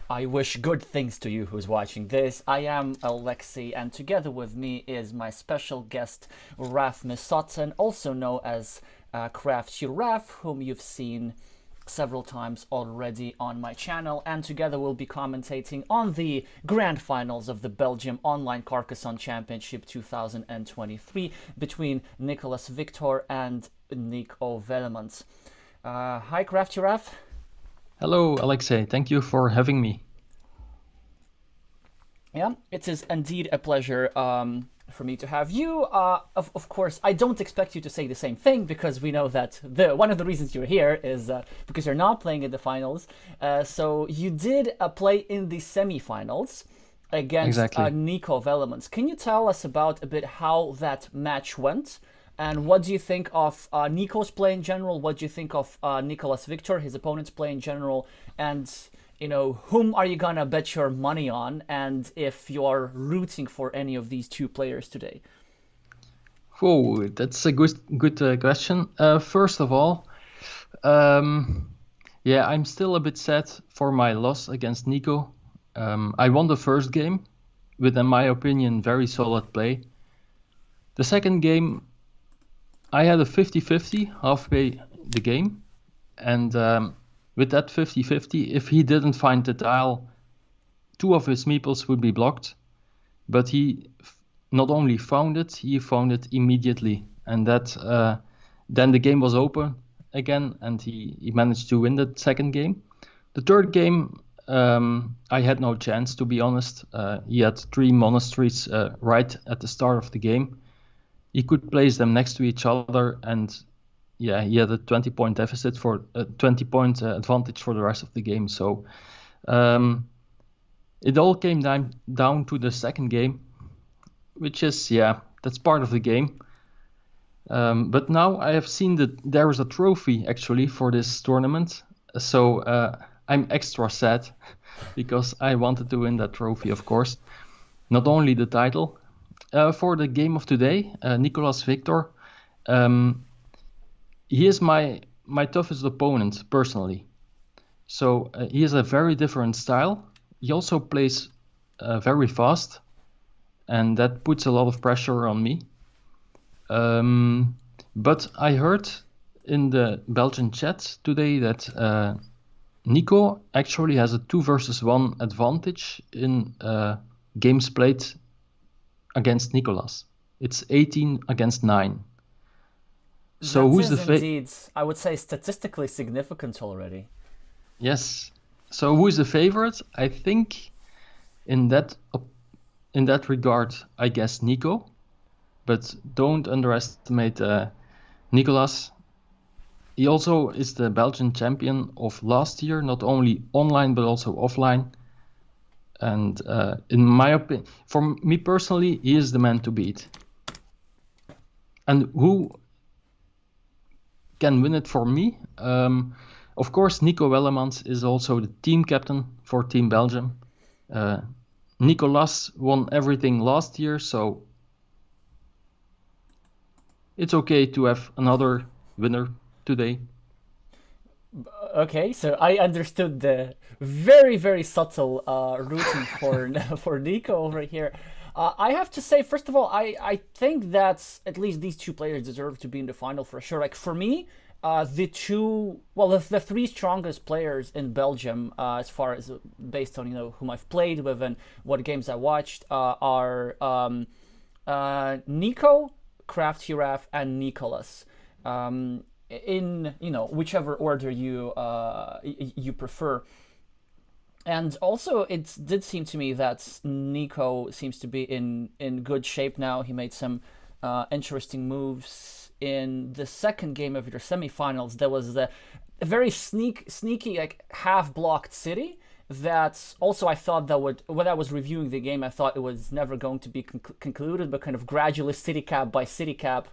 I wish good things to you who's watching this. I am Alexey, and together with me is my special guest, Raf Misotin, also known as Crafty Raf, whom you've seen several times already on my channel. And together we'll be commentating on the grand finals of the Belgium Online Carcassonne Championship 2023 between Nicolas Victor and Nico Wellemans. Hi, Crafty Raf. Hello, Alexey. Thank you for having me. Yeah, it is indeed a pleasure for me to have you. Of course, I don't expect you to say the same thing because we know that one of the reasons you're here is because you're not playing in the finals. So you did play in the semifinals against Exactly. Nico Wellemans. Can you tell us about a bit how that match went? And what do you think of Nico's play in general? What do you think of Nicolas Victor, his opponent's play in general? And, you know, whom are you gonna bet your money on? And if you're rooting for any of these two players today? Whoa, that's a good question. First of all, yeah, I'm still a bit sad for my loss against Nico. I won the first game with, in my opinion, very solid play. The second game, I had a 50-50 halfway the game. And with that 50-50, if he didn't find the tile, two of his meeples would be blocked. But he not only found it, he found it immediately. And that then the game was open again, and he managed to win the second game. The third game, I had no chance, to be honest. He had three monasteries right at the start of the game. He could place them next to each other, and yeah, he had a 20-point deficit for a 20-point advantage for the rest of the game. So it all came down to the second game, which is, yeah, that's part of the game. But now I have seen that there is a trophy actually for this tournament. So I'm extra sad because I wanted to win that trophy, of course. Not only the title. For the game of today, Nicolas Victor, he is my toughest opponent personally. So he has a very different style. He also plays very fast, and that puts a lot of pressure on me. But I heard in the Belgian chat today that Nico actually has a 2 versus 1 advantage in games played against Nicolas. It's 18 against 9. So That who's is the indeed, I would say, statistically significant already. Yes. So who is the favorite? I think in that regard, I guess Nico. But don't underestimate Nicolas. He also is the Belgian champion of last year, not only online but also offline. And in my opinion, for me personally, he is the man to beat. And who can win it for me? Of course, Nico Wellemans is also the team captain for Team Belgium. Nicolas won everything last year, so it's okay to have another winner today. Okay, so I understood the very, very subtle rooting for for Nico over here. I have to say, first of all, I think that at least these two players deserve to be in the final for sure. Like for me, the three strongest players in Belgium, as far as based on whom I've played with and what games I watched, are Nico, Craft Giraffe, and Nicolas. In whichever order you prefer. And also, it did seem to me that Nico seems to be in good shape now. He made some interesting moves in the second game of your semifinals. There was a very sneaky, like half-blocked city that also I thought that would, when I was reviewing the game, I thought it was never going to be concluded, but kind of gradually city cap by city cap,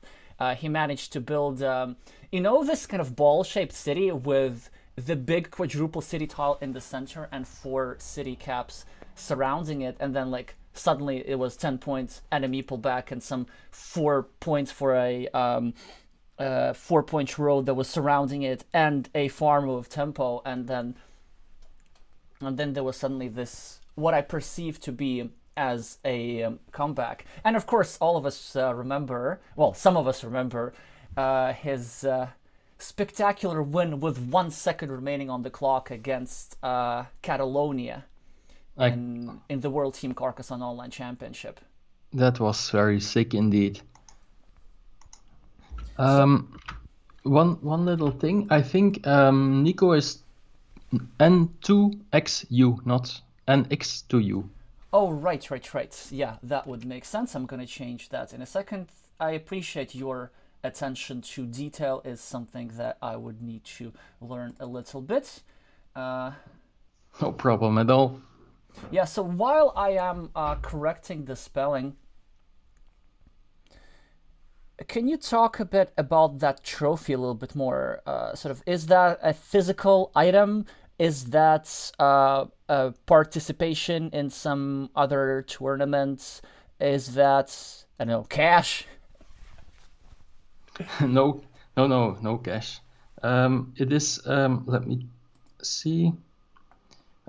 he managed to build, this kind of ball-shaped city with the big quadruple city tile in the center and 4 city caps surrounding it, and then like suddenly it was 10 points and a meeple back and some 4 points for a 4-point road that was surrounding it and a farm of tempo, and then and then there was suddenly this, what I perceived to be as a comeback. And of course, all of us remember, well, some of us remember his spectacular win with 1 second remaining on the clock against Catalonia in the World Team Carcassonne Online Championship. That was very sick indeed. So, One little thing. I think Nico is N2XU, not NX2U. oh, right. Yeah, that would make sense. I'm going to change that in a second. I appreciate your attention to detail, is something that I would need to learn a little bit. No problem at all. Yeah, so while I am correcting the spelling, can you talk a bit about that trophy a little bit more? Sort of, is that a physical item? Is that a participation in some other tournaments? Is that, I don't know, cash? No cash. It is. Let me see.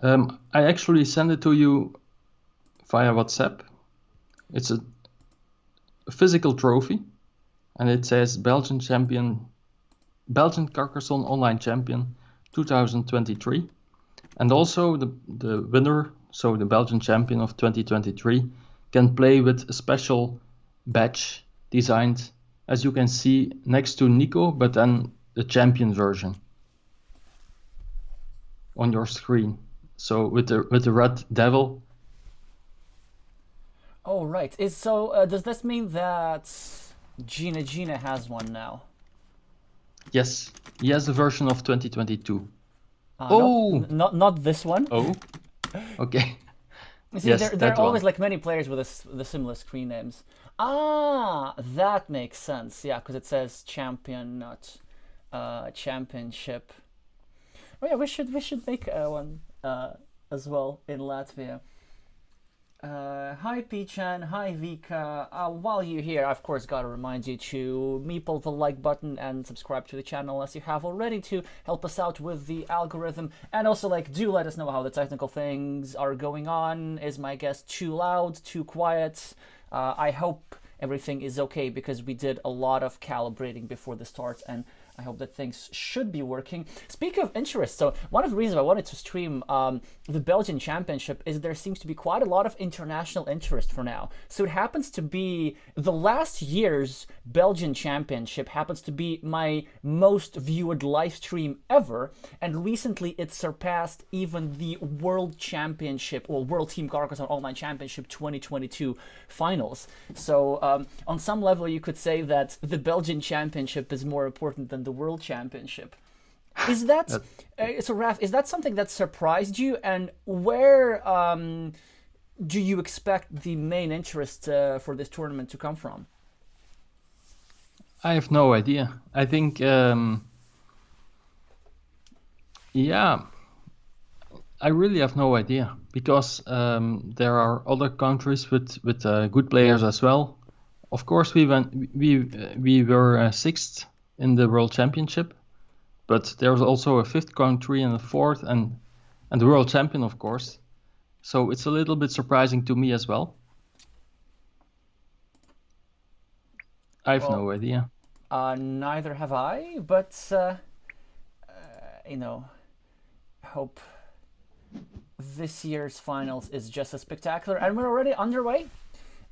I actually sent it to you via WhatsApp. It's a physical trophy, and it says Belgian Carcassonne Online Champion 2023, and also the winner, so the Belgian champion of 2023, can play with a special badge designed, as you can see, next to Nico, but then the champion version on your screen. So with the red devil. Oh, right. Does this mean that Gina has one now? Yes, he has a version of 2022. Not this one. Oh, okay. You see, Yes, there are that always one. like many players with the similar screen names. Ah, that makes sense. Yeah, because it says champion, not championship. Oh yeah, we should make one as well in Latvia. Hi Pichan, hi Vika. While you're here, I've of course got to remind you to meeple the like button and subscribe to the channel as you have already to help us out with the algorithm. And also, like, do let us know how the technical things are going on. Is my guest too loud, too quiet? I hope everything is okay, because we did a lot of calibrating before the start, and I hope that things should be working. Speaking of interest, so one of the reasons I wanted to stream the Belgian Championship is there seems to be quite a lot of international interest for now. So it happens to be the last year's Belgian Championship happens to be my most viewed live stream ever, and recently it surpassed even the World Championship, or World Team Carcassonne Online Championship 2022 finals. So on some level you could say that the Belgian Championship is more important than the World Championship. Is that so, Raf? Is that something that surprised you? And where do you expect the main interest for this tournament to come from? I have no idea. I think, yeah, I really have no idea, because there are other countries with good players as well. Of course, we were sixth in the World Championship, but there was also a fifth country and a fourth, and the World Champion, of course. So it's a little bit surprising to me as well. I have no idea. Neither have I, but hope this year's finals is just as spectacular, and we're already underway.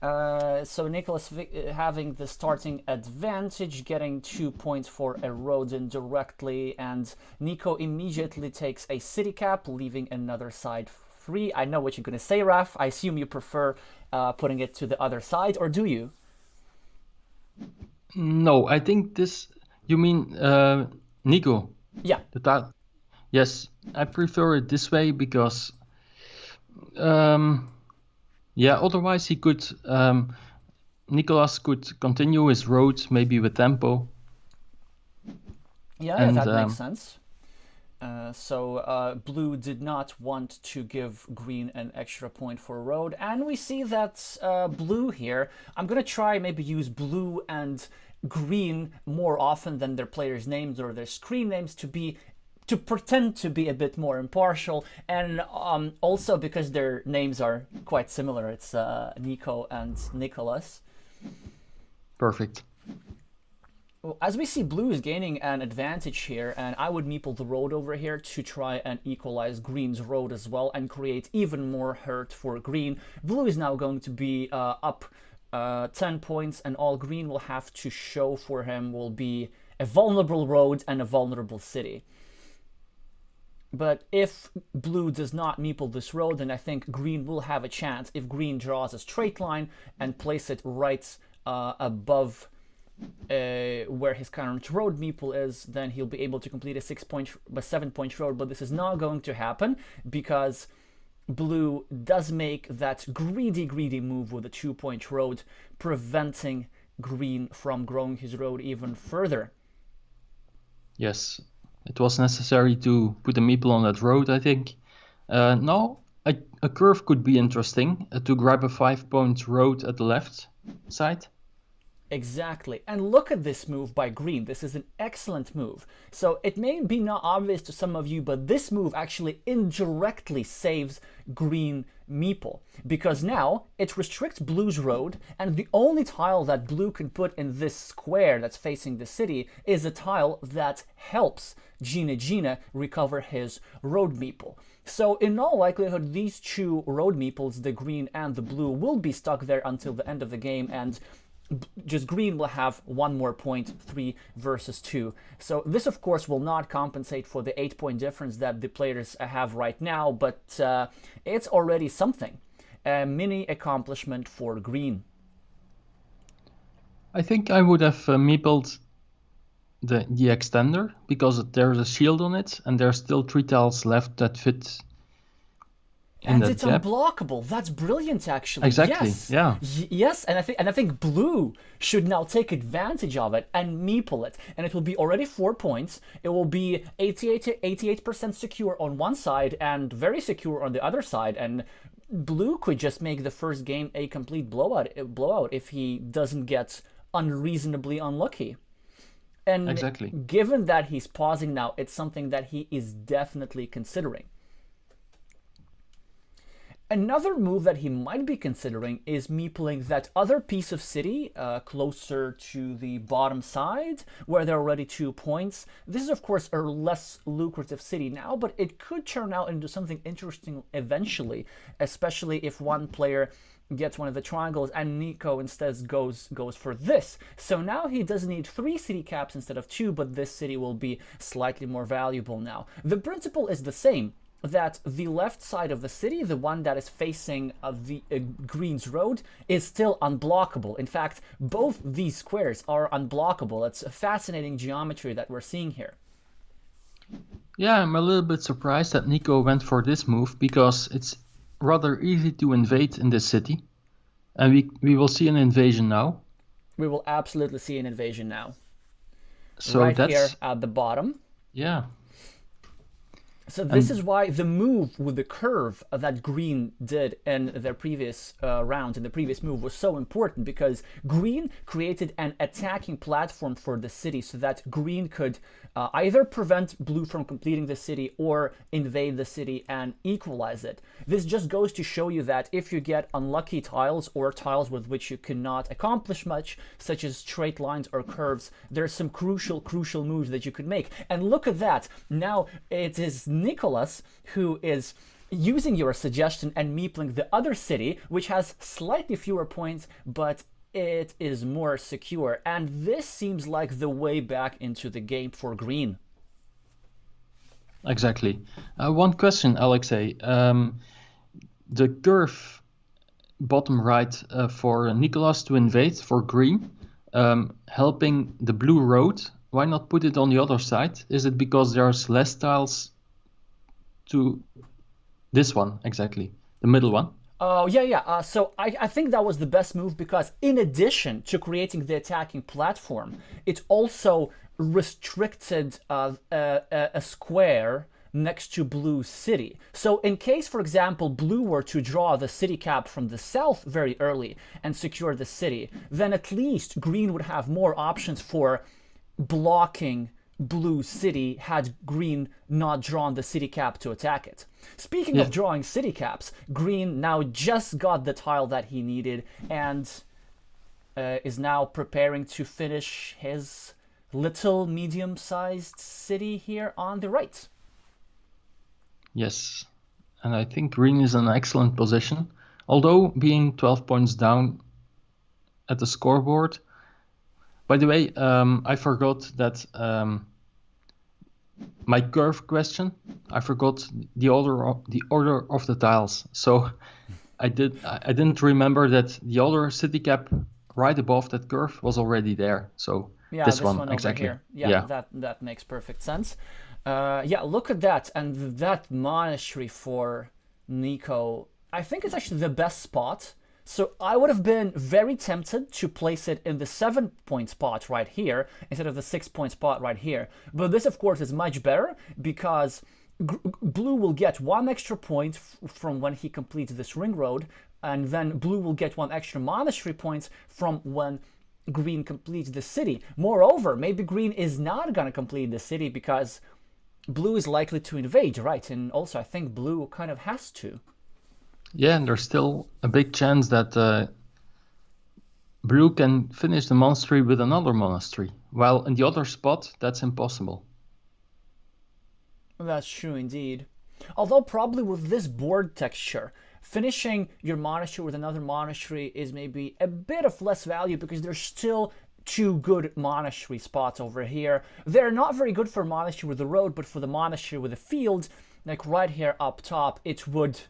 So Nicolas having the starting advantage, getting 2 points for a Rodin directly, and Nico immediately takes a city cap, leaving another side free. I know what you're going to say, Raf. I assume you prefer putting it to the other side, or do you? No, I think this, you mean Nico? Yeah. Yes, I prefer it this way, because yeah, otherwise he could, Nicolas could continue his road maybe with tempo. Yeah, that makes sense. So blue did not want to give green an extra point for a road, and we see that blue here, I'm gonna try maybe use blue and green more often than their players' names or their screen names to be to pretend to be a bit more impartial, and also because their names are quite similar. It's Nico and Nicolas. Perfect. As we see, blue is gaining an advantage here, and I would meeple the road over here to try and equalize green's road as well and create even more hurt for green. Blue is now going to be up 10 points, and all green will have to show for him will be a vulnerable road and a vulnerable city. But if blue does not meeple this road, then I think green will have a chance if green draws a straight line and place it right above where his current road meeple is. Then he'll be able to complete a 7-point road. But this is not going to happen because blue does make that greedy move with a 2-point road, preventing green from growing his road even further. Yes, it was necessary to put a meeple on that road, I think. Now, a curve could be interesting to grab a 5-point road at the left side. Exactly. And look at this move by green. This is an excellent move. So it may be not obvious to some of you, but this move actually indirectly saves green meeple, because now it restricts blue's road, and the only tile that blue can put in this square that's facing the city is a tile that helps Gina recover his road meeple. So in all likelihood, these two road meeples, the green and the blue, will be stuck there until the end of the game, and just green will have 1 more point, 3 versus 2. So this, of course, will not compensate for the 8-point difference that the players have right now, but it's already something. A mini accomplishment for green. I think I would have meepled the extender, because there's a shield on it, and there's still 3 tiles left that fit. And it's unblockable. That's brilliant, actually. Exactly. Yes. Yeah. Yes, and I think blue should now take advantage of it and meeple it, and it will be already 4 points. It will be 88% secure on one side and very secure on the other side. And blue could just make the first game a complete blowout if he doesn't get unreasonably unlucky. And exactly. Given that he's pausing now, it's something that he is definitely considering. Another move that he might be considering is meepling that other piece of city closer to the bottom side, where there are already 2 points. This is, of course, a less lucrative city now, but it could turn out into something interesting eventually, especially if one player gets one of the triangles and Nico instead goes for this. So now he does need 3 city caps instead of 2, but this city will be slightly more valuable now. The principle is the same, that the left side of the city, the one that is facing the green's road, is still unblockable. In fact, both these squares are unblockable. It's a fascinating geometry that we're seeing here. Yeah, I'm a little bit surprised that Nico went for this move, because it's rather easy to invade in this city. And we will see an invasion now. We will absolutely see an invasion now. So right that's here at the bottom. Yeah. So this is why the move with the curve that green did in their previous round, in the previous move, was so important, because green created an attacking platform for the city so that green could either prevent blue from completing the city or invade the city and equalize it. This just goes to show you that if you get unlucky tiles or tiles with which you cannot accomplish much, such as straight lines or curves, there's some crucial moves that you could make. And look at that. Now it is Nicolas who is using your suggestion and meepling the other city, which has slightly fewer points, but it is more secure. And this seems like the way back into the game for green. Exactly. One question, Alexey. The curve bottom right for Nicolas to invade for green, helping the blue road, why not put it on the other side? Is it because there's less tiles to this one, exactly, the middle one? Oh, yeah. So I think that was the best move, because in addition to creating the attacking platform, it also restricted a square next to blue city. So in case, for example, blue were to draw the city cap from the south very early and secure the city, then at least green would have more options for blocking blue city had green not drawn the city cap to attack it. Speaking Yeah. of drawing city caps, green now just got the tile that he needed and is now preparing to finish his little medium-sized city here on the right. Yes. And I think green is in an excellent position. Although being 12 points down at the scoreboard. By the way, I forgot that my curve question. I forgot the order of the tiles. So I didn't remember that the other city cap right above that curve was already there. So Yeah, this this one one over exactly. here. Yeah, that makes perfect sense. Yeah, look at that, and that monastery for Nico. I think it's actually the best spot. So I would have been very tempted to place it in the 7-point spot right here instead of the 6-point spot right here. But this, of course, is much better because blue will get 1 extra point from when he completes this ring road, and then blue will get 1 extra monastery point from when green completes the city. Moreover, maybe green is not going to complete the city because blue is likely to invade, right? And also, I think blue kind of has to. Yeah, and there's still a big chance that blue can finish the monastery with another monastery, while in the other spot, that's impossible. That's true indeed. Although probably with this board texture, finishing your monastery with another monastery is maybe a bit of less value because there's still 2 good monastery spots over here. They're not very good for monastery with the road, but for the monastery with the field, like right here up top, it would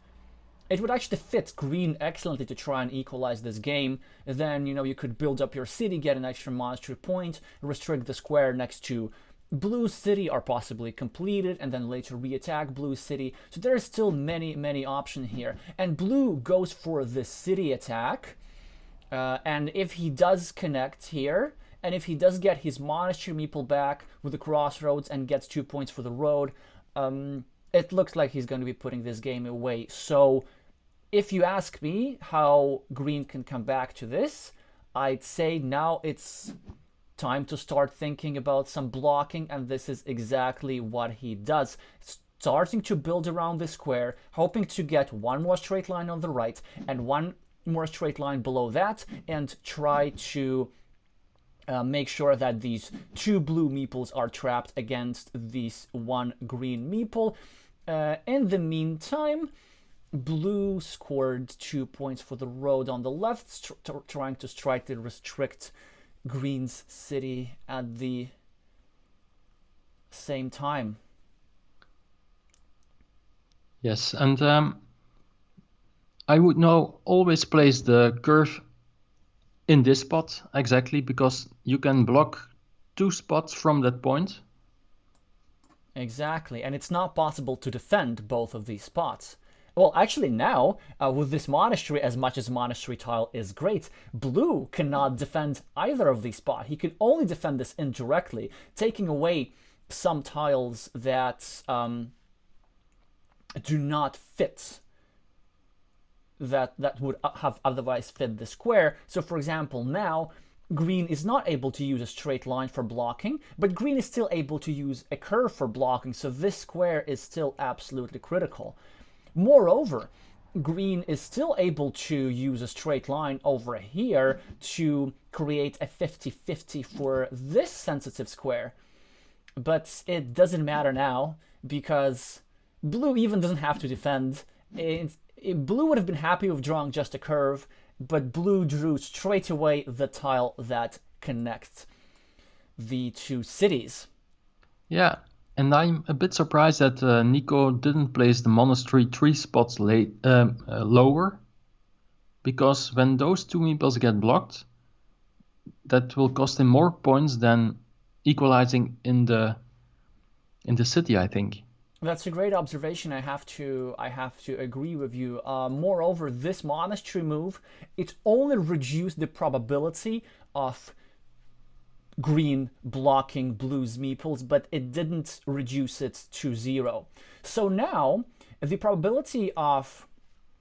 actually fit green excellently to try and equalize this game. Then, you could build up your city, get an extra monastery point, restrict the square next to blue city or possibly complete it, and then later re-attack blue city. So there's still many options here. And blue goes for the city attack. And if he does connect here, and if he does get his monastery meeple back with the crossroads and gets 2 points for the road, it looks like he's going to be putting this game away. So if you ask me how green can come back to this, I'd say now it's time to start thinking about some blocking, and this is exactly what he does. Starting to build around the square, hoping to get 1 more straight line on the right and 1 more straight line below that, and try to make sure that these 2 blue meeples are trapped against this 1 green meeple. In the meantime, blue scored 2 points for the road on the left, trying to strike to restrict green's city at the same time. Yes, and I would now always place the curve in this spot exactly because you can block 2 spots from that point. Exactly, and it's not possible to defend both of these spots. Well, actually now, with this monastery, as much as monastery tile is great, blue cannot defend either of these spots. He can only defend this indirectly, taking away some tiles that do not fit, that would have otherwise fit the square. So for example, now green is not able to use a straight line for blocking, but green is still able to use a curve for blocking, so this square is still absolutely critical. Moreover, green is still able to use a straight line over here to create a 50-50 for this sensitive square. But it doesn't matter now because blue even doesn't have to defend. Blue would have been happy with drawing just a curve, but blue drew straight away the tile that connects the 2 cities. Yeah. And I'm a bit surprised that Nico didn't place the monastery 3 spots lower, because when those 2 meeples get blocked, that will cost him more points than equalizing in the city, I think. That's a great observation. I have to agree with you. Moreover, this monastery move, it only reduced the probability of green blocking blue's meeples, but it didn't reduce it to 0. So now the probability of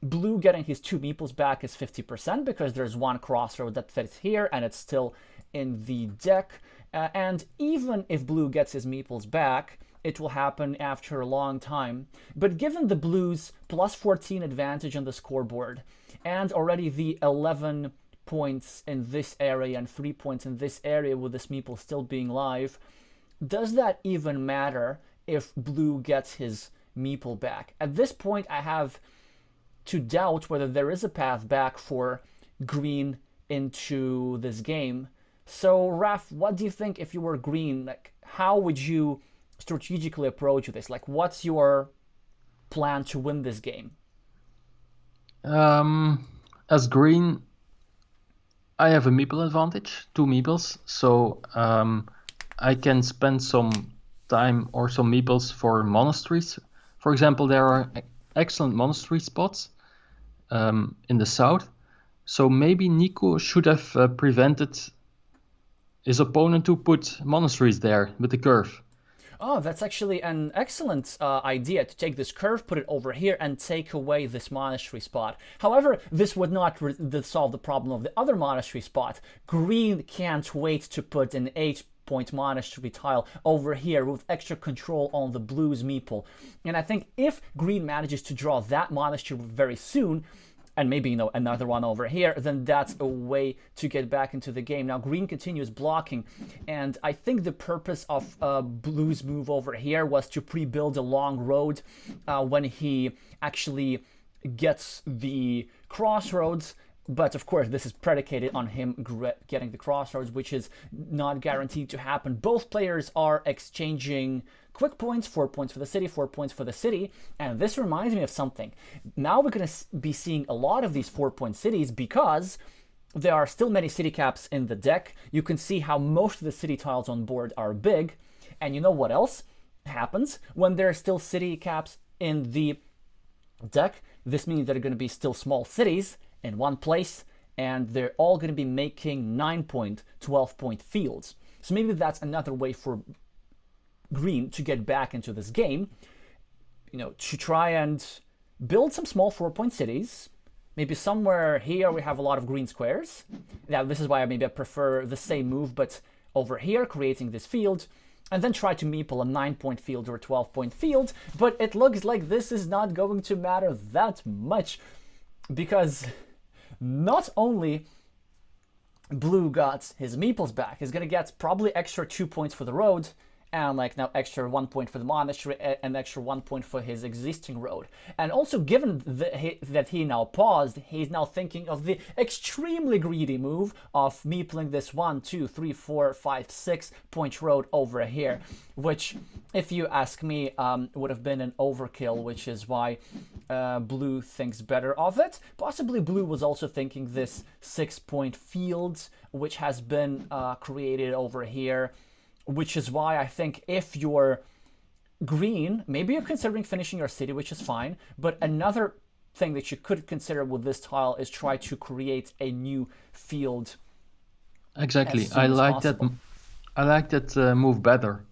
blue getting his 2 meeples back is 50% because there's 1 crossroad that fits here and it's still in the deck. And even if blue gets his meeples back, it will happen after a long time. But given the blues plus 14 advantage on the scoreboard, and already the 11 points in this area and 3 points in this area with this meeple still being live, does that even matter if blue gets his meeple back? At this point, I have to doubt whether there is a path back for green into this game. So, Raf, what do you think if you were green? Like, how would you strategically approach this? Like, what's your plan to win this game? As green, I have a meeple advantage, 2 meeples, so I can spend some time or some meeples for monasteries. For example, there are excellent monastery spots in the south, so maybe Nico should have prevented his opponent to put monasteries there with the curve. Oh, that's actually an excellent idea, to take this curve, put it over here, and take away this monastery spot. However, this would not solve the problem of the other monastery spot. Green can't wait to put an 8-point monastery tile over here with extra control on the blue's meeple. And I think if green manages to draw that monastery very soon, and maybe, another one over here, then that's a way to get back into the game. Now, green continues blocking, and I think the purpose of blue's move over here was to pre-build a long road when he actually gets the crossroads. But of course, this is predicated on him getting the crossroads, which is not guaranteed to happen. Both players are exchanging quick points, 4 points for the city, 4 points for the city. And this reminds me of something. Now we're going to be seeing a lot of these 4-point cities because there are still many city caps in the deck. You can see how most of the city tiles on board are big. And you know what else happens when there are still city caps in the deck? This means there are going to be still small cities in one place, and they're all going to be making 9-point, 12-point fields. So maybe that's another way for green to get back into this game, to try and build some small 4-point cities. Maybe somewhere here we have a lot of green squares. Now, this is why I prefer the same move, but over here, creating this field, and then try to meeple a 9-point field or a 12-point field. But it looks like this is not going to matter that much, because not only blue got his meeples back, he's going to get probably extra 2 points for the road, and now extra 1 point for the monastery, and extra 1 point for his existing road. And also, given that he now paused, he's now thinking of the extremely greedy move of meepling this 1, 2, 3, 4, 5, 6 point road over here, which, if you ask me, would have been an overkill, which is why blue thinks better of it. Possibly blue was also thinking this 6-point field, which has been created over here, which is why I think if you're green, maybe you're considering finishing your city, which is fine, but another thing that you could consider with this tile is try to create a new field. Exactly. I like that move better.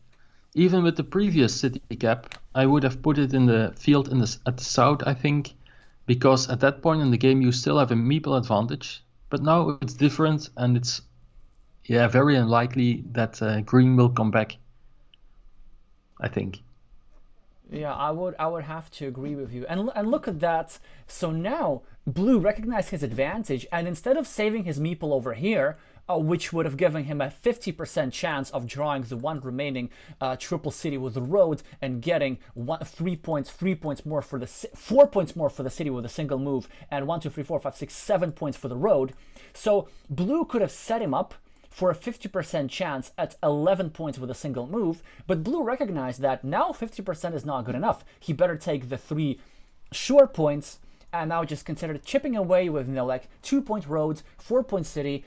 Even with the previous city cap, I would have put it in the field at the south, I think, because at that point in the game you still have a meeple advantage. But now it's different, and it's very unlikely that green will come back, I think. Yeah, I would have to agree with you. And look at that. So now blue recognized his advantage, and instead of saving his meeple over here, which would have given him a 50% chance of drawing the one remaining triple city with the road and getting 3 points more for the 4 points more for the city with a single move, and 1, 2, 3, 4, 5, 6, 7 points for the road. So blue could have set him up for a 50% chance at 11 points with a single move, but blue recognized that now 50% is not good enough. He better take the 3 sure points and now just consider chipping away with 2-point roads, 4-point cities.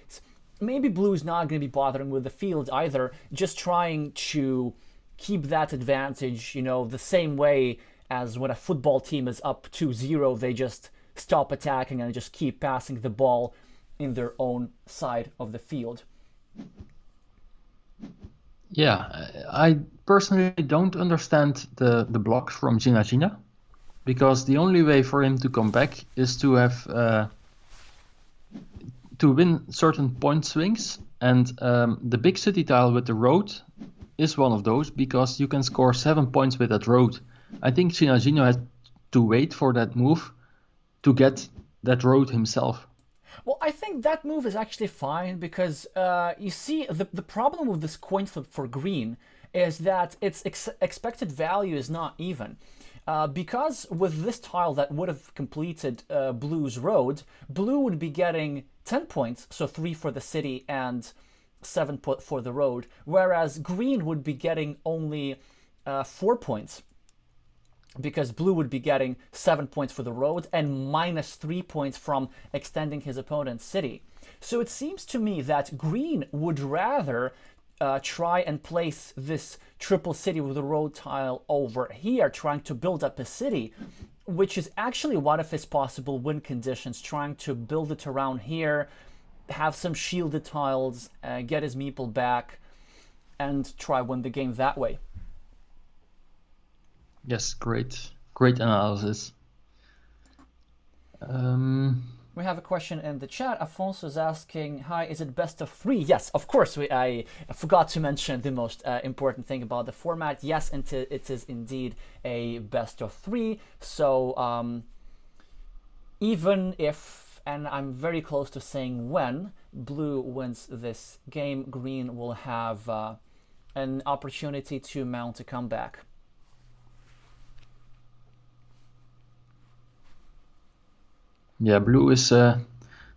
Maybe blue's not going to be bothering with the fields either, just trying to keep that advantage, the same way as when a football team is up 2-0, they just stop attacking and just keep passing the ball in their own side of the field. Yeah, I personally don't understand the blocks from Gina Gina, because the only way for him to come back is to have to win certain point swings, And the big city tile with the road is one of those, because you can score 7 points with that road. I think Chinagino had to wait for that move to get that road himself. Well, I think that move is actually fine because you see, the problem with this coin flip for green is that its expected value is not even. Because with this tile that would have completed blue's road, blue would be getting 10 points, so 3 for the city and 7 for the road, whereas green would be getting only 4 points, because blue would be getting 7 points for the road and minus 3 points from extending his opponent's city. So it seems to me that green would rather try and place this triple city with the road tile over here, trying to build up a city, which is actually one of his possible win conditions, trying to build it around here, have some shielded tiles, get his meeple back, and try win the game that way. Yes, great analysis. We have a question in the chat. Afonso is asking, hi, is it best of 3? Yes, of course. I forgot to mention the most important thing about the format. Yes, it is indeed a best of 3. So even if, and I'm very close to saying when, blue wins this game, green will have an opportunity to mount a comeback. Yeah, blue is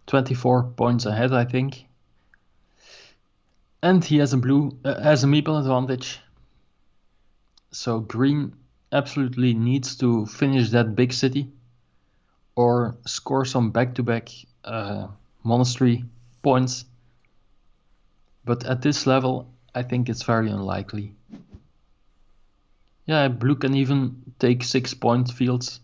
24 points ahead, I think. And he has a meeple advantage. So green absolutely needs to finish that big city or score some back-to-back monastery points. But at this level, I think it's very unlikely. Yeah, blue can even take 6-point fields.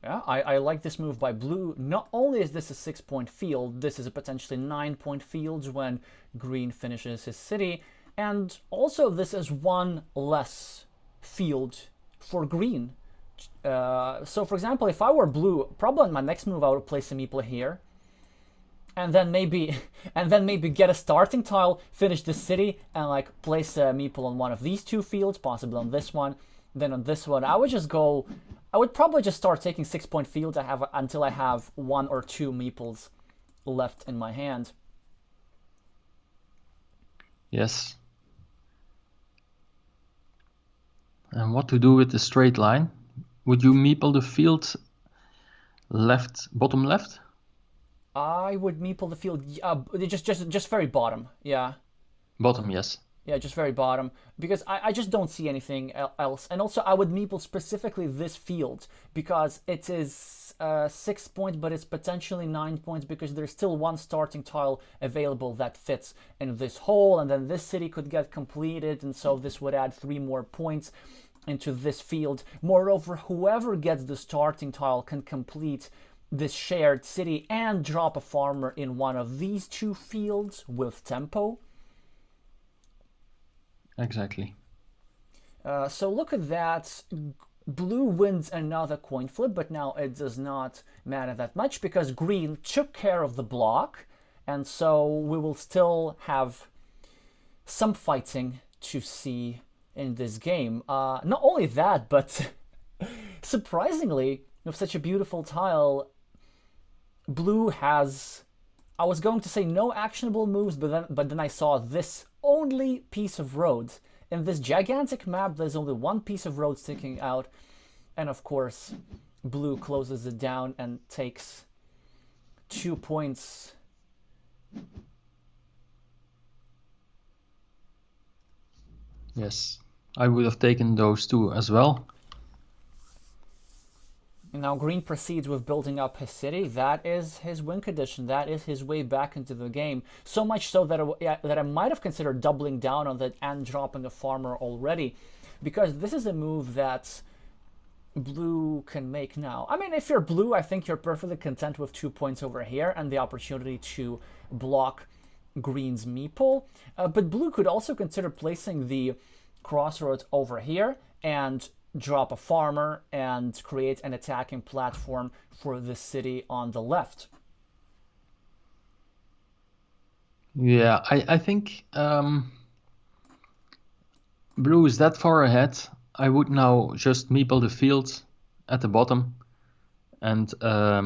Yeah, I like this move by blue. Not only is this a 6-point field, this is a potentially 9-point field when green finishes his city. And also this is one less field for green. So for example, if I were blue, probably in my next move I would place a meeple here. And then maybe get a starting tile, finish the city, and like place a meeple on one of these 2 fields, possibly on this one, then on this one. I would probably just start taking 6-point fields until I have 1 or 2 meeples left in my hand. Yes. And what to do with the straight line? Would you meeple the field bottom left? I would meeple the field just very bottom, yeah. Bottom, yes. Yeah, just very bottom, because I just don't see anything else. And also I would meeple specifically this field, because it is 6 points, but it's potentially 9 points, because there's still 1 starting tile available that fits in this hole, and then this city could get completed, and so this would add 3 more points into this field. Moreover, whoever gets the starting tile can complete this shared city and drop a farmer in one of these 2 fields with tempo. Exactly. So look at that. Blue wins another coin flip, but now it does not matter that much because green took care of the block, and so we will still have some fighting to see in this game. Not only that, but surprisingly, with such a beautiful tile, blue has, I was going to say no actionable moves, but then I saw this only piece of road. In this gigantic map, there's only 1 piece of road sticking out, and of course, blue closes it down and takes 2 points. Yes, I would have taken those 2 as well. Now green proceeds with building up his city. That is his win condition. That is his way back into the game. So much so that I might have considered doubling down on that and dropping a farmer already, because this is a move that blue can make now. I mean, if you're blue, I think you're perfectly content with 2 points over here and the opportunity to block green's meeple. But blue could also consider placing the crossroads over here and drop a farmer and create an attacking platform for the city on the left. Yeah, I think blue is that far ahead. I would now just meeple the field at the bottom. And how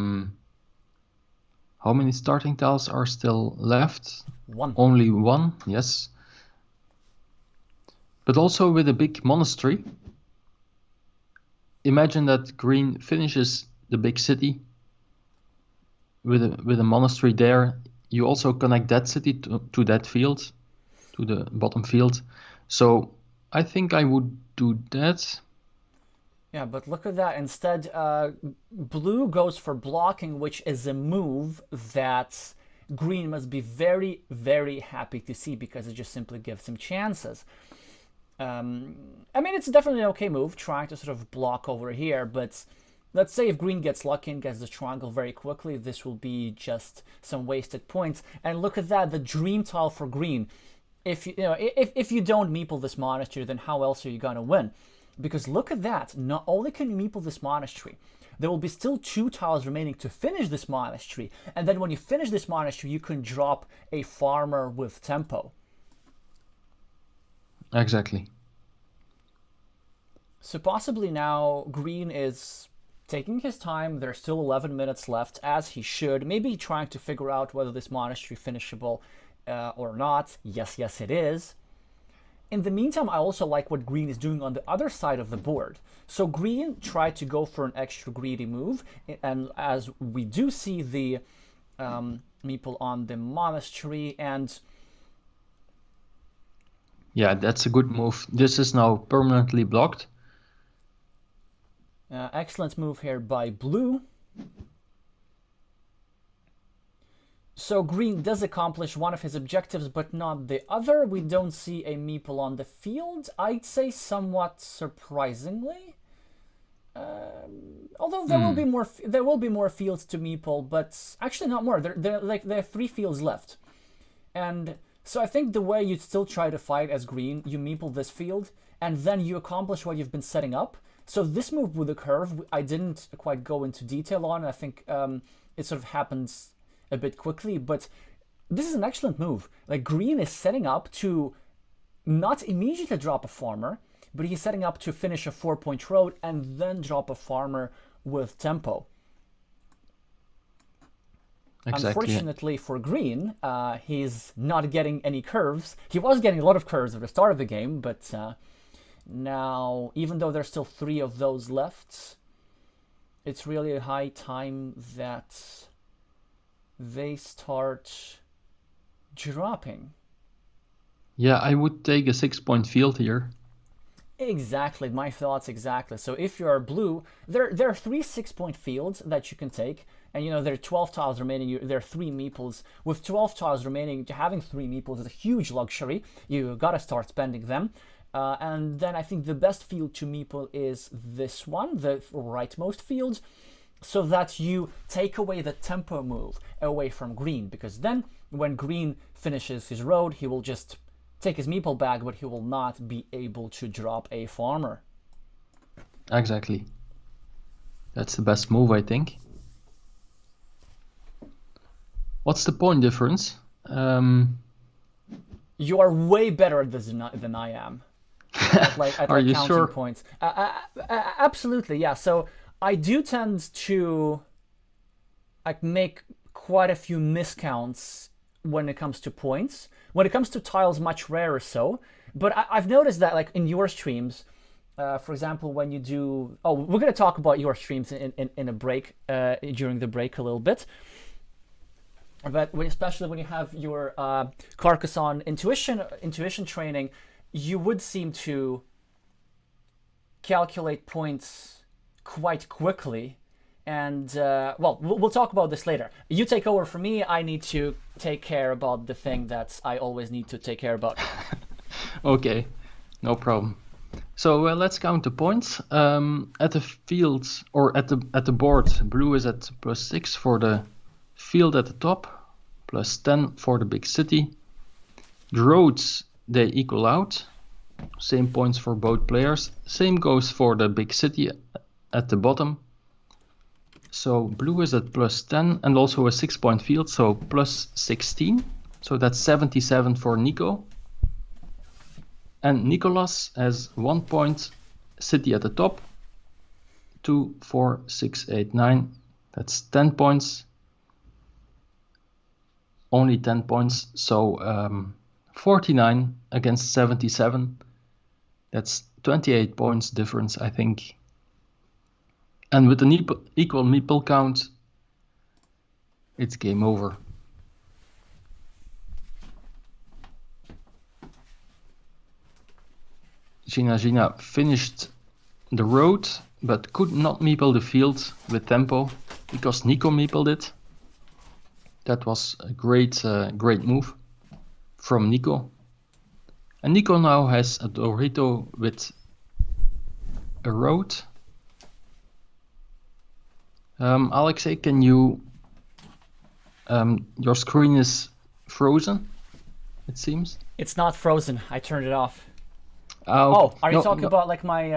many starting tiles are still left? One. Only one, yes. But also with a big monastery. Imagine that green finishes the big city with a monastery there. You also connect that city to that field, to the bottom field. So I think I would do that. Yeah, but look at that. Instead, blue goes for blocking, which is a move that green must be very, very happy to see because it just simply gives him chances. I mean, it's definitely an okay move, trying to sort of block over here, but let's say if green gets lucky and gets the triangle very quickly, this will be just some wasted points. And look at that, the dream tile for green. If if you don't meeple this monastery, then how else are you gonna win? Because look at that, not only can you meeple this monastery, there will be still 2 tiles remaining to finish this monastery, and then when you finish this monastery, you can drop a farmer with tempo. Exactly. So possibly now green is taking his time. There's still 11 minutes left, as he should. Maybe trying to figure out whether this monastery finishable or not. Yes, yes, it is. In the meantime, I also like what green is doing on the other side of the board. So green tried to go for an extra greedy move, and as we do see the meeple on the monastery, and yeah, that's a good move. This is now permanently blocked. excellent move here by blue. So green does accomplish one of his objectives, but not the other. We don't see a meeple on the field. I'd say somewhat surprisingly. Although there will be more fields to meeple, but actually not more. There are 3 fields left, and so I think the way you'd still try to fight as green, you meeple this field, and then you accomplish what you've been setting up. So this move with the curve, I didn't quite go into detail on. I think it sort of happens a bit quickly, but this is an excellent move. Like green is setting up to not immediately drop a farmer, but he's setting up to finish a 4-point road and then drop a farmer with tempo. Exactly. Unfortunately for green, he's not getting any curves. He was getting a lot of curves at the start of the game, but now, even though there's still 3 of those left, it's really a high time that they start dropping. Yeah, I would take a 6-point field here. Exactly, my thoughts exactly. So if you are blue, there are 3 6-point fields that you can take, and there are 12 tiles remaining. There are 3 meeples. With 12 tiles remaining, having 3 meeples is a huge luxury. You gotta start spending them. And then I think the best field to meeple is this one, the rightmost field, so that you take away the tempo move away from green, because then when green finishes his road, he will just take his meeple back, but he will not be able to drop a farmer. Exactly. That's the best move, I think. What's the point difference? You are way better at this than I am. At Are you counting sure? points. Absolutely, yeah. So I do tend to make quite a few miscounts when it comes to points. When it comes to tiles, much rarer so. But I've noticed that in your streams, for example, when you do... Oh, we're going to talk about your streams in a break, during the break a little bit. But especially when you have your Carcassonne intuition training, you would seem to calculate points quite quickly. And, we'll talk about this later. You take over for me. I need to take care about the thing that I always need to take care about. Okay, no problem. So let's count the points. At the fields, or at the board, blue is at +6 for the field at the top, +10 for the big city. The roads, they equal out. Same points for both players. Same goes for the big city at the bottom. So blue is at +10 and also a 6-point field, so +16. So that's 77 for Nico. And Nicolas has 1 point, city at the top. 2, 4, 6, 8, 9. That's 10 points. Only 10 points. So 49 against 77. That's 28 points difference, I think. And with an equal meeple count, it's game over. Gina finished the road, but could not meeple the field with tempo because Nico meepled it. That was a great move from Nico. And Nico now has a Dorito with a road. Alexey, can you... your screen is frozen, it seems. It's not frozen. I turned it off. Okay. Oh, are you talking about like my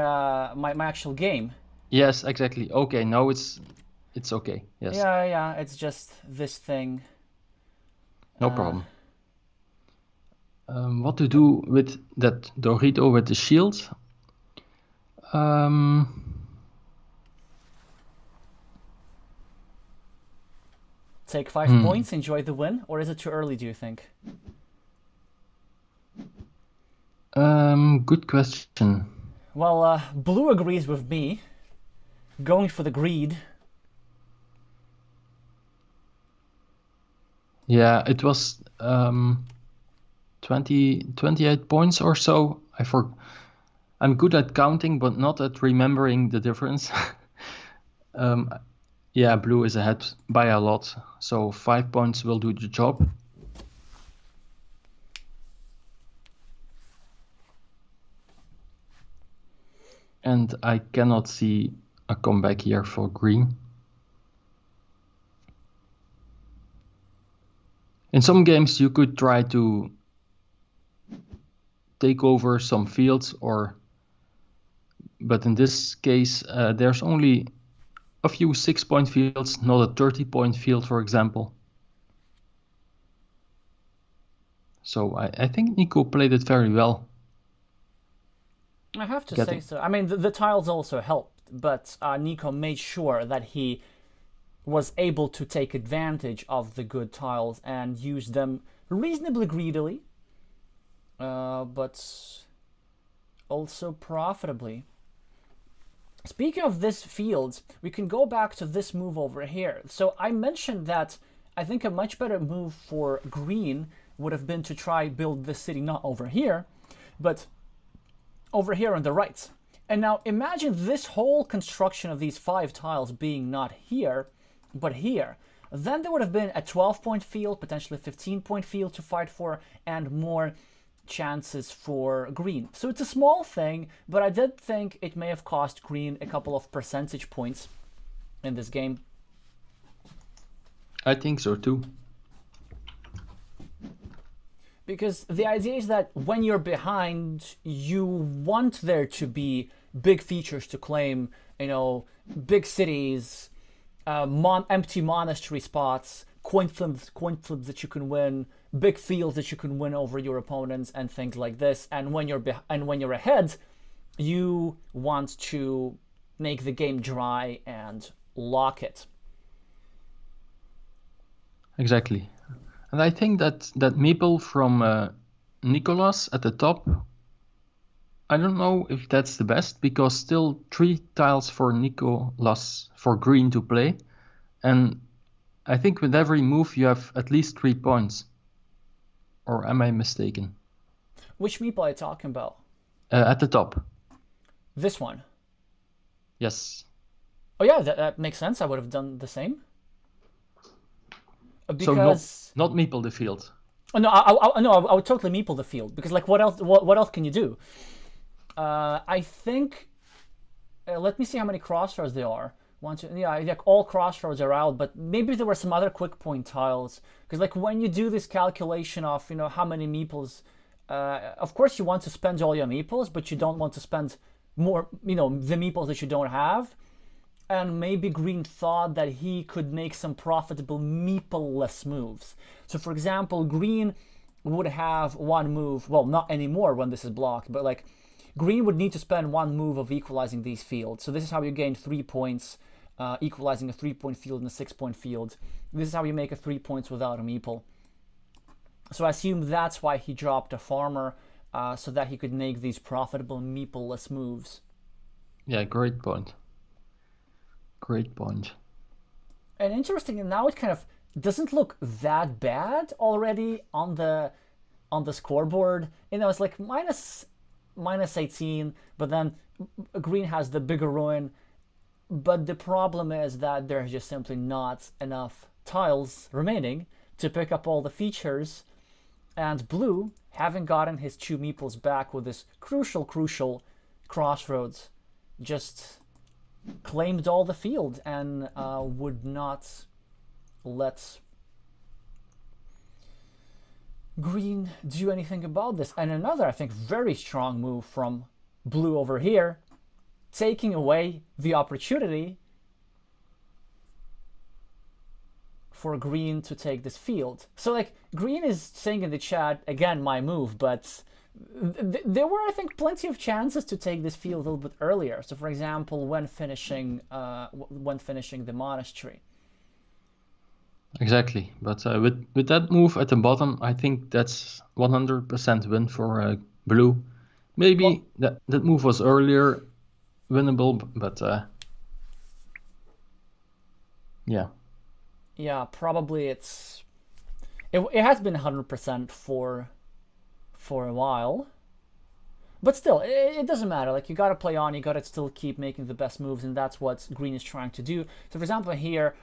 my actual game? Yes, exactly. Okay, now it's okay. Yes. Yeah. It's just this thing. No problem. What to do with that Dorito with the shield? Take 5 points, enjoy the win, or is it too early, do you think? Good question. Well, blue agrees with me. Going for the greed. Yeah, it was 28 points or so. I'm good at counting, but not at remembering the difference. Yeah, blue is ahead by a lot, so 5 points will do the job. And I cannot see a comeback here for green. In some games you could try to take over some fields, but in this case there's only a few 6-point fields, not a 30-point field, for example. So I think Nico played it very well. I have to say so. I mean, the tiles also helped, but Nico made sure that he was able to take advantage of the good tiles and use them reasonably greedily, but also profitably. Speaking of this field, we can go back to this move over here. So I mentioned that I think a much better move for green would have been to try build this city not over here, but over here on the right. And now imagine this whole construction of these 5 tiles being not here, but here. Then there would have been a 12-point field, potentially a 15-point field to fight for, and more chances for green. So it's a small thing, but I did think it may have cost green a couple of percentage points in this game. I think so too. Because the idea is that when you're behind, you want there to be big features to claim, you know, big cities, empty monastery spots, coin flips that you can win, big fields that you can win over your opponents, and things like this. And when you're ahead, you want to make the game dry and lock it. Exactly. And I think that meeple from Nicolas at the top, I don't know if that's the best, because still 3 tiles for Nicolas for green to play. And I think with every move you have at least 3 points. Or am I mistaken? Which meeple are you talking about? At the top. This one? Yes. Oh yeah, that makes sense. I would have done the same. Because so not meeple the field. Oh, no, I would totally meeple the field, because like what else can you do? I think let me see how many crossroads there are. One, two, yeah, like all crossroads are out, but maybe there were some other quick point tiles, because like when you do this calculation of, you know, how many meeples, of course you want to spend all your meeples, but you don't want to spend more, you know, the meeples that you don't have. and maybe green thought that he could make some profitable meeple-less moves. So for example, green would have one move, well, not anymore when this is blocked, but like green would need to spend one move of equalizing these fields. So this is how you gain 3 points, equalizing a 3-point field and a 6-point field. This is how you make a 3 points without a meeple. So I assume that's why he dropped a farmer, so that he could make these profitable meeple-less moves. Yeah, great point. Great point. And interesting, now it kind of doesn't look that bad already on the scoreboard. You know, it's like minus 18, but then green has the bigger ruin. But the problem is that there's just simply not enough tiles remaining to pick up all the features. And blue, having gotten his 2 meeples back with this crucial crossroads, just claimed all the field and would not let green do anything about this. And another, I think, very strong move from blue over here, taking away the opportunity for green to take this field. So like green is saying in the chat, again, my move, but there were, I think, plenty of chances to take this field a little bit earlier. So for example, when finishing the monastery. Exactly, but with that move at the bottom, I think that's 100% win for blue. Maybe that move was earlier winnable, but yeah. Yeah, probably it has been 100% for a while. But still, it doesn't matter. Like, you gotta play on, you gotta still keep making the best moves, and that's what green is trying to do. So for example here,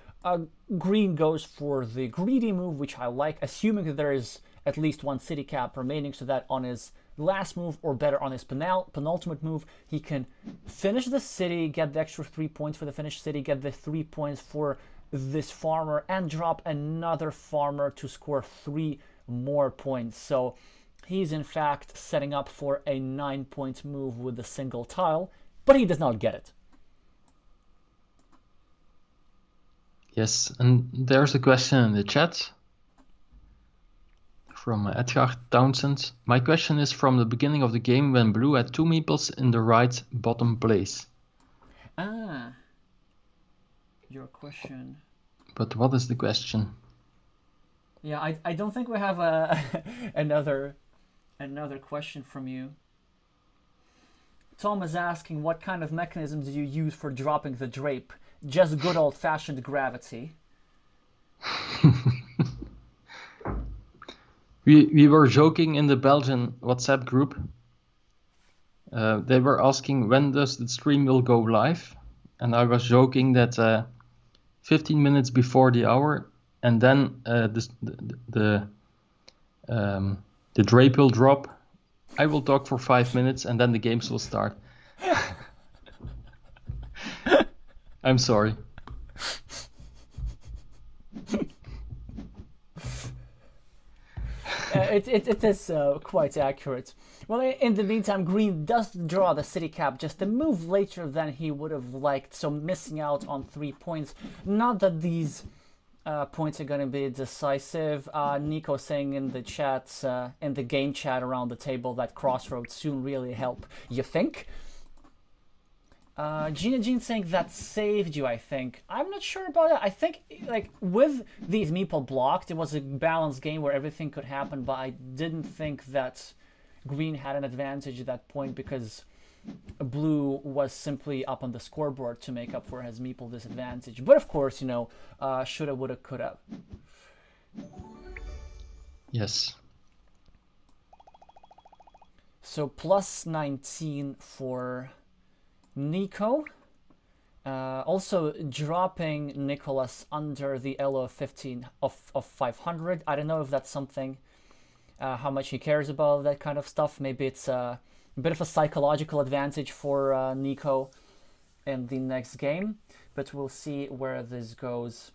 green goes for the greedy move, which I like, assuming that there is at least one city cap remaining, so that on his last move, or better on his penultimate move, he can finish the city, get the extra 3 points for the finished city, get the 3 points for this farmer, and drop another farmer to score 3 more points. So he's in fact setting up for a 9-point move with a single tile, but he does not get it. Yes, and there's a question in the chat from Edgar Townsend. My question is from the beginning of the game when blue had 2 meeples in the right bottom place. Ah, your question. But what is the question? Yeah, I don't think we have another question from you. Tom is asking, what kind of mechanism did you use for dropping the drape? Just good old-fashioned gravity. We were joking in the Belgian WhatsApp group. They were asking when does the stream will go live, and I was joking that 15 minutes before the hour, and then the drape will drop. I will talk for 5 minutes, and then the games will start. I'm sorry. It is quite accurate. Well, in the meantime, green does draw the city cap just a move later than he would have liked, so missing out on 3 points. Not that these points are going to be decisive. Nico saying in the chat, in the game chat around the table, that crossroads soon really help. You think? Gina Jean saying that saved you, I think. I'm not sure about it. I think, like, with these meeple blocked, it was a balanced game where everything could happen, but I didn't think that green had an advantage at that point because blue was simply up on the scoreboard to make up for his meeple disadvantage. But of course, you know, shoulda, woulda, coulda. Yes. So plus 19 for Nico, also dropping Nicolas under the elo of 15 of 500. I don't know if that's something, how much he cares about that kind of stuff. Maybe it's a bit of a psychological advantage for Nico in the next game, but we'll see where this goes.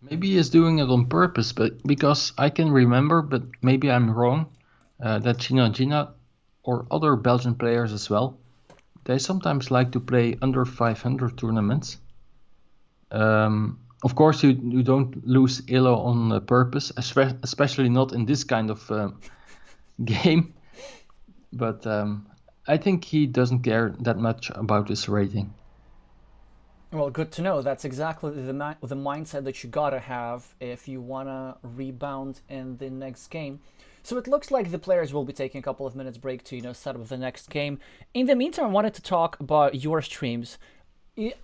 Maybe he's doing it on purpose, but because I can remember, but maybe I'm wrong, that Gina or other Belgian players as well, they sometimes like to play under 500 tournaments. Of course, you don't lose Elo on purpose, especially not in this kind of game. But I think he doesn't care that much about his rating. Well, good to know. That's exactly the mindset that you gotta have if you wanna rebound in the next game. So it looks like the players will be taking a couple of minutes break to set up the next game. In the meantime, I wanted to talk about your streams.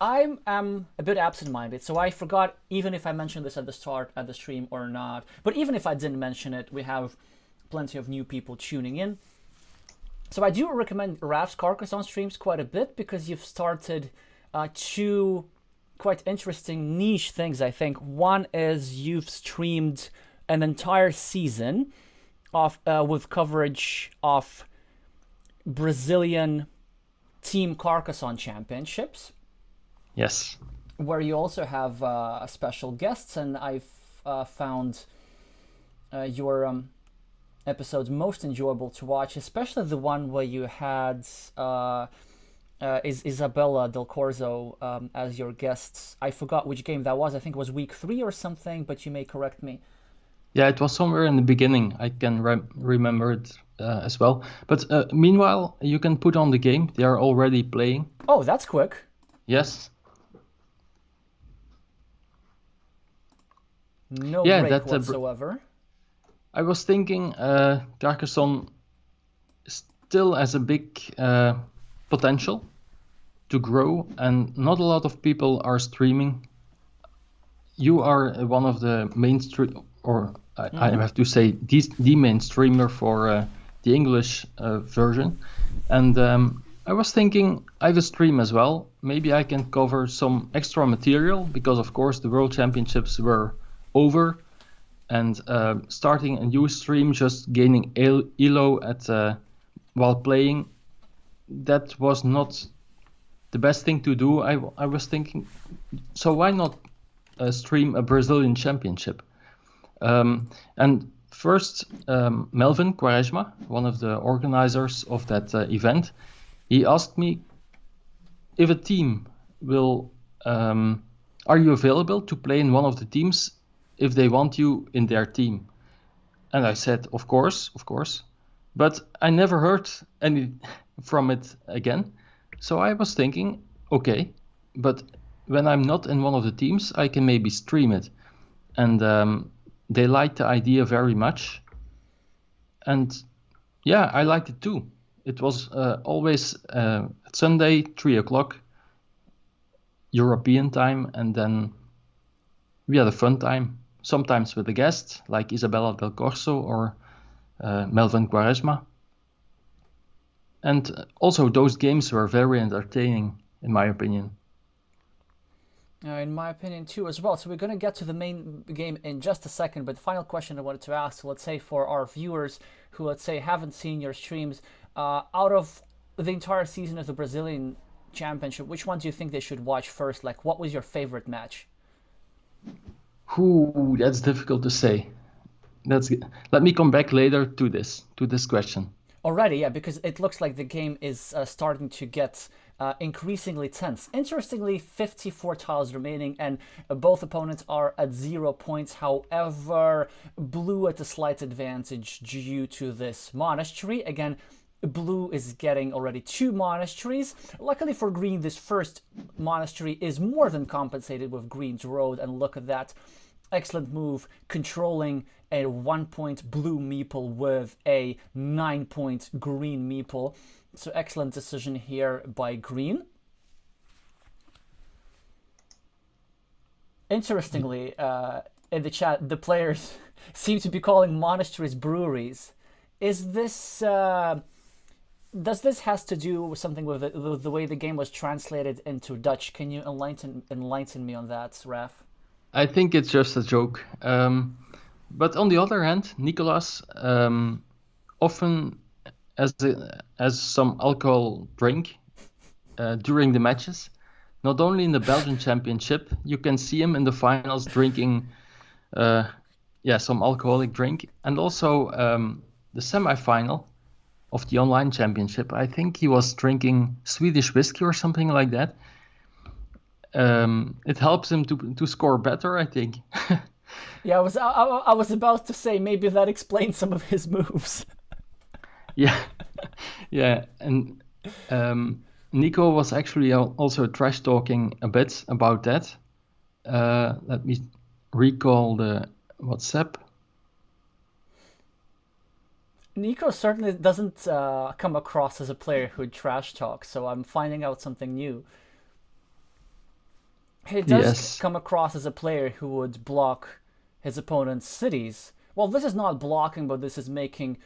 I am a bit absent-minded, so I forgot even if I mentioned this at the start of the stream or not. But even if I didn't mention it, we have plenty of new people tuning in. So I do recommend Raf's Carcassonne streams quite a bit because you've started two quite interesting niche things, I think. One is you've streamed an entire season of with coverage of Brazilian Team Carcassonne Championships. Yes. Where you also have special guests, and I've found your episodes most enjoyable to watch, especially the one where you had is Isabella Del Corzo as your guests. I forgot which game that was. I think it was week 3 or something, but you may correct me. Yeah, it was somewhere in the beginning. I can remember it as well. But meanwhile, you can put on the game. They are already playing. Oh, that's quick. Yes. No break whatsoever. I was thinking Carcassonne still has a big potential to grow, and not a lot of people are streaming. You are one of the mainstream, or I have to say the main streamer for the English version. And I was thinking I will stream as well. Maybe I can cover some extra material because, of course, the World Championships were over, and starting a new stream, just gaining elo at while playing, that was not the best thing to do. I was thinking, so why not stream a Brazilian championship? And first, Melvin Quaresma, one of the organizers of that event, he asked me if a team will, are you available to play in one of the teams if they want you in their team? And I said, of course. But I never heard any from it again. So I was thinking, okay, but when I'm not in one of the teams, I can maybe stream it. And they liked the idea very much. And yeah, I liked it too. It was always Sunday, 3 o'clock, European time, and then we had a fun time, sometimes with a guest like Isabella Del Corso or Melvin Quaresma. And also those games were very entertaining, in my opinion. In my opinion too as well. So we're going to get to the main game in just a second, but the final question I wanted to ask, let's say for our viewers who, let's say, haven't seen your streams, out of the entire season of the Brazilian Championship, which one do you think they should watch first? Like, what was your favorite match? Ooh, that's difficult to say. Let me come back later to this question. Already, yeah, because it looks like the game is starting to get increasingly tense. Interestingly, 54 tiles remaining, and both opponents are at 0 points. However, blue at a slight advantage due to this monastery. Again, blue is getting already 2 monasteries. Luckily for green, this first monastery is more than compensated with green's road, and look at that. Excellent move, controlling a 1-point blue meeple with a 9-point green meeple. So excellent decision here by green. Interestingly, in the chat, the players seem to be calling monasteries breweries. Is this does this has to do with something with the way the game was translated into Dutch? Can you enlighten me on that, Raf? I think it's just a joke. But on the other hand, Nicolas often has some alcohol drink during the matches. Not only in the Belgian Championship, you can see him in the finals drinking some alcoholic drink. And also the semi-final, of the online championship. I think he was drinking Swedish whiskey or something like that. It helps him to score better, I think. Yeah, I was about to say maybe that explains some of his moves. Yeah, yeah, and Nico was actually also trash talking a bit about that. Let me recall the WhatsApp. Nico certainly doesn't come across as a player who trash talks, so I'm finding out something new. He does Yes, come across as a player who would block his opponent's cities. Well, this is not blocking, but this is making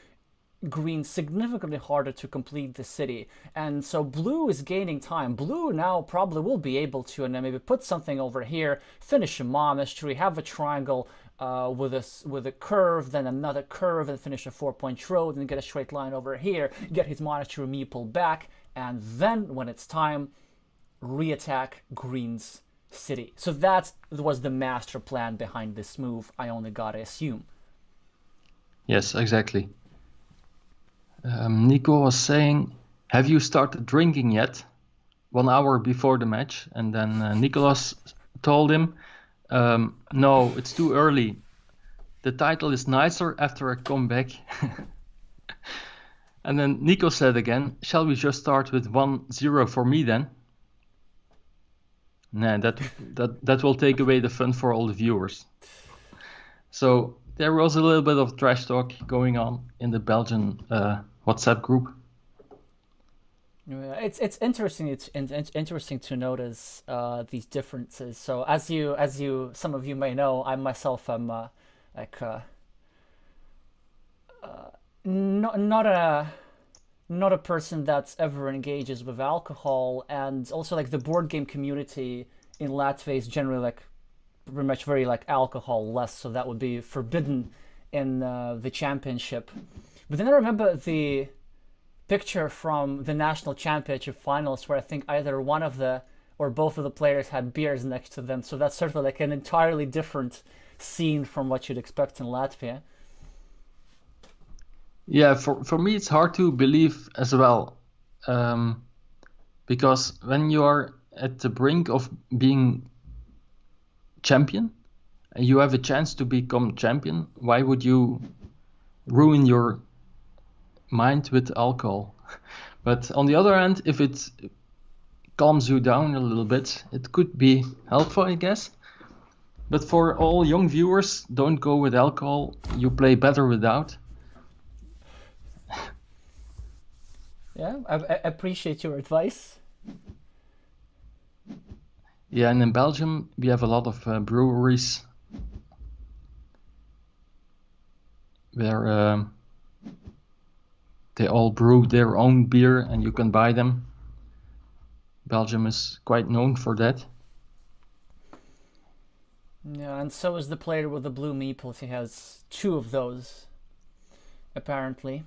green significantly harder to complete the city. And so blue is gaining time. Blue now probably will be able to and then maybe put something over here, finish a monastery, have a triangle with a curve, then another curve, and finish a 4-point road, and get a straight line over here, get his monastery meeple back, and then when it's time, re-attack green's city. So that was the master plan behind this move, I only gotta assume. yes, exactly. Nico was saying, "Have you started drinking yet?" 1 hour before the match, and then Nicolas told him, "No, it's too early. The title is nicer after I come back." And then Nico said again, "Shall we just start with 1-0 for me then?" Nah, that will take away the fun for all the viewers. So there was a little bit of trash talk going on in the Belgian WhatsApp group. Yeah, it's interesting. It's interesting to notice these differences. So as you some of you may know, I myself am like not a person that's ever engages with alcohol, and also like the board game community in Latvia is generally like pretty much very like alcohol less, so that would be forbidden in the championship. But then I remember the picture from the national championship finals where I think either one of the or both of the players had beers next to them. So that's sort of like an entirely different scene from what you'd expect in Latvia. Yeah, for me it's hard to believe as well, because when you are at the brink of being champion and you have a chance to become champion, why would you ruin your mind with alcohol? But on the other hand, if it calms you down a little bit, it could be helpful, I guess. But for all young viewers, don't go with alcohol. You play better without. Yeah, I appreciate your advice. Yeah, and in Belgium, we have a lot of breweries where they all brew their own beer and you can buy them. Belgium is quite known for that. Yeah, and so is the player with the blue meeples. He has two of those, apparently.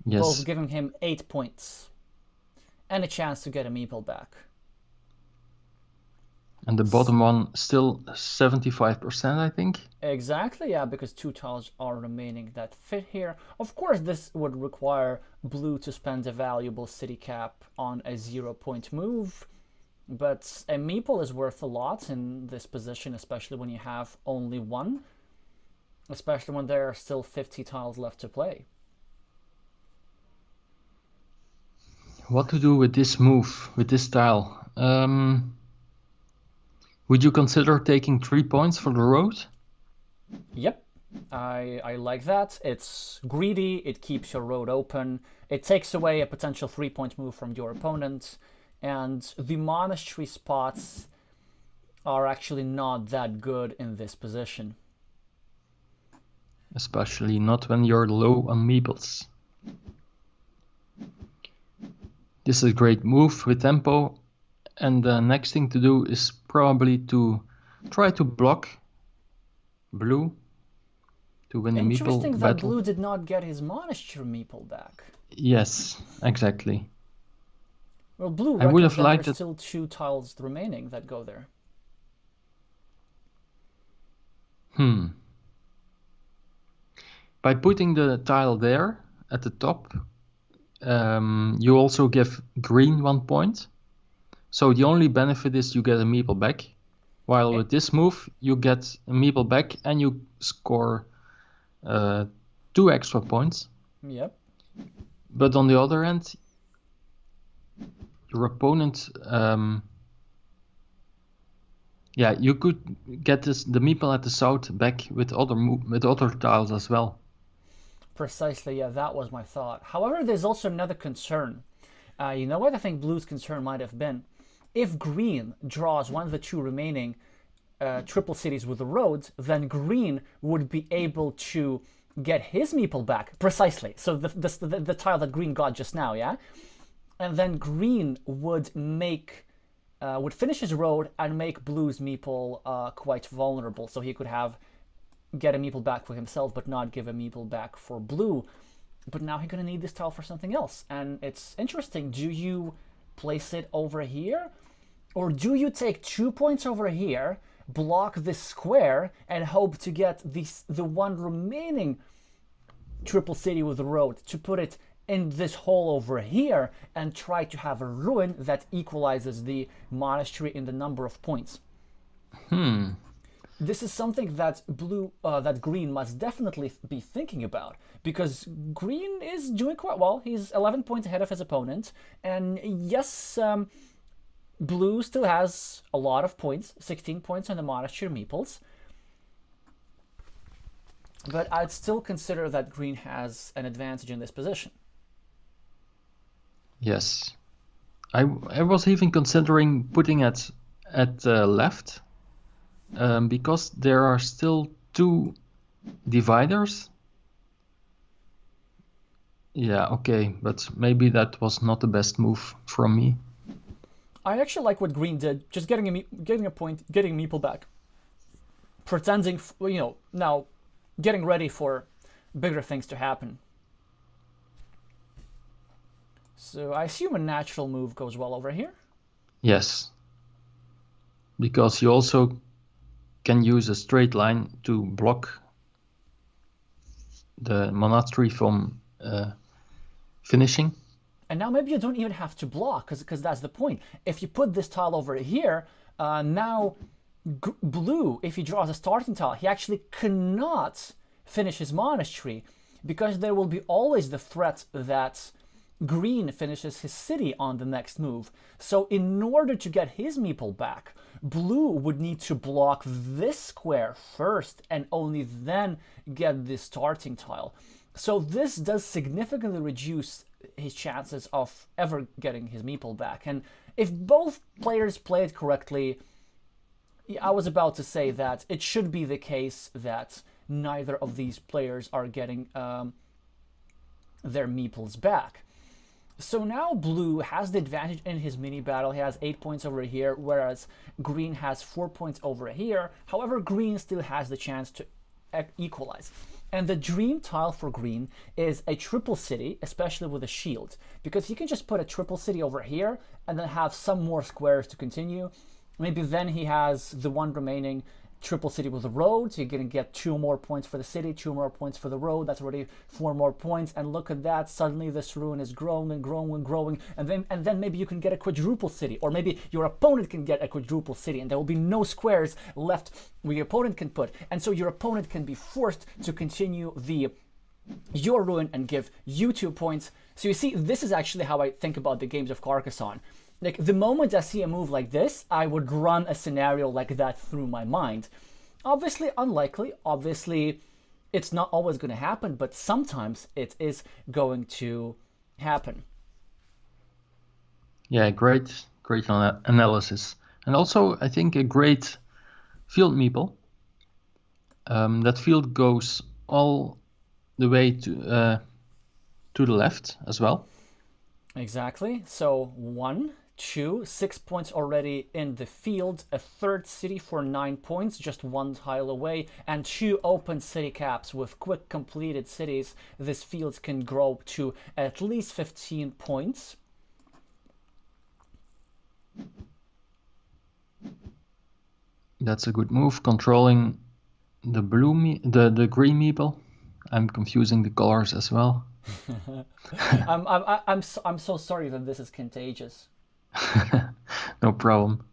Yes. Both giving him 8 points and a chance to get a meeple back. And the bottom one still 75%, I think. Exactly, yeah, because two tiles are remaining that fit here. Of course, this would require blue to spend a valuable city cap on a 0-point move, but a meeple is worth a lot in this position, especially when you have only one, especially when there are still 50 tiles left to play. What to do with this move, with this tile? Would you consider taking 3 points for the road? Yep, I like that. It's greedy, it keeps your road open, it takes away a potential 3-point move from your opponent, and the monastery spots are actually not that good in this position. Especially not when you're low on meeples. This is a great move with tempo, and the next thing to do is probably to try to block blue to win the meeple Interesting that battle. blue did not get his monastery meeple back. Yes, exactly. Well, blue I would reckons have that liked there's it. still 2 tiles remaining that go there. By putting the tile there, at the top, you also give green 1 point. So the only benefit is you get a meeple back. While with this move, you get a meeple back and you score 2 extra points. Yep. But on the other end, your opponent, you could get the meeple at the south back with other tiles as well. Precisely, yeah, that was my thought. However, there's also another concern. You know what I think blue's concern might have been? If green draws one of the two remaining triple cities with the roads, then green would be able to get his meeple back. Precisely. So the tile that green got just now, yeah? And then green would finish his road and make blue's meeple quite vulnerable. So he could get a meeple back for himself, but not give a meeple back for blue. But now he's going to need this tile for something else. And it's interesting. Do you place it over here? Or do you take 2 points over here, block this square, and hope to get the one remaining triple city with the road to put it in this hole over here and try to have a ruin that equalizes the monastery in the number of points? This is something that green must definitely be thinking about, because green is doing quite well. He's 11 points ahead of his opponent, and yes, blue still has a lot of points, 16 points on the monastery meeples. But I'd still consider that green has an advantage in this position. Yes. I was even considering putting it at left, because there are still 2 dividers. Yeah, okay, but maybe that was not the best move from me. I actually like what green did, just getting a point, getting a meeple back, pretending, now getting ready for bigger things to happen. So I assume a natural move goes well over here. Yes, because you also can use a straight line to block the monastery from finishing. And now maybe you don't even have to block, because that's the point. If you put this tile over here, now blue, if he draws a starting tile, he actually cannot finish his monastery, because there will be always the threat that green finishes his city on the next move. So in order to get his meeple back, blue would need to block this square first and only then get the starting tile. So this does significantly reduce his chances of ever getting his meeple back. And if both players play it correctly, I was about to say that it should be the case that neither of these players are getting their meeples back. So now blue has the advantage in his mini battle. He has 8 points over here, whereas green has 4 points over here. However, green still has the chance to equalize. And the dream tile for green is a triple city, especially with a shield, because he can just put a triple city over here and then have some more squares to continue. Maybe then he has the one remaining triple city with a road, so you're going to get 2 more points for the city, 2 more points for the road. That's already 4 more points. And look at that, suddenly this ruin is growing and growing and growing, and then maybe you can get a quadruple city, or maybe your opponent can get a quadruple city, and there will be no squares left where your opponent can put, and so your opponent can be forced to continue your ruin and give you 2 points. So you see, this is actually how I think about the games of Carcassonne. Like, the moment I see a move like this, I would run a scenario like that through my mind. Obviously unlikely, obviously it's not always going to happen, but sometimes it is going to happen. Yeah, great analysis. And also, I think a great field meeple. That field goes all the way to the left as well. Exactly. So 1, 2, 6 points already in the field, a third city for 9 points, just 1 tile away, and 2 open city caps with quick completed cities. This field can grow to at least 15 points. That's a good move, controlling the green meeple. I'm confusing the colors as well. I'm so sorry that this is contagious. No problem.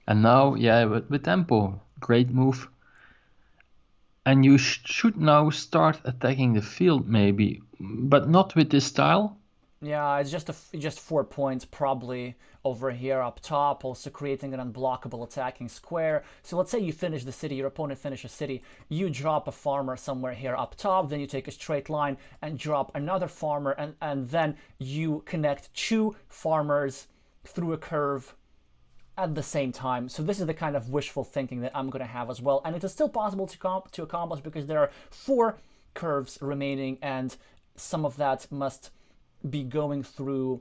And now, yeah, with tempo, great move. And you should now start attacking the field, maybe, but not with this style. Yeah, it's just 4 points probably over here up top, also creating an unblockable attacking square. So let's say you finish the city, your opponent finishes city, you drop a farmer somewhere here up top, then you take a straight line and drop another farmer, and then you connect two farmers through a curve at the same time. So this is the kind of wishful thinking that I'm going to have as well. And it is still possible to accomplish because there are 4 curves remaining, and some of that must be going through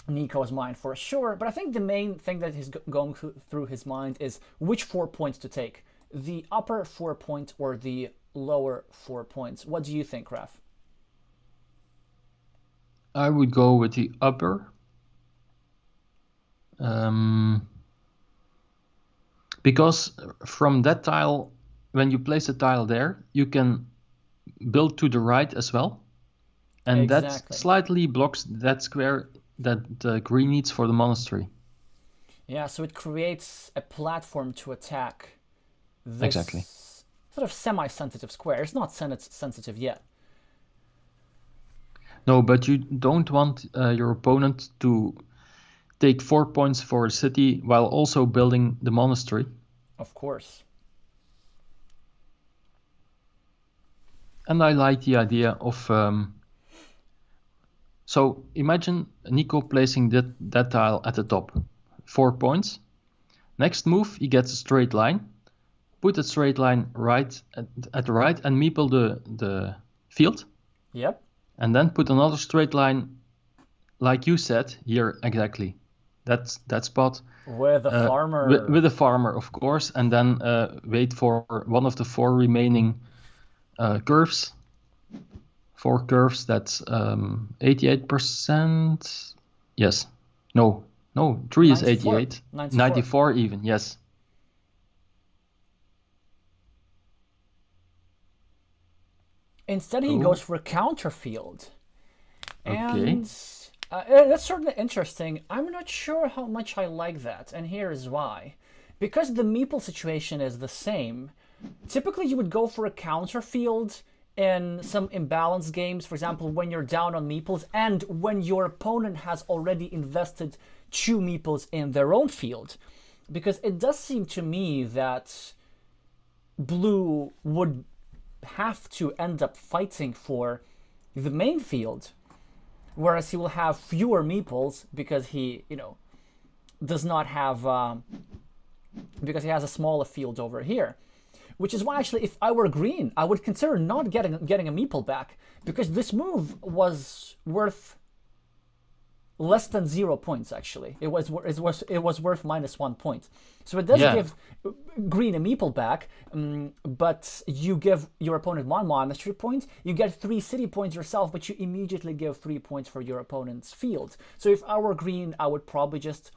Nico's mind for sure. But I think the main thing that is going through his mind is which 4 points to take. The upper 4 points or the lower 4 points. What do you think, Raf? I would go with the upper. Because from that tile, when you place a tile there, you can build to the right as well. And that Exactly. slightly blocks that square that the green needs for the monastery. Yeah, so it creates a platform to attack this Exactly. sort of semi-sensitive square. It's not sensitive yet. No, but you don't want your opponent to take 4 points for a city while also building the monastery. Of course. And I like the idea of... so imagine Nico placing that tile at the top. 4 points. Next move, he gets a straight line. Put a straight line right at the right and meeple the field. Yep. And then put another straight line, like you said, here exactly. That's that spot. With the farmer. With the farmer, of course. And then wait for one of the 4 remaining curves. 4 curves, that's 88%. Yes. No, 3 is 94. 88. 94 even, yes. Instead, he goes for a counter field. Okay. And that's certainly interesting. I'm not sure how much I like that, and here is why. Because the meeple situation is the same, typically you would go for a counter field in some imbalanced games, for example, when you're down on meeples and when your opponent has already invested 2 meeples in their own field. Because it does seem to me that blue would have to end up fighting for the main field, whereas he will have fewer meeples because he, does not have, because he has a smaller field over here. Which is why, actually, if I were green, I would consider not getting a meeple back, because this move was worth less than 0 points. Actually, it was worth -1 point. So it does give green a meeple back, but you give your opponent 1 monastery point. You get 3 city points yourself, but you immediately give 3 points for your opponent's field. So if I were green, I would probably just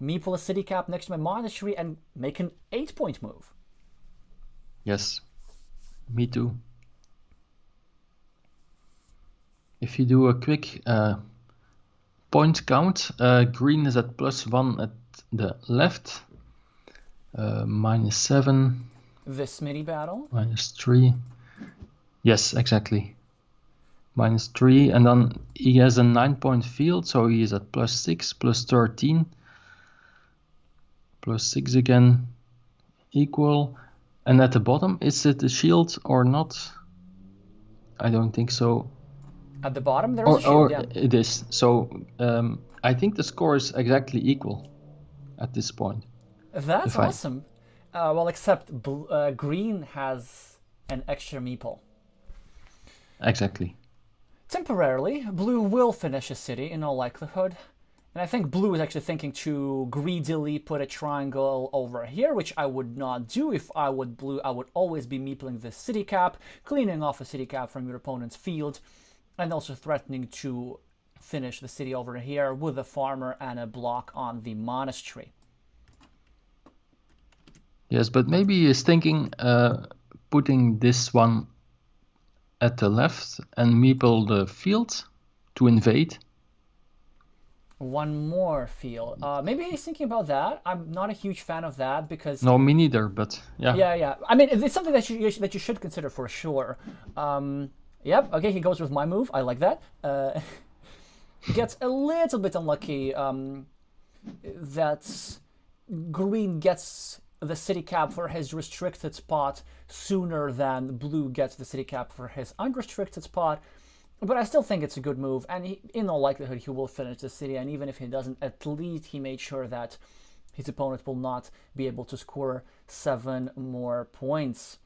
meeple a city cap next to my monastery and make an 8-point move. Yes, me too. If you do a quick point count, green is at +1 at the left, -7. This mini battle? -3. Yes, exactly. -3, and then he has a 9-point field, so he is at +6, +13, +6 again, equal. And at the bottom, is it a shield or not? I don't think so. At the bottom, there's a shield, yeah. It is. So I think the score is exactly equal at this point. That's awesome. Well, except green has an extra meeple. Exactly. Temporarily, blue will finish a city in all likelihood. And I think blue is actually thinking to greedily put a triangle over here, which I would not do. If I would blue, I would always be meepling the city cap, cleaning off a city cap from your opponent's field, and also threatening to finish the city over here with a farmer and a block on the monastery. Yes, but maybe he is thinking putting this one at the left and meeple the field to invade. One more field. Maybe he's thinking about that. I'm not a huge fan of that because No, me neither, but yeah. yeah. I mean, it's something that you should consider for sure. Yep. Okay, he goes with my move. I like that. Gets a little bit unlucky. That green gets the city cap for his restricted spot sooner than blue gets the city cap for his unrestricted spot. But I still think it's a good move, and in all likelihood he will finish the city, and even if he doesn't, at least he made sure that his opponent will not be able to score 7 more points.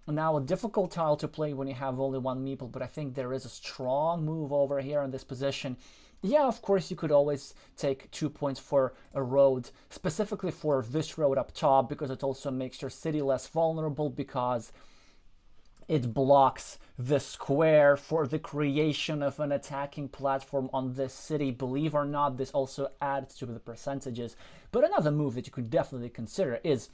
Now, a difficult tile to play when you have only one meeple, but I think there is a strong move over here in this position. Yeah, of course, you could always take 2 points for a road, specifically for this road up top, because it also makes your city less vulnerable, because it blocks the square for the creation of an attacking platform on this city. Believe or not, this also adds to the percentages. But another move that you could definitely consider is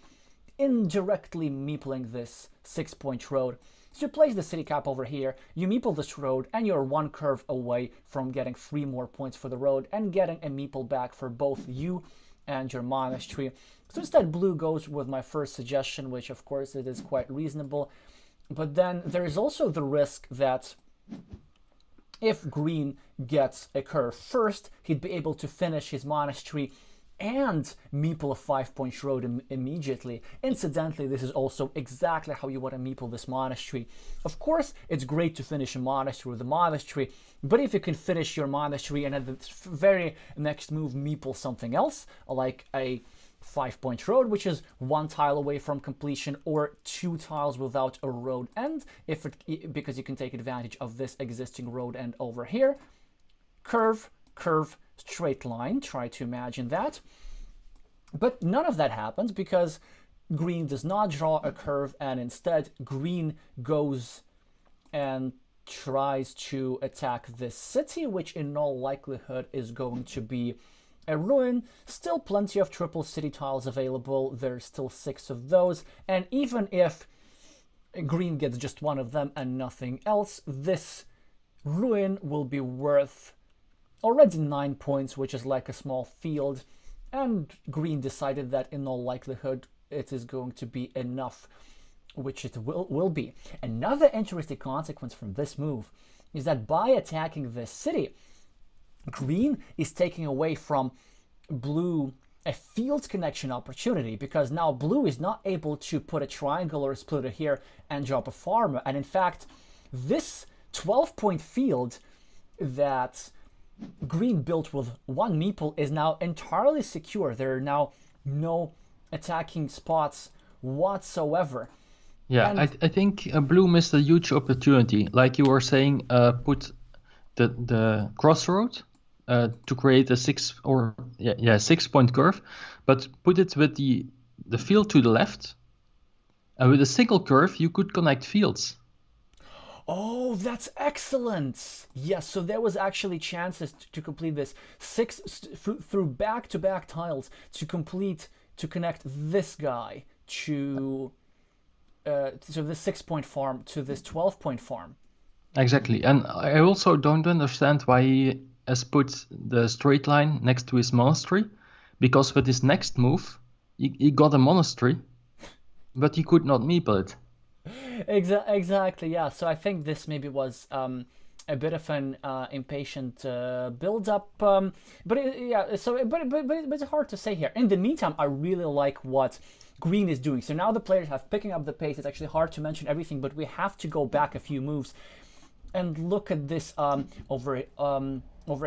indirectly meepling this 6-point road. So you place the city cap over here, you meeple this road, and you're 1 curve away from getting 3 more points for the road and getting a meeple back for both you and your monastery. So instead, blue goes with my first suggestion, which of course it is quite reasonable. But then there is also the risk that if green gets a curve first, he'd be able to finish his monastery and meeple a 5-point road immediately. Incidentally, this is also exactly how you want to meeple this monastery. Of course, it's great to finish a monastery with a monastery, but if you can finish your monastery and at the very next move meeple something else, like a 5-point road, which is 1 tile away from completion, or 2 tiles without a road end, because you can take advantage of this existing road end over here. Curve, curve, straight line. Try to imagine that. But none of that happens because green does not draw a curve, and instead green goes and tries to attack this city, which in all likelihood is going to be a ruin. Still plenty of triple city tiles available. There's still 6 of those, and even if green gets just 1 of them and nothing else, this ruin will be worth already 9 points, which is like a small field, and green decided that in all likelihood it is going to be enough, which it will be. Another interesting consequence from this move is that by attacking this city, green is taking away from blue a field connection opportunity, because now blue is not able to put a triangle or a splitter here and drop a farmer. And in fact, this 12-point field that green built with 1 meeple is now entirely secure. There are now no attacking spots whatsoever. Yeah, And I think blue missed a huge opportunity. Like you were saying, put the crossroad to create a 6-point curve, but put it with the field to the left, and with a single curve you could connect fields. oh, that's excellent. Yes, so there was actually chances to complete this 6 through back-to-back tiles to connect this guy to this 6-point farm to this 12-point farm. Exactly, and I also don't understand why he has put the straight line next to his monastery, because with his next move he got a monastery, but he could not meeple it. Exactly, yeah. So I think this maybe was a bit of an impatient build-up, but it's hard to say here. In the meantime, I really like what green is doing. So now the players have picking up the pace. It's actually hard to mention everything, but we have to go back a few moves and look at this over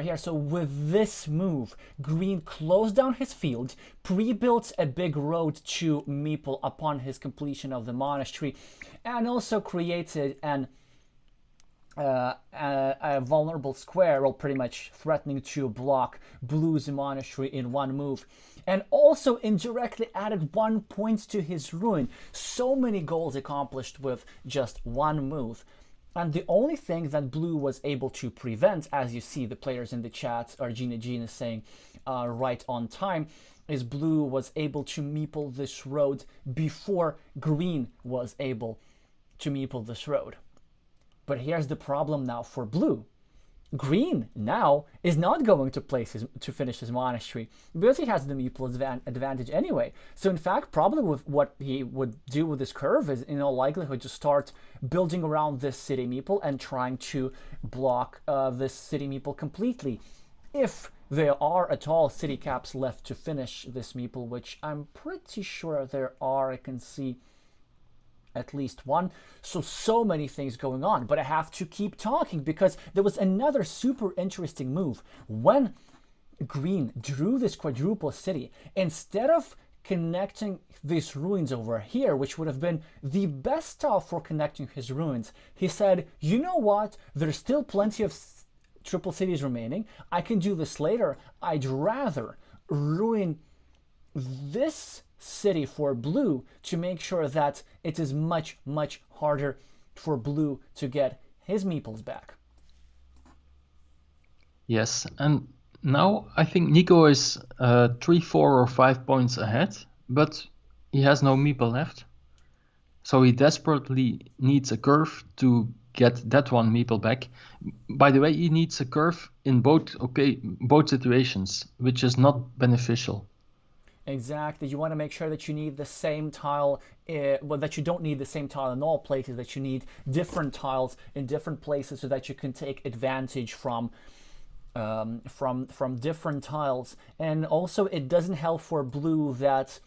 here. So with this move, green closed down his field, pre-built a big road to meeple upon his completion of the monastery, and also created a vulnerable square, or pretty much threatening to block blue's monastery in 1 move, and also indirectly added 1 point to his ruin. So many goals accomplished with just 1 move. And the only thing that blue was able to prevent, as you see the players in the chat, Argina Jean is saying right on time, is blue was able to meeple this road before green was able to meeple this road. But here's the problem now for blue. Green now is not going to finish his monastery because he has the meeple advantage anyway. So in fact, probably with what he would do with this curve is in all likelihood to start building around this city meeple and trying to block this city meeple completely. If there are at all city caps left to finish this meeple, which I'm pretty sure there are, I can see at least one. So many things going on, but I have to keep talking because there was another super interesting move. When green drew this quadruple city, instead of connecting these ruins over here, which would have been the best tile for connecting his ruins, he said, you know what, there's still plenty of triple cities remaining. I can do this later. I'd rather ruin this city for blue to make sure that it is much harder for blue to get his meeples back. Yes, and now I think Nico is 3, 4 or 5 points ahead, but he has no meeple left. So he desperately needs a curve to get that one meeple back. By the way, he needs a curve in both situations, which is not beneficial. Exactly. You want to make sure that you need the same tile, that you don't need the same tile in all places, that you need different tiles in different places so that you can take advantage from different tiles. And also it doesn't help for blue that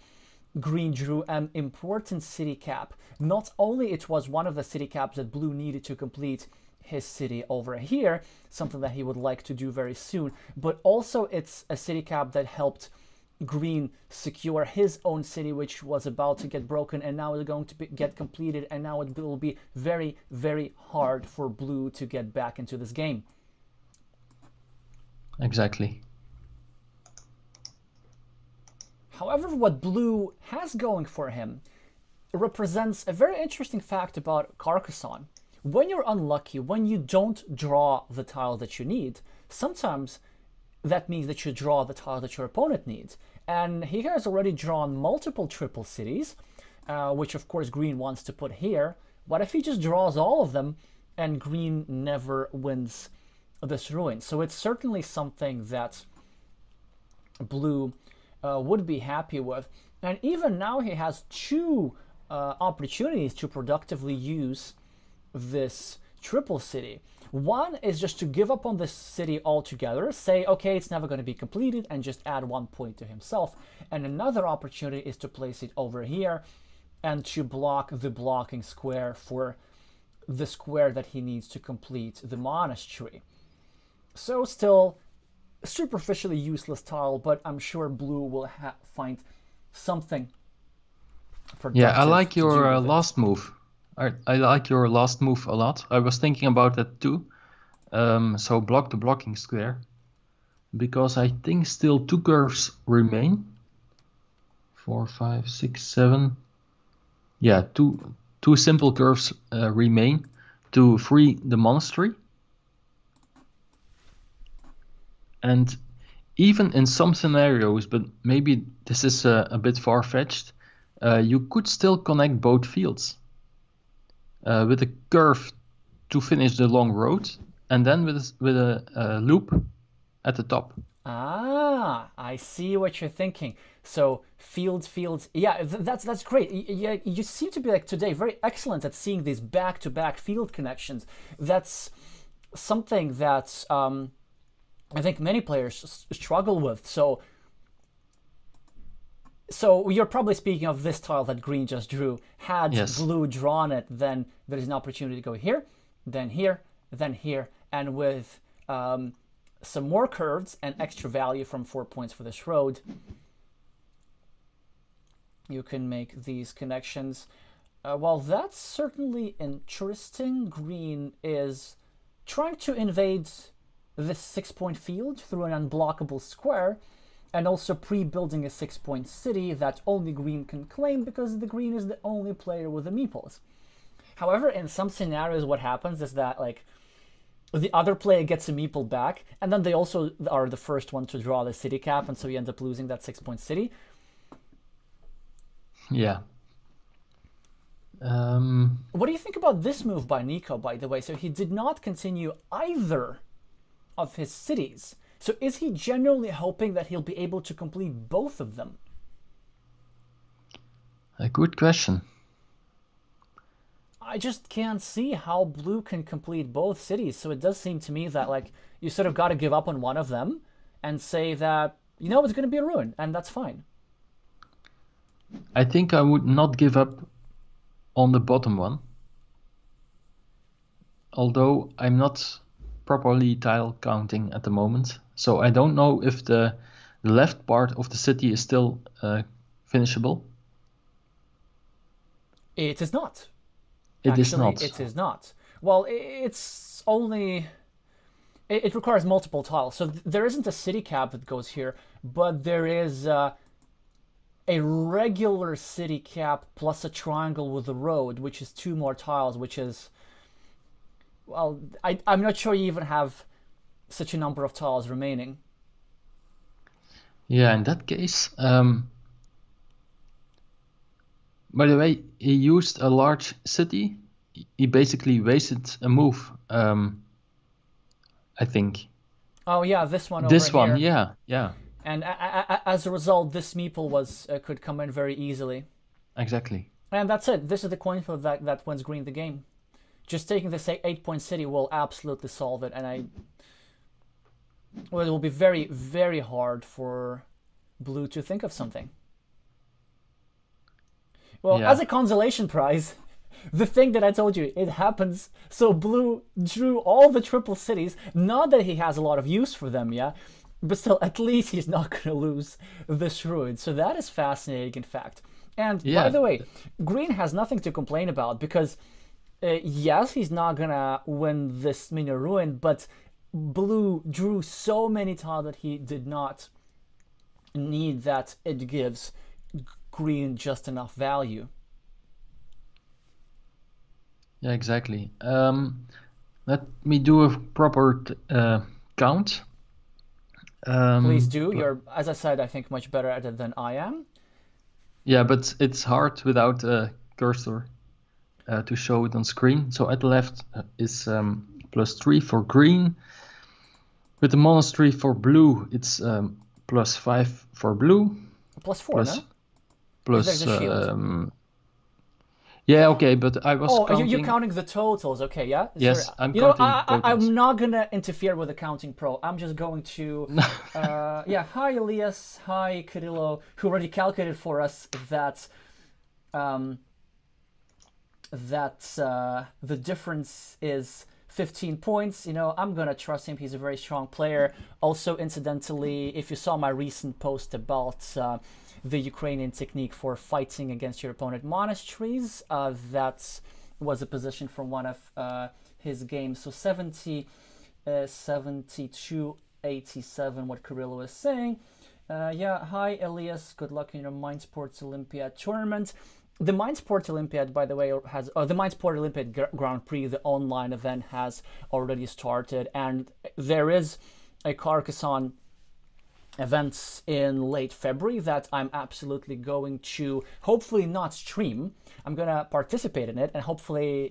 green drew an important city cap. Not only it was one of the city caps that blue needed to complete his city over here, something that he would like to do very soon, but also it's a city cap that helped green secure his own city, which was about to get broken and now is going to get completed, and now it will be very hard for blue to get back into this game. Exactly. However, what blue has going for him represents a very interesting fact about Carcassonne. When you're unlucky, when you don't draw the tile that you need, sometimes that means that you draw the tile that your opponent needs. And he has already drawn multiple triple cities, which of course green wants to put here. What if he just draws all of them and green never wins this ruin? So it's certainly something that blue would be happy with. And even now he has two opportunities to productively use this triple city. One is just to give up on this city altogether, say, okay, it's never going to be completed, and just add 1 point to himself. And another opportunity is to place it over here and to block the blocking square for the square that he needs to complete the monastery. So still superficially useless tile, but I'm sure blue will find something productive. Yeah, I like your last move. I like your last move a lot. I was thinking about that too. So block the blocking square, because I think still 2 curves remain. 4, 5, 6, 7. Yeah, two simple curves remain to free the monastery. And even in some scenarios, but maybe this is a bit far-fetched, you could still connect both fields. With a curve to finish the long road, and then with a loop at the top. Ah, I see what you're thinking. So fields. Yeah, that's great. You seem to be like today very excellent at seeing these back-to-back field connections. That's something that I think many players struggle with. So you're probably speaking of this tile that green just drew. Had Yes. blue drawn it, then there's an opportunity to go here, then here, then here, and with some more curves and extra value from 4 points for this road, you can make these connections. Well, that's certainly interesting. Green is trying to invade this 6-point field through an unblockable square, and also pre-building a 6-point city that only green can claim because the green is the only player with the meeples. However, in some scenarios, what happens is that like the other player gets a meeple back, and then they also are the first one to draw the city cap, and so you end up losing that 6-point city. Yeah. What do you think about this move by Nico, by the way? So he did not continue either of his cities. So is he genuinely hoping that he'll be able to complete both of them? A good question. I just can't see how blue can complete both cities. So it does seem to me that like you sort of got to give up on one of them and say that it's going to be a ruin, and that's fine. I think I would not give up on the bottom one, although I'm not properly tile counting at the moment, so I don't know if the left part of the city is still finishable. It is not. It is not. It is not. Well, it's only. It requires multiple tiles. So there isn't a city cap that goes here, but there is a regular city cap plus a triangle with a road, which is 2 more tiles, which is. Well, I'm not sure you even have such a number of tiles remaining. Yeah, in that case. By the way, he used a large city. He basically wasted a move, I think. Oh yeah, this one over This one, here. yeah. And as a result, this meeple could come in very easily. Exactly. And that's it. This is the coin flip that wins green the game. Just taking this 8-point city will absolutely solve it, and it will be very, very hard for blue to think of something. Well, Yeah. as a consolation prize, the thing that I told you, it happens. So blue drew all the triple cities. Not that he has a lot of use for them, yeah, but still, at least he's not going to lose this ruin. So that is fascinating, in fact. And by the way, green has nothing to complain about because, yes, he's not going to win this mini ruin, but blue drew so many tiles that he did not need that it gives green just enough value. Yeah, exactly. Let me do a proper count. Please do. You're, as I said, I think much better at it than I am. Yeah, but it's hard without a cursor to show it on screen. So at the left is +3 for green. With the monastery for blue, it's +5 for blue. +4, no? Plus, there's a shield. yeah, okay, but I was counting... you're counting the totals, okay, yeah? Yes, I'm counting totals. I'm not gonna interfere with the counting pro. I'm just going to... yeah, hi Elias, hi Kirillo, who already calculated for us that the difference is 15 points. I'm gonna trust him. He's a very strong player. Also, incidentally, if you saw my recent post about the Ukrainian technique for fighting against your opponent monasteries, that was a position from one of his games. So 72, 87, what Kirillo is saying. Yeah, hi Elias, good luck in your Mind Sports Olympiad tournament. The Mind Sport Olympiad, by the way, has the Mind Sport Olympiad Grand Prix, the online event, has already started, and there is a Carcassonne events in late February that I'm absolutely going to hopefully not stream. I'm gonna participate in it and hopefully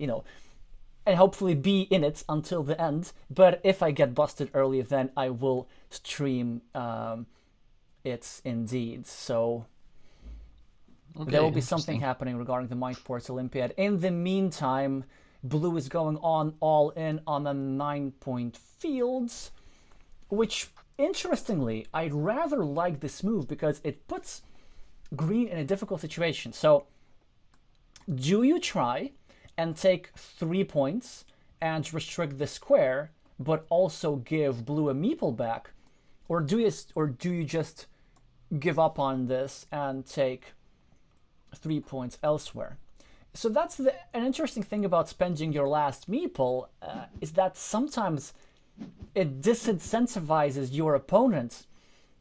be in it until the end. But if I get busted early, then I will stream it indeed. So there will be something happening regarding the Mind Sports Olympiad. In the meantime, blue is going on all in on a 9-point field, which interestingly, I rather like this move because it puts green in a difficult situation. So, do you try and take 3 points and restrict the square, but also give blue a meeple back, or do you just give up on this and take 3 points elsewhere? So that's an interesting thing about spending your last meeple, is that sometimes it disincentivizes your opponent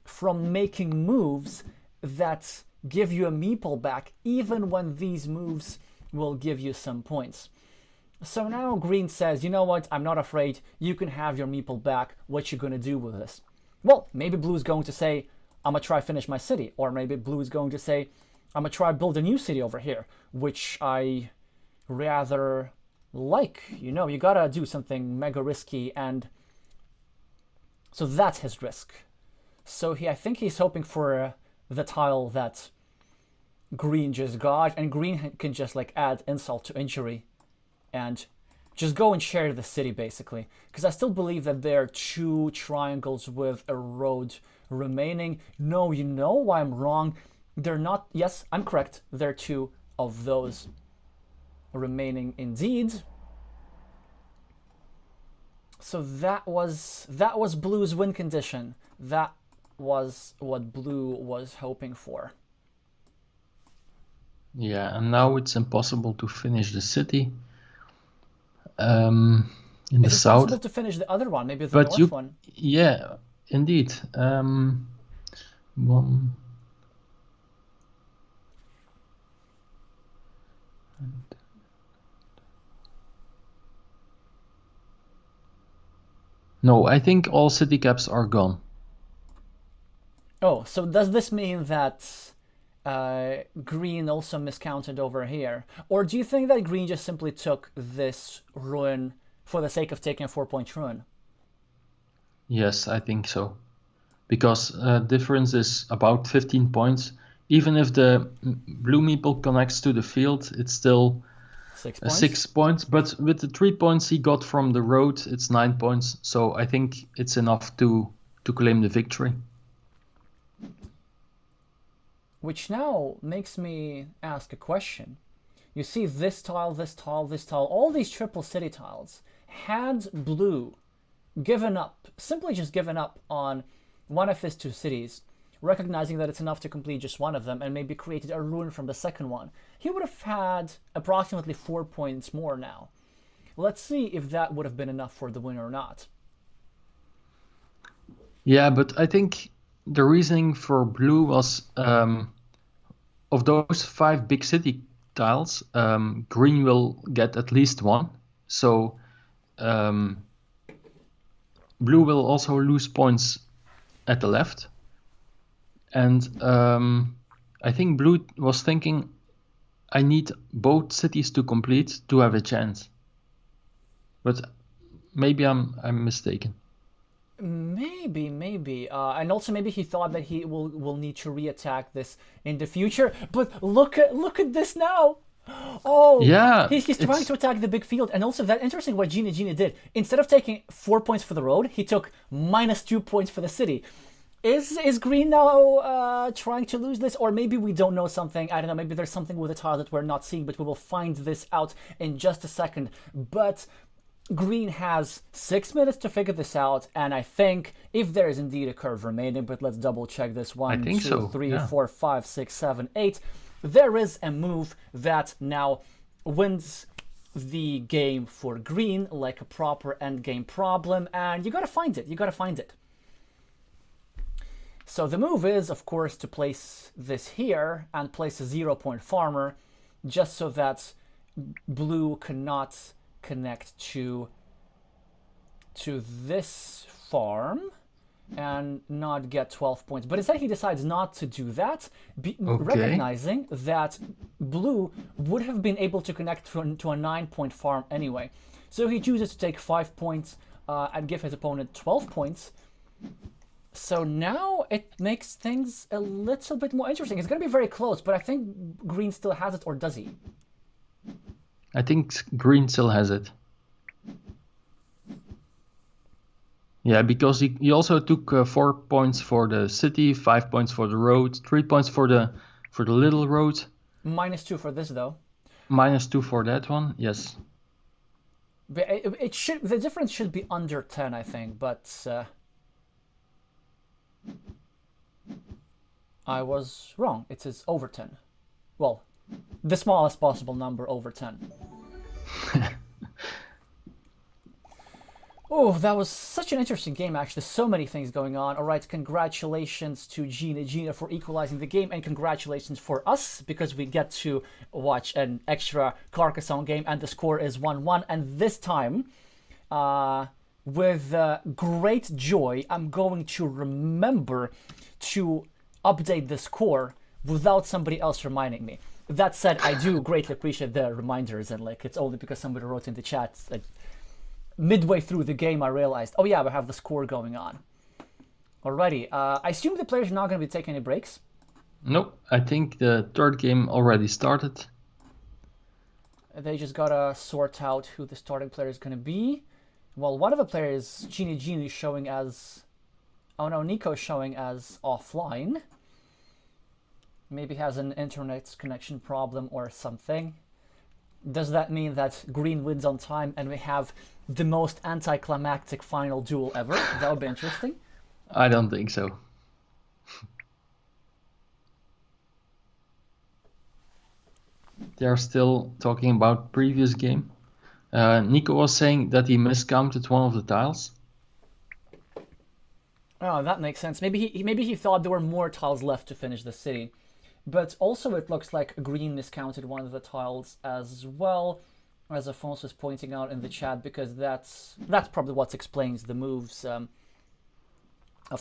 from making moves that give you a meeple back, even when these moves will give you some points. So now green says, you know what, I'm not afraid, you can have your meeple back, what you gonna do with this? Well, maybe blue is going to say, I'm gonna try finish my city, or maybe blue is going to say, I'm gonna try build a new city over here, which I rather like. You gotta do something mega risky, and so that's his risk. So I think he's hoping for the tile that green just got, and green can just like add insult to injury and just go and share the city, basically. Because I still believe that there are 2 triangles with a road remaining. No, you know why I'm wrong. They're not. Yes, I'm correct. There are 2 of those remaining indeed. So that was blue's win condition. That was what blue was hoping for. Yeah, and now it's impossible to finish the city. In the Is it south. possible to finish the other one, maybe the But north one? Yeah, indeed. One. No, I think all city caps are gone. Oh, so does this mean that green also miscounted over here? Or do you think that green just simply took this ruin for the sake of taking a 4-point ruin? Yes, I think so. Because difference is about 15 points. Even if the blue meeple connects to the field, it's still 6 points. 6 points. But with the 3 points he got from the road, it's 9 points. So I think it's enough to claim the victory. Which now makes me ask a question. You see this tile, this tile, this tile, all these triple city tiles. Had blue given up, simply just given up on one of his 2 cities, recognizing that it's enough to complete just one of them and maybe created a ruin from the second one, he would have had approximately 4 points more now. Let's see if that would have been enough for the win or not. Yeah, but I think the reasoning for blue was of those 5 big city tiles, green will get at least 1. So blue will also lose points at the left. And I think blue was thinking, I need both cities to complete to have a chance. But maybe I'm mistaken. Maybe. And also maybe he thought that he will need to reattack this in the future. But look at this now. Oh, yeah, he's trying to attack the big field. And also that interesting what Gina did. Instead of taking 4 points for the road, he took -2 points for the city. Is green now trying to lose this? Or maybe we don't know something. I don't know. Maybe there's something with the tile that we're not seeing, but we will find this out in just a second. But green has 6 minutes to figure this out, and I think if there is indeed a curve remaining, but let's double check this. 1, 2, 3, 4, 5, 6, 7, 8. There is a move that now wins the game for green, like a proper endgame problem, and you gotta find it. So the move is, of course, to place this here and place a 0-point farmer, just so that blue cannot connect to this farm and not get 12 points. But instead he decides not to do that, recognizing that blue would have been able to connect to a 9-point farm anyway. So he chooses to take 5 points and give his opponent 12 points. So now it makes things a little bit more interesting. It's going to be very close, but I think green still has it, or does he? I think green still has it. Yeah, because he also took 4 points for the city, 5 points for the road, 3 points for the little road. -2 for this though. -2 for that one, yes. But the difference should be under 10, I think, but I was wrong. It is over 10. Well, the smallest possible number over 10. Oh, that was such an interesting game, actually. So many things going on. All right, congratulations to Gina for equalizing the game, and congratulations for us, because we get to watch an extra Carcassonne game, and the score is 1-1. And this time, with great joy, I'm going to remember to update the score without somebody else reminding me. That said, I do greatly appreciate the reminders, and like it's only because somebody wrote in the chat that midway through the game I realized, oh yeah, we have the score going on. Alrighty, I assume the players are not going to be taking any breaks. Nope, I think the third game already started. They just gotta sort out who the starting player is going to be. Well, one of the players, Genie, is showing as... Oh no, Nico is showing as offline. Maybe has an internet connection problem or something. Does that mean that green wins on time and we have the most anticlimactic final duel ever? That would be interesting. I don't think so. They're still talking about previous game. Nico was saying that he miscounted one of the tiles. Oh, that makes sense. Maybe he thought there were more tiles left to finish the city. But also it looks like green miscounted one of the tiles as well, as Afonso is pointing out in the chat, because that's probably what explains the moves of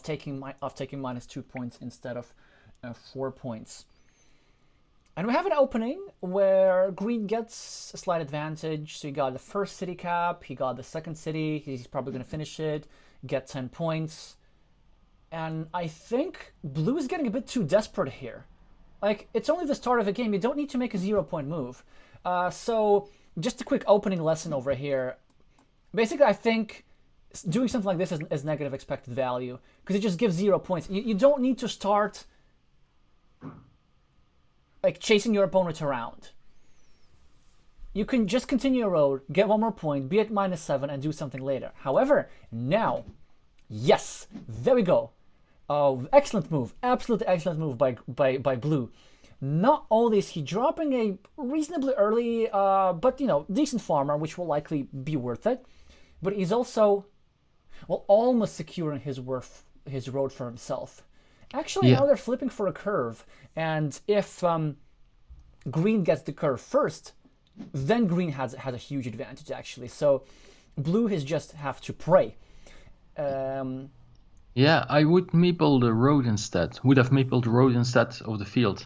taking minus 2 points instead of 4 points. And we have an opening where green gets a slight advantage. So he got the first city cap, he got the second city, he's probably going to finish it, get 10 points. And I think blue is getting a bit too desperate here. Like, it's only the start of the game, you don't need to make a 0-point move. So, just a quick opening lesson over here. Basically, I think doing something like this is negative expected value, because it just gives 0 points. You don't need to start like chasing your opponent around. You can just continue your road, get 1 more point, be at -7, and do something later. However, now, yes, there we go. Excellent move, absolutely excellent move by blue. Not only is he dropping a reasonably early, but decent farmer, which will likely be worth it, but he's also, well, almost securing his road for himself. Actually, Yeah. now they're flipping for a curve, and if green gets the curve first, then green has a huge advantage actually. So blue has just have to pray. Yeah, I would meeple the road instead. Would have meepled the road instead of the field.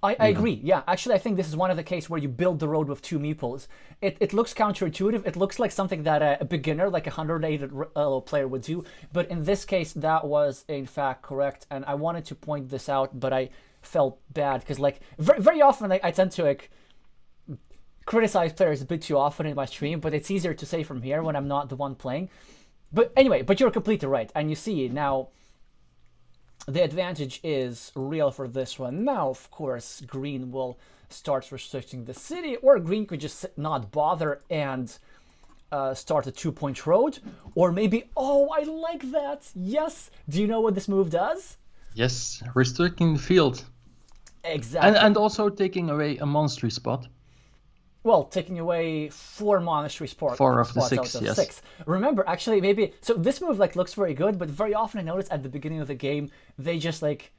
I agree. Yeah, actually, I think this is one of the cases where you build the road with 2 meeples. It looks counterintuitive. It looks like something that a beginner, like a 100-rated player would do. But in this case, that was in fact correct. And I wanted to point this out, but I felt bad because, like, very often I tend to criticize players a bit too often in my stream. But it's easier to say from here when I'm not the one playing. But anyway, but you're completely right. And you see now, the advantage is real for this one. Now, of course, green will start restricting the city, or green could just not bother and start a 2-point road. Or maybe, oh, I like that. Yes. Do you know what this move does? Yes, restricting the field. Exactly. And also taking away a monastery spot. Well, taking away 4 monastery spots. 4 of the spots 6, out of yes. 6. Remember, actually, maybe... So this move, like, looks very good, but very often I notice at the beginning of the game, they just, like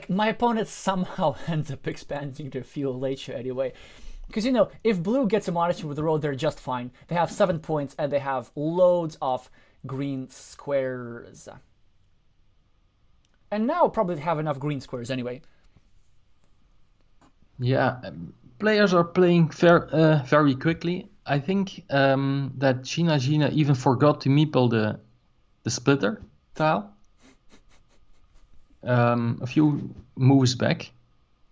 my opponents somehow ends up expanding their field later anyway. Because, if blue gets a monastery with the road, they're just fine. They have 7 points, and they have loads of green squares. And now probably have enough green squares anyway. Yeah, players are playing very quickly. I think that Gina even forgot to meeple the splitter tile a few moves back.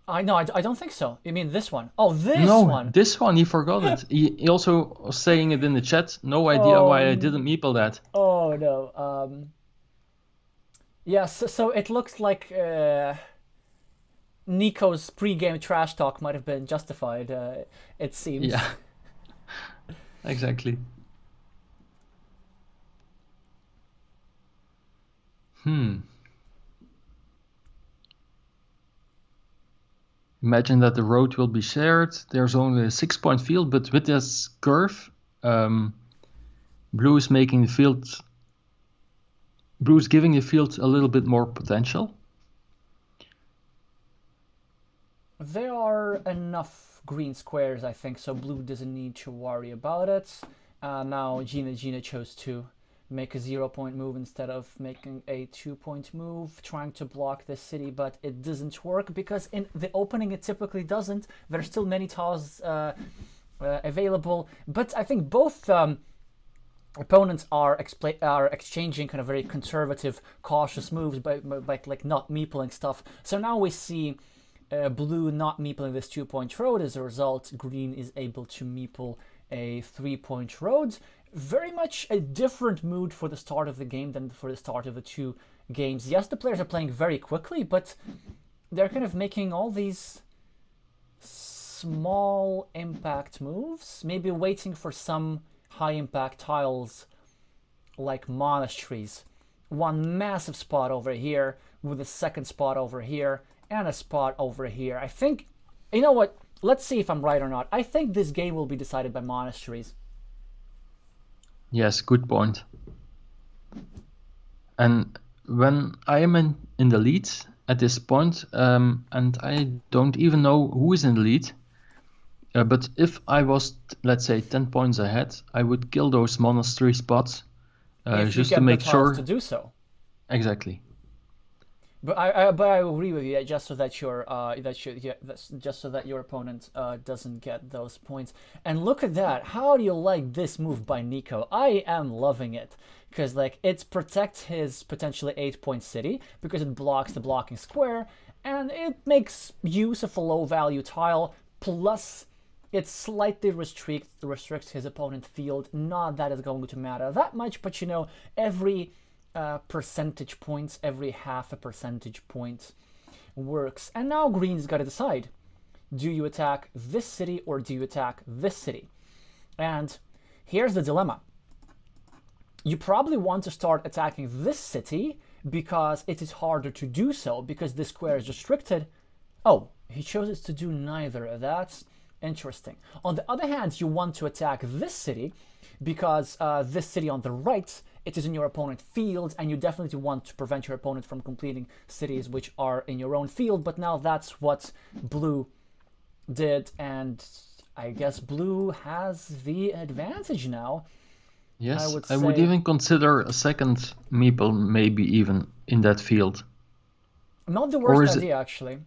I don't think so. You mean this one? Oh, this one. No, this one, he forgot it. He also was saying it in the chat. No idea why I didn't meeple that. Oh, no. Yes, so it looks like Nico's pre-game trash talk might have been justified, it seems. Yeah, exactly. Imagine that the road will be shared. There's only a 6-point field, but with this curve, blue is making the field... Blue is giving the field a little bit more potential. There are enough green squares, I think, so blue doesn't need to worry about it. Now Gina chose to make a 0-point move instead of making a 2-point move, trying to block the city, but it doesn't work because in the opening it typically doesn't. There's still many tiles available, but I think both opponents are exchanging kind of very conservative, cautious moves by like not meepling stuff. So now we see blue not meepling this 2-point road. As a result, green is able to meeple a 3-point road. Very much a different mood for the start of the game than for the start of the two games. Yes, the players are playing very quickly, but they're kind of making all these small impact moves, maybe waiting for some high impact tiles like monasteries. One massive spot over here with a second spot over here and a spot over here. I think, you know what, let's see if I'm right or not. I think this game will be decided by monasteries. Yes, good point. And when I am in the lead at this point, and I don't even know who is in the lead, but if I was, let's say, 10 points ahead, I would kill those monastery spots just to make sure to do so. Exactly. But I agree with you. Just so that your just so that your opponent doesn't get those points. And look at that! How do you like this move by Nico? I am loving it because like it protects his potentially 8-point city because it blocks the blocking square, and it makes use of a low-value tile. Plus, it slightly restricts his opponent's field. Not that it's going to matter that much, but you know, every percentage points, every half a percentage point works. And now green's got to decide. Do you attack this city or do you attack this city? And here's the dilemma. You probably want to start attacking this city because it is harder to do so because this square is restricted. Oh, he chooses to do neither. That's interesting. On the other hand, you want to attack this city because this city on the right, it is in your opponent's field, and you definitely want to prevent your opponent from completing cities which are in your own field. But now that's what blue did, and I guess blue has the advantage now. Yes, I would even consider a second meeple, maybe even in that field. Not the worst idea, actually.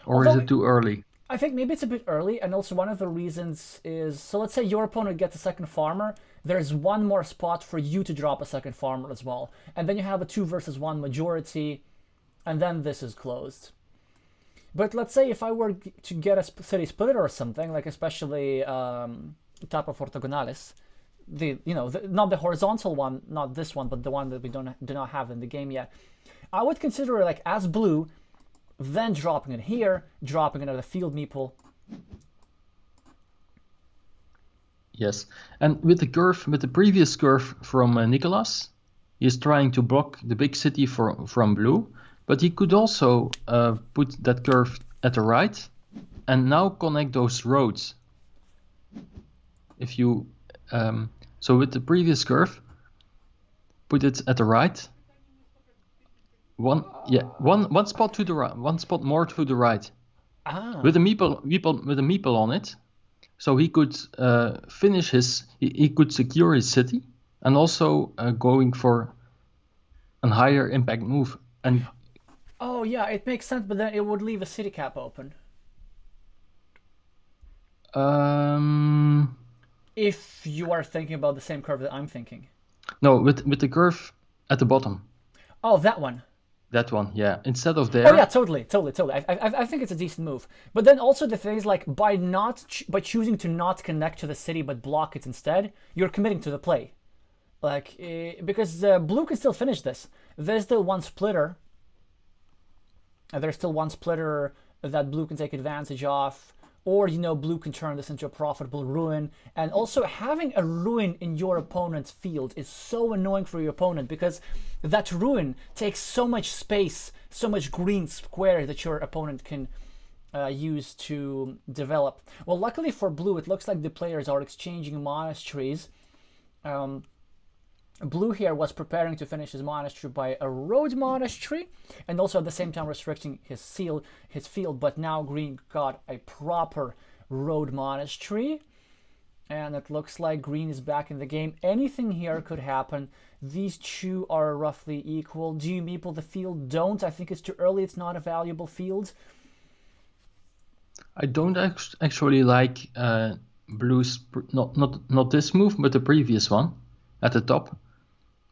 Or is it too early? I think maybe it's a bit early, and also one of the reasons is, so let's say your opponent gets a second farmer, there's one more spot for you to drop a second farmer as well, and then you have a 2 versus 1 majority, and then this is closed. But let's say if I were to get a city splitter or something, like especially Tapa Ortogonales, not the horizontal one, not this one, but the one that we do not have in the game yet, I would consider it like as blue, then dropping it here, dropping another field meeple. Yes, and with the previous curve from Nicolas, he's trying to block the big city from blue, but he could also put that curve at the right and now connect those roads. If you so with the previous curve, put it at the right. One spot to the right, one spot more to the right, with a meeple on it, so he could finish he could secure his city, and also going for a higher impact move. And oh yeah, it makes sense, but then it would leave a city cap open. If you are thinking about the same curve that I'm thinking. No, with the curve at the bottom. Oh, that one. That one, yeah. Instead of there. Oh yeah, totally. I think it's a decent move. But then also the thing is, like, by choosing to not connect to the city but block it instead, you're committing to the play. Like, because blue can still finish this. There's still one splitter. There's still one splitter that blue can take advantage of. Or, blue can turn this into a profitable ruin. And also, having a ruin in your opponent's field is so annoying for your opponent because that ruin takes so much space, so much green square that your opponent can use to develop. Well, luckily for blue, it looks like the players are exchanging monasteries. Blue here was preparing to finish his monastery by a road monastery, and also at the same time restricting his field, but now green got a proper road monastery. And it looks like green is back in the game. Anything here could happen. These two are roughly equal. Do you meeple the field? Don't. I think it's too early. It's not a valuable field. I don't actually like blue's not this move, but the previous one at the top,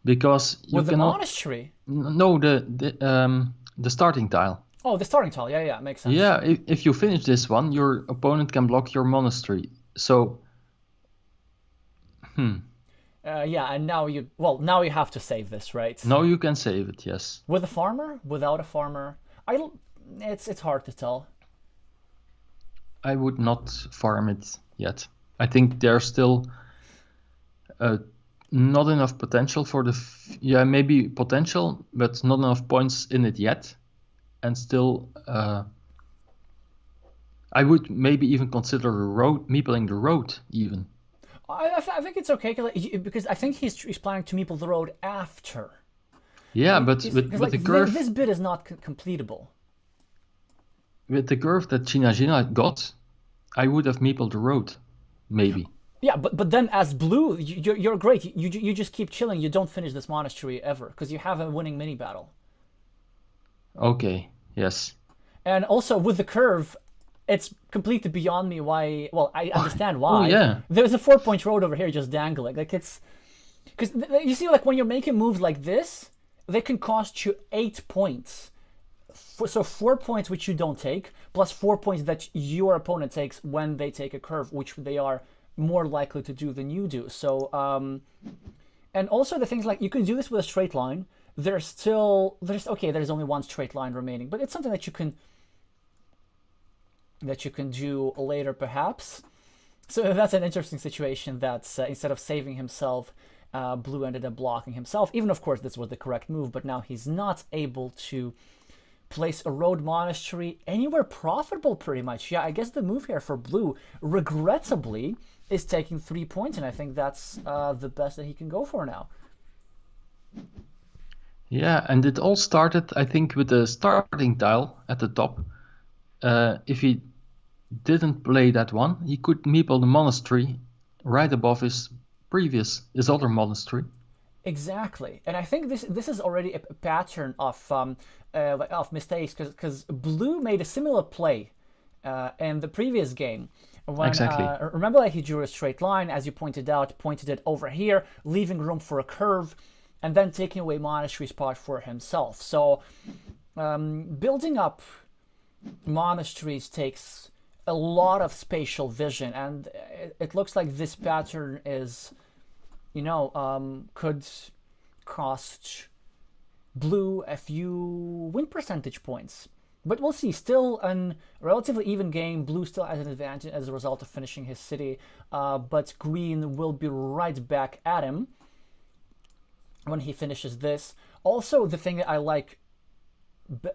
because you With the cannot. monastery? No, the starting tile. Oh, the starting tile. Yeah, makes sense. Yeah, if you finish this one, your opponent can block your monastery. So. Yeah, and now you have to save this, right? Now you can save it, yes. With a farmer, without a farmer, it's hard to tell. I would not farm it yet. I think there's still not enough potential for maybe potential, but not enough points in it yet. And still, I would maybe even consider meepling the road even. I think it's okay because I think he's planning to meeple the road after. Yeah, but with like, the curve, this bit is not completable. With the curve that China got, I would have meepled the road, maybe. Yeah, but then as blue, you're great. You just keep chilling. You don't finish this monastery ever because you have a winning mini battle. Okay. Yes. And also with the curve, it's completely beyond me why. Well, I understand why. Oh yeah. There's a 4-point road over here just dangling. Like it's because you see, like when you're making moves like this, they can cost you 8 points. So 4 points which you don't take, plus 4 points that your opponent takes when they take a curve, which they are more likely to do than you do. So and also the things like you can do this with a straight line. There's only one straight line remaining, but it's something that you can do later perhaps. So that's an interesting situation that instead of saving himself, blue ended up blocking himself. Even of course this was the correct move, but now he's not able to place a road monastery anywhere profitable pretty much. Yeah, I guess the move here for blue, regrettably, is taking 3 points, and I think that's the best that he can go for now. Yeah, and it all started, I think, with the starting tile at the top. If he didn't play that one, he could meeple the monastery right above his other monastery. Exactly, and I think this is already a pattern of mistakes because blue made a similar play in the previous game. When, exactly. Remember, like he drew a straight line, as you pointed out, pointed it over here, leaving room for a curve, and then taking away monastery spot for himself. So building up monasteries takes a lot of spatial vision, and it looks like this pattern is, could cost blue a few win percentage points. But we'll see. Still a relatively even game. Blue still has an advantage as a result of finishing his city, but green will be right back at him when he finishes this. Also, the thing that I like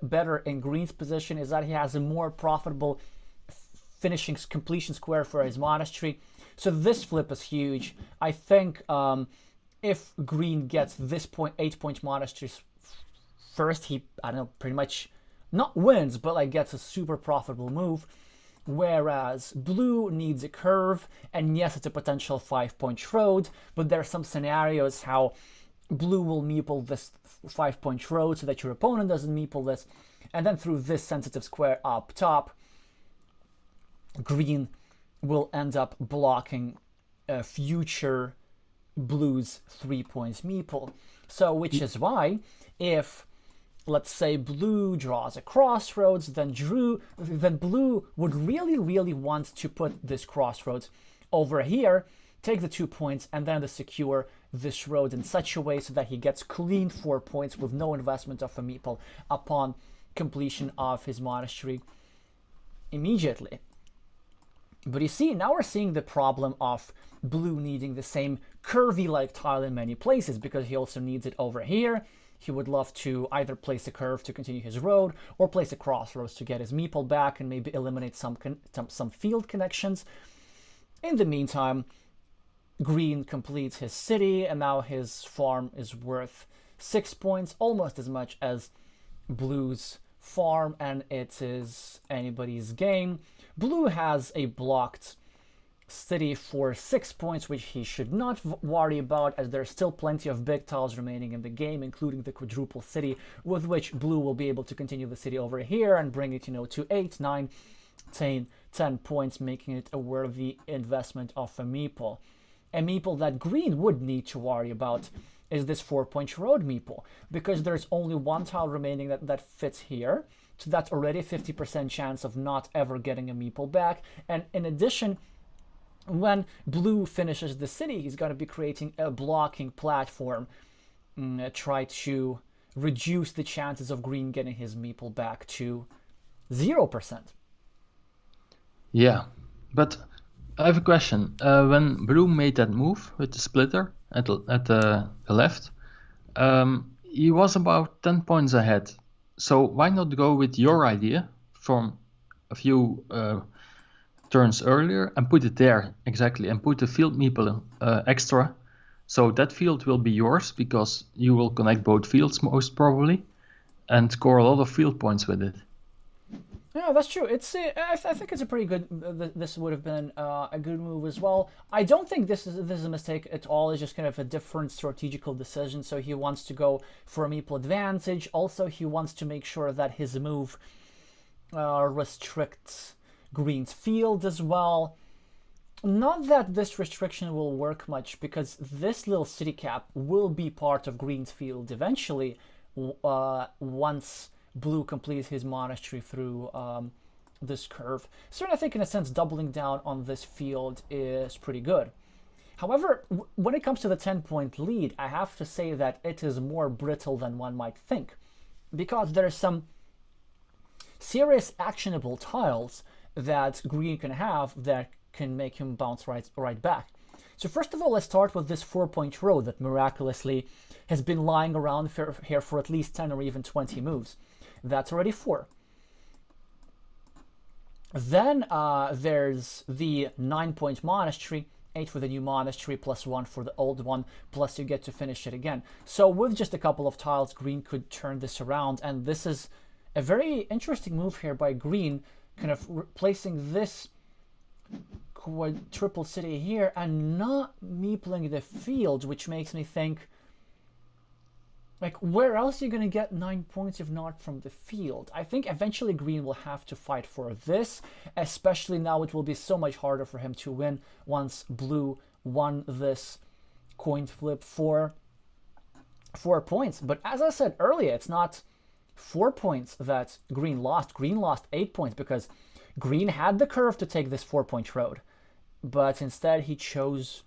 better in green's position is that he has a more profitable finishing completion square for his monastery. So this flip is huge. I think if green gets this 8-point monasteries first, he, pretty much not wins, but like gets a super profitable move. Whereas blue needs a curve, and yes, it's a potential 5-point road, but there are some scenarios how blue will meeple this 5-point road so that your opponent doesn't meeple this, and then through this sensitive square up top, green will end up blocking future blue's 3 points meeple. So which is why if, let's say, blue draws a crossroads, then blue would really want to put this crossroads over here, take the 2 points, and then to secure this road in such a way so that he gets clean 4 points with no investment of a meeple upon completion of his monastery immediately. But you see, now we're seeing the problem of blue needing the same curvy-like tile in many places, because he also needs it over here. He would love to either place a curve to continue his road or place a crossroads to get his meeple back and maybe eliminate some field connections. In the meantime, green completes his city, and now his farm is worth 6 points, almost as much as blue's farm, and it is anybody's game. Blue has a blocked city for 6 points, which he should not worry about, as there's still plenty of big tiles remaining in the game, including the quadruple city, with which blue will be able to continue the city over here and bring it, to 8, 9, 10 points, making it a worthy investment of a meeple. A meeple that green would need to worry about is this 4-point road meeple, because there's only one tile remaining that fits here. So that's already a 50% chance of not ever getting a meeple back. And in addition, when blue finishes the city, he's going to be creating a blocking platform, try to reduce the chances of green getting his meeple back to 0%. Yeah, but I have a question. When blue made that move with the splitter at the left, he was about 10 points ahead. So why not go with your idea from a few turns earlier and put it there exactly, and put the field meeple extra, so that field will be yours because you will connect both fields most probably and score a lot of field points with it. Yeah, that's true. I think it's a pretty good. This would have been a good move as well. I don't think this is a mistake at all. It's just kind of a different strategical decision. So he wants to go for a meeple advantage. Also, he wants to make sure that his move restricts green's field as well. Not that this restriction will work much, because this little city cap will be part of green's field eventually, once blue completes his monastery through this curve. So I think in a sense doubling down on this field is pretty good. However, when it comes to the 10-point lead, I have to say that it is more brittle than one might think, because there are some serious actionable tiles that green can have that can make him bounce right back. So first of all, let's start with this 4-point road that miraculously has been lying around here for at least 10 or even 20 moves. That's already 4. Then there's the 9-point monastery, 8 for the new monastery, plus 1 for the old one, plus you get to finish it again. So with just a couple of tiles, green could turn this around, and this is a very interesting move here by green, kind of replacing this quadruple city here and not meepling the field, which makes me think, like, where else are you going to get 9 points if not from the field? I think eventually green will have to fight for this, especially now it will be so much harder for him to win once blue won this coin flip for 4 points. But as I said earlier, it's not 4 points that green lost. Green lost 8 points because green had the curve to take this 4-point road, but instead he chose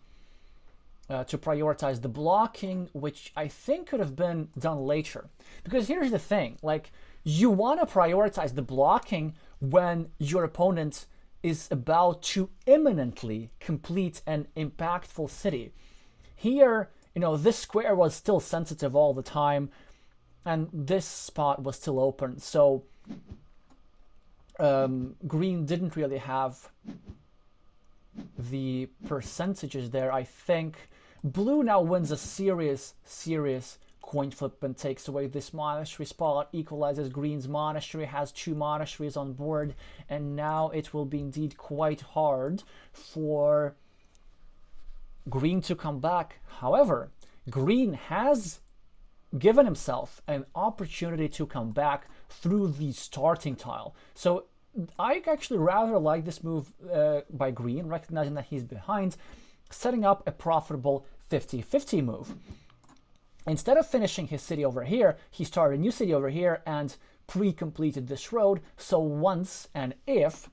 to prioritize the blocking, which I think could have been done later. Because here's the thing, like, you want to prioritize the blocking when your opponent is about to imminently complete an impactful city. Here, this square was still sensitive all the time, and this spot was still open, so green didn't really have the percentages there. I think blue now wins a serious coin flip and takes away this monastery spot, equalizes green's monastery, has 2 monasteries on board, and now it will be indeed quite hard for green to come back. However, green has given himself an opportunity to come back through the starting tile. So I actually rather like this move by green, recognizing that he's behind, setting up a profitable 50-50 move. Instead of finishing his city over here, he started a new city over here and pre-completed this road. So once and if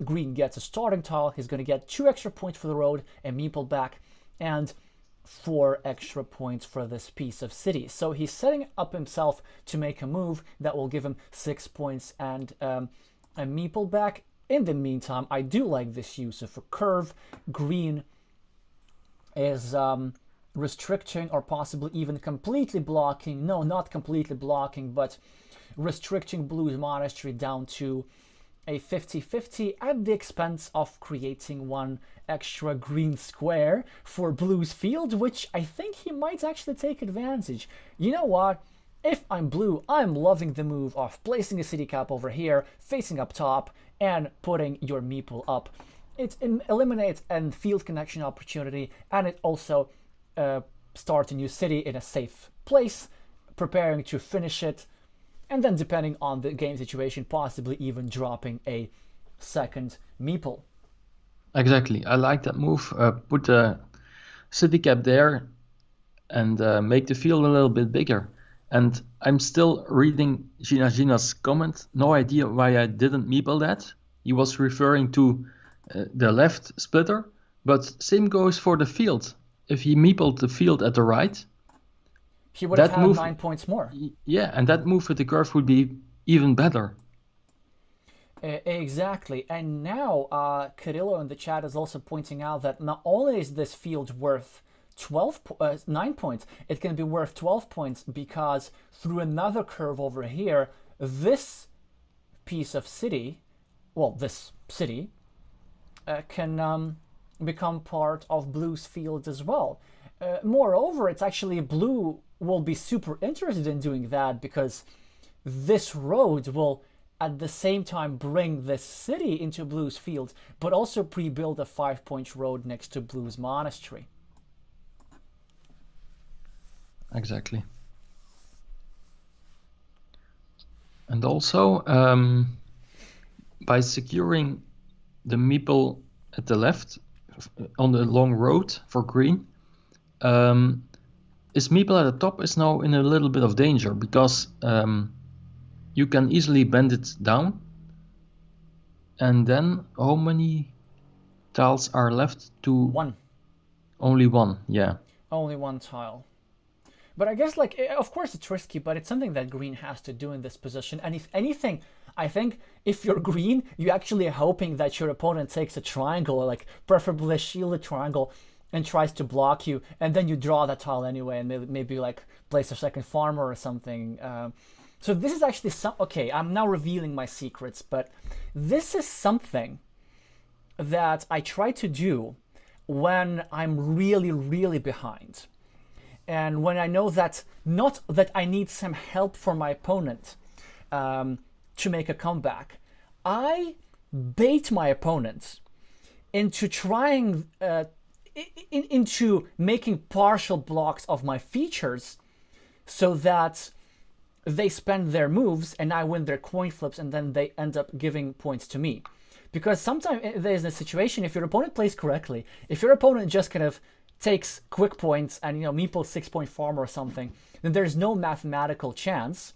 green gets a starting tile, he's going to get 2 extra points for the road, a meeple back, and 4 extra points for this piece of city. So he's setting up himself to make a move that will give him 6 points and a meeple back. In the meantime, I do like this use of a curve. Green is restricting or possibly even completely blocking, no, not completely blocking, but restricting blue's monastery down to a 50-50 at the expense of creating 1 extra green square for blue's field, which I think he might actually take advantage. You know what? If I'm blue, I'm loving the move of placing a city cap over here, facing up top, and putting your meeple up it eliminates a field connection opportunity, and it also starts a new city in a safe place, preparing to finish it, and then depending on the game situation, possibly even dropping a second meeple. Exactly. I like that move. Put a city cap there and make the field a little bit bigger. And I'm still reading Gina's comment. No idea why I didn't meeple that. He was referring to the left splitter, but same goes for the field. If he meepled the field at the right, he would have had 9 points more. Yeah, and that move with the curve would be even better. Exactly. And now Kirillo in the chat is also pointing out that not only is this field worth 9 points, it can be worth 12 points because through another curve over here, this piece of city, this city, can become part of Blue's field as well. Moreover, it's actually Blue will be super interested in doing that because this road will at the same time bring this city into Blue's field, but also pre-build a 5-point road next to Blue's monastery. Exactly. And also, by securing the meeple at the left on the long road for green, his meeple at the top is now in a little bit of danger because you can easily bend it down. And then how many tiles are left to... One. Only one, yeah. Only one tile. But I guess, of course it's risky, but it's something that green has to do in this position. And if anything, I think if you're green, you're actually hoping that your opponent takes a triangle, or preferably a shielded triangle, and tries to block you, and then you draw that tile anyway, and maybe place a second farmer or something. So this is actually okay, I'm now revealing my secrets, but this is something that I try to do when I'm really, really behind. And when I know that not that I need some help from my opponent to make a comeback, I bait my opponent into trying into making partial blocks of my features so that they spend their moves and I win their coin flips, and then they end up giving points to me. Because sometimes there's a situation, if your opponent plays correctly, if your opponent just kind of takes quick points and meeple 6-point farm or something, then there's no mathematical chance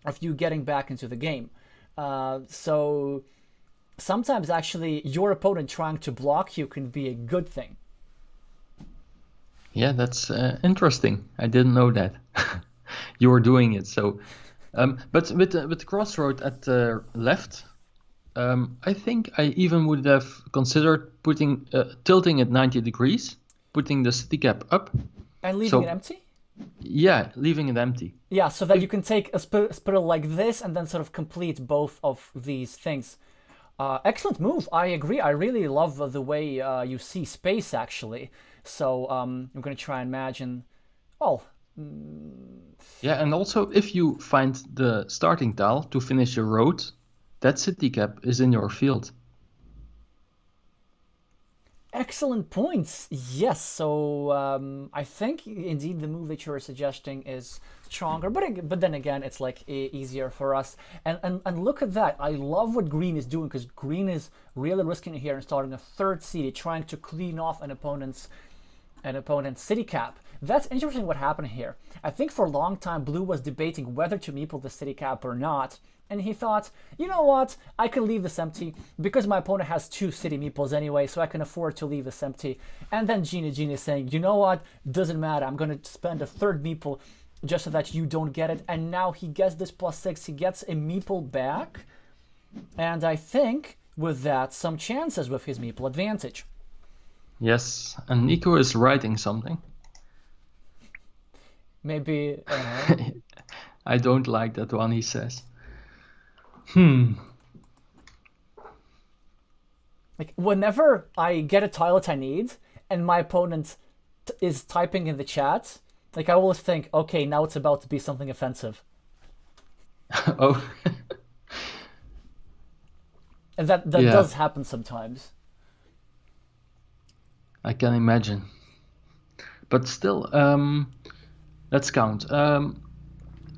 of you getting back into the game. So sometimes actually your opponent trying to block you can be a good thing. Yeah, that's interesting. I didn't know that. You were doing it. So, but with the crossroad at the left, I think I even would have considered tilting it 90 degrees, putting the city cap up. And leaving it empty? Yeah, leaving it empty. Yeah, so that you can take a spiral like this and then sort of complete both of these things. Excellent move. I agree. I really love the way you see space, actually. So I'm going to try and imagine... Yeah, and also if you find the starting tile to finish your road, that city cap is in your field. Excellent points. Yes, so I think indeed the move that you're suggesting is stronger, but then again, it's easier for us. And look at that. I love what green is doing, because green is really risking it here and starting a third city, trying to clean off an opponent's city cap. That's interesting what happened here. I think for a long time Blue was debating whether to meeple the city cap or not, and he thought, you know what, I can leave this empty because my opponent has 2 city meeples anyway, so I can afford to leave this empty. And then Gina is saying, you know what, doesn't matter, I'm going to spend a third meeple just so that you don't get it. And now he gets this +6, he gets a meeple back, and I think with that some chances with his meeple advantage. Yes, and Nico is writing something. Maybe... I don't like that one, he says. Whenever I get a tile that I need and my opponent is typing in the chat, I always think, okay, now it's about to be something offensive. Oh. And that does happen sometimes. I can imagine. But still, let's count.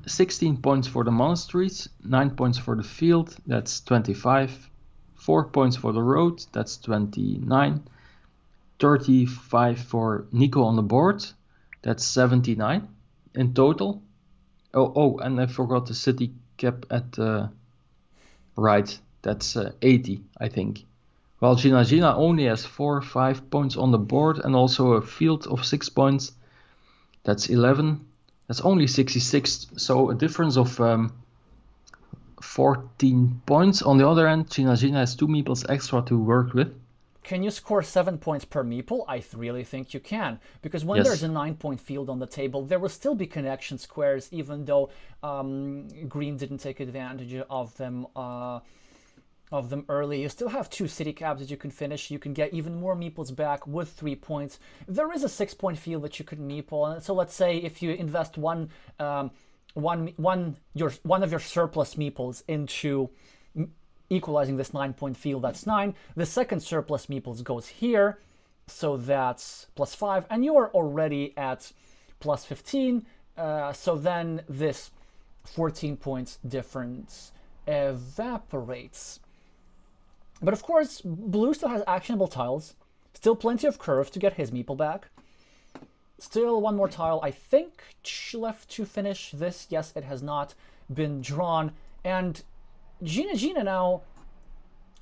16 points for the monasteries, 9 points for the field, that's 25. 4 points for the road, that's 29. 35 for Nico on the board, that's 79 in total. Oh, and I forgot the city cap at the right, that's 80, I think. While Gina only has 5 points on the board and also a field of 6 points, that's 11. That's only 66, so a difference of 14 points. On the other hand, Gina has 2 meeples extra to work with. Can you score 7 points per meeple? I really think you can, because when Yes. there's a 9-point field on the table, there will still be connection squares, even though green didn't take advantage of them early. You still have 2 city caps that you can finish. You can get even more meeples back with 3 points. There is a 6-point field that you could meeple, and so let's say if you invest one of your surplus meeples into equalizing this 9-point field, that's 9. The second surplus meeples goes here, so that's +5, and you're already at +15. So then this 14 points difference evaporates. But of course, blue still has actionable tiles, still plenty of curve to get his meeple back. Still one more tile, I think, left to finish this. Yes, it has not been drawn. And Gina now,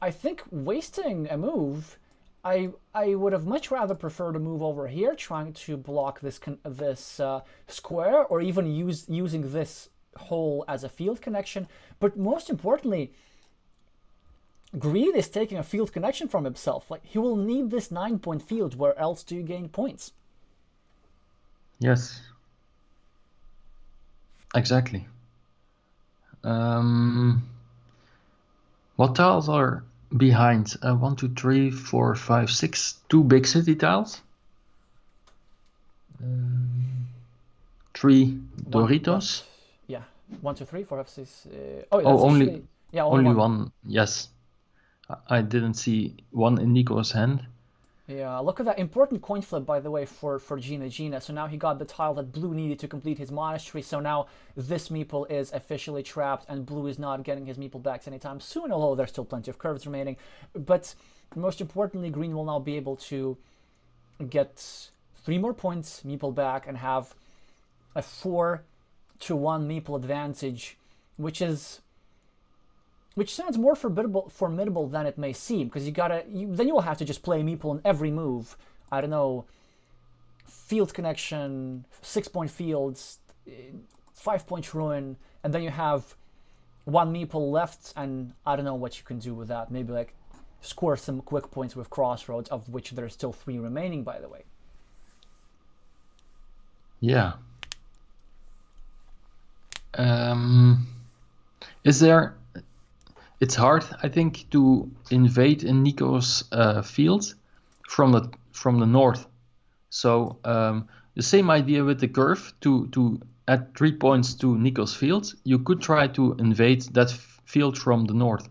I think, wasting a move. I would have much rather preferred a move over here, trying to block this square, or even using this hole as a field connection. But most importantly, green is taking a field connection from himself. Like, he will need this 9-point field. Where else do you gain points? Yes. Exactly. What tiles are behind? 1, 2, 3, 4, 5, 6. 2 big city tiles. 3 Doritos. Yeah, 1, 2, 3, 4, 5, 6. Only only one. Yes. I didn't see one in Nico's hand. Yeah, look at that important coin flip, by the way, for Gina. So now he got the tile that blue needed to complete his monastery. So now this meeple is officially trapped, and blue is not getting his meeple back anytime soon, although there's still plenty of curves remaining. But most importantly, green will now be able to get 3 more points meeple back and have a 4-1 meeple advantage, which sounds more formidable than it may seem, because then you will have to just play meeple in every move. I don't know, field connection, 6-point fields, 5-point ruin, and then you have 1 meeple left, and I don't know what you can do with that. Maybe like score some quick points with crossroads, of which there's still 3 remaining, by the way. Yeah. Is there... It's hard, I think, to invade in Nico's field from the north. So the same idea with the curve, to add 3 points to Nico's field. You could try to invade that field from the north.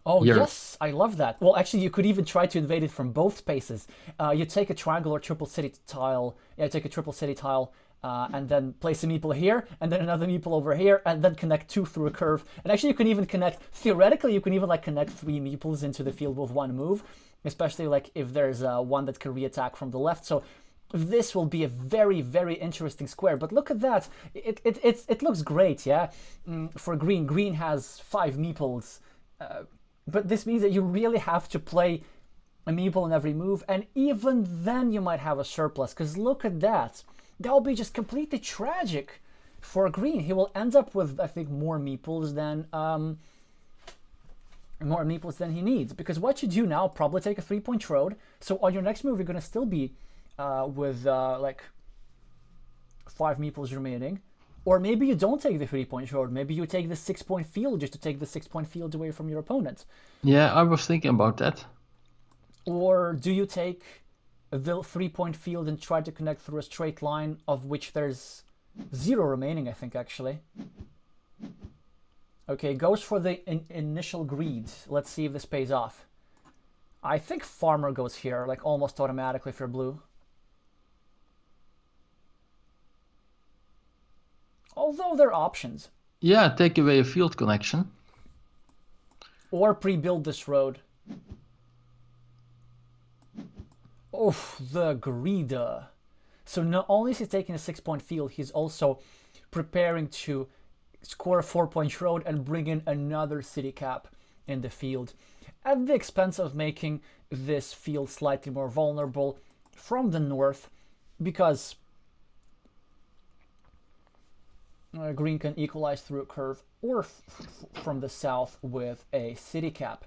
Oh, Here. Yes, I love that. Well, actually, you could even try to invade it from both spaces. You take a triangle or triple city tile. Yeah, take a triple city tile. And then place a meeple here, and then another meeple over here, and then connect 2 through a curve. And actually, you can even theoretically, you can even like connect 3 meeples into the field with 1 move, especially like if there's one that can reattack from the left. So this will be a very, very interesting square. But look at that. It looks great, yeah? For green. Green has 5 meeples. But this means that you really have to play a meeple in every move, and even then you might have a surplus, because look at that. That will be just completely tragic for green. He will end up with, I think, more meeples than he needs. Because what you do now, probably take a 3-point road. So on your next move, you're going to still be with like 5 meeples remaining. Or maybe you don't take the 3-point road. Maybe you take the 6-point field just to take the 6-point field away from your opponent. Yeah, I was thinking about that. Or do you take the 3-point field and try to connect through a straight line, of which there's 0 remaining, I think, actually. Okay, goes for the initial greed. Let's see if this pays off. I think farmer goes here, like almost automatically for blue. Although there are options. Yeah, take away a field connection. Or pre-build this road. Oof, the greed. So not only is he taking a 6-point field, he's also preparing to score a 4-point road and bring in another city cap in the field, at the expense of making this field slightly more vulnerable from the north, because green can equalize through a curve, or from the south with a city cap.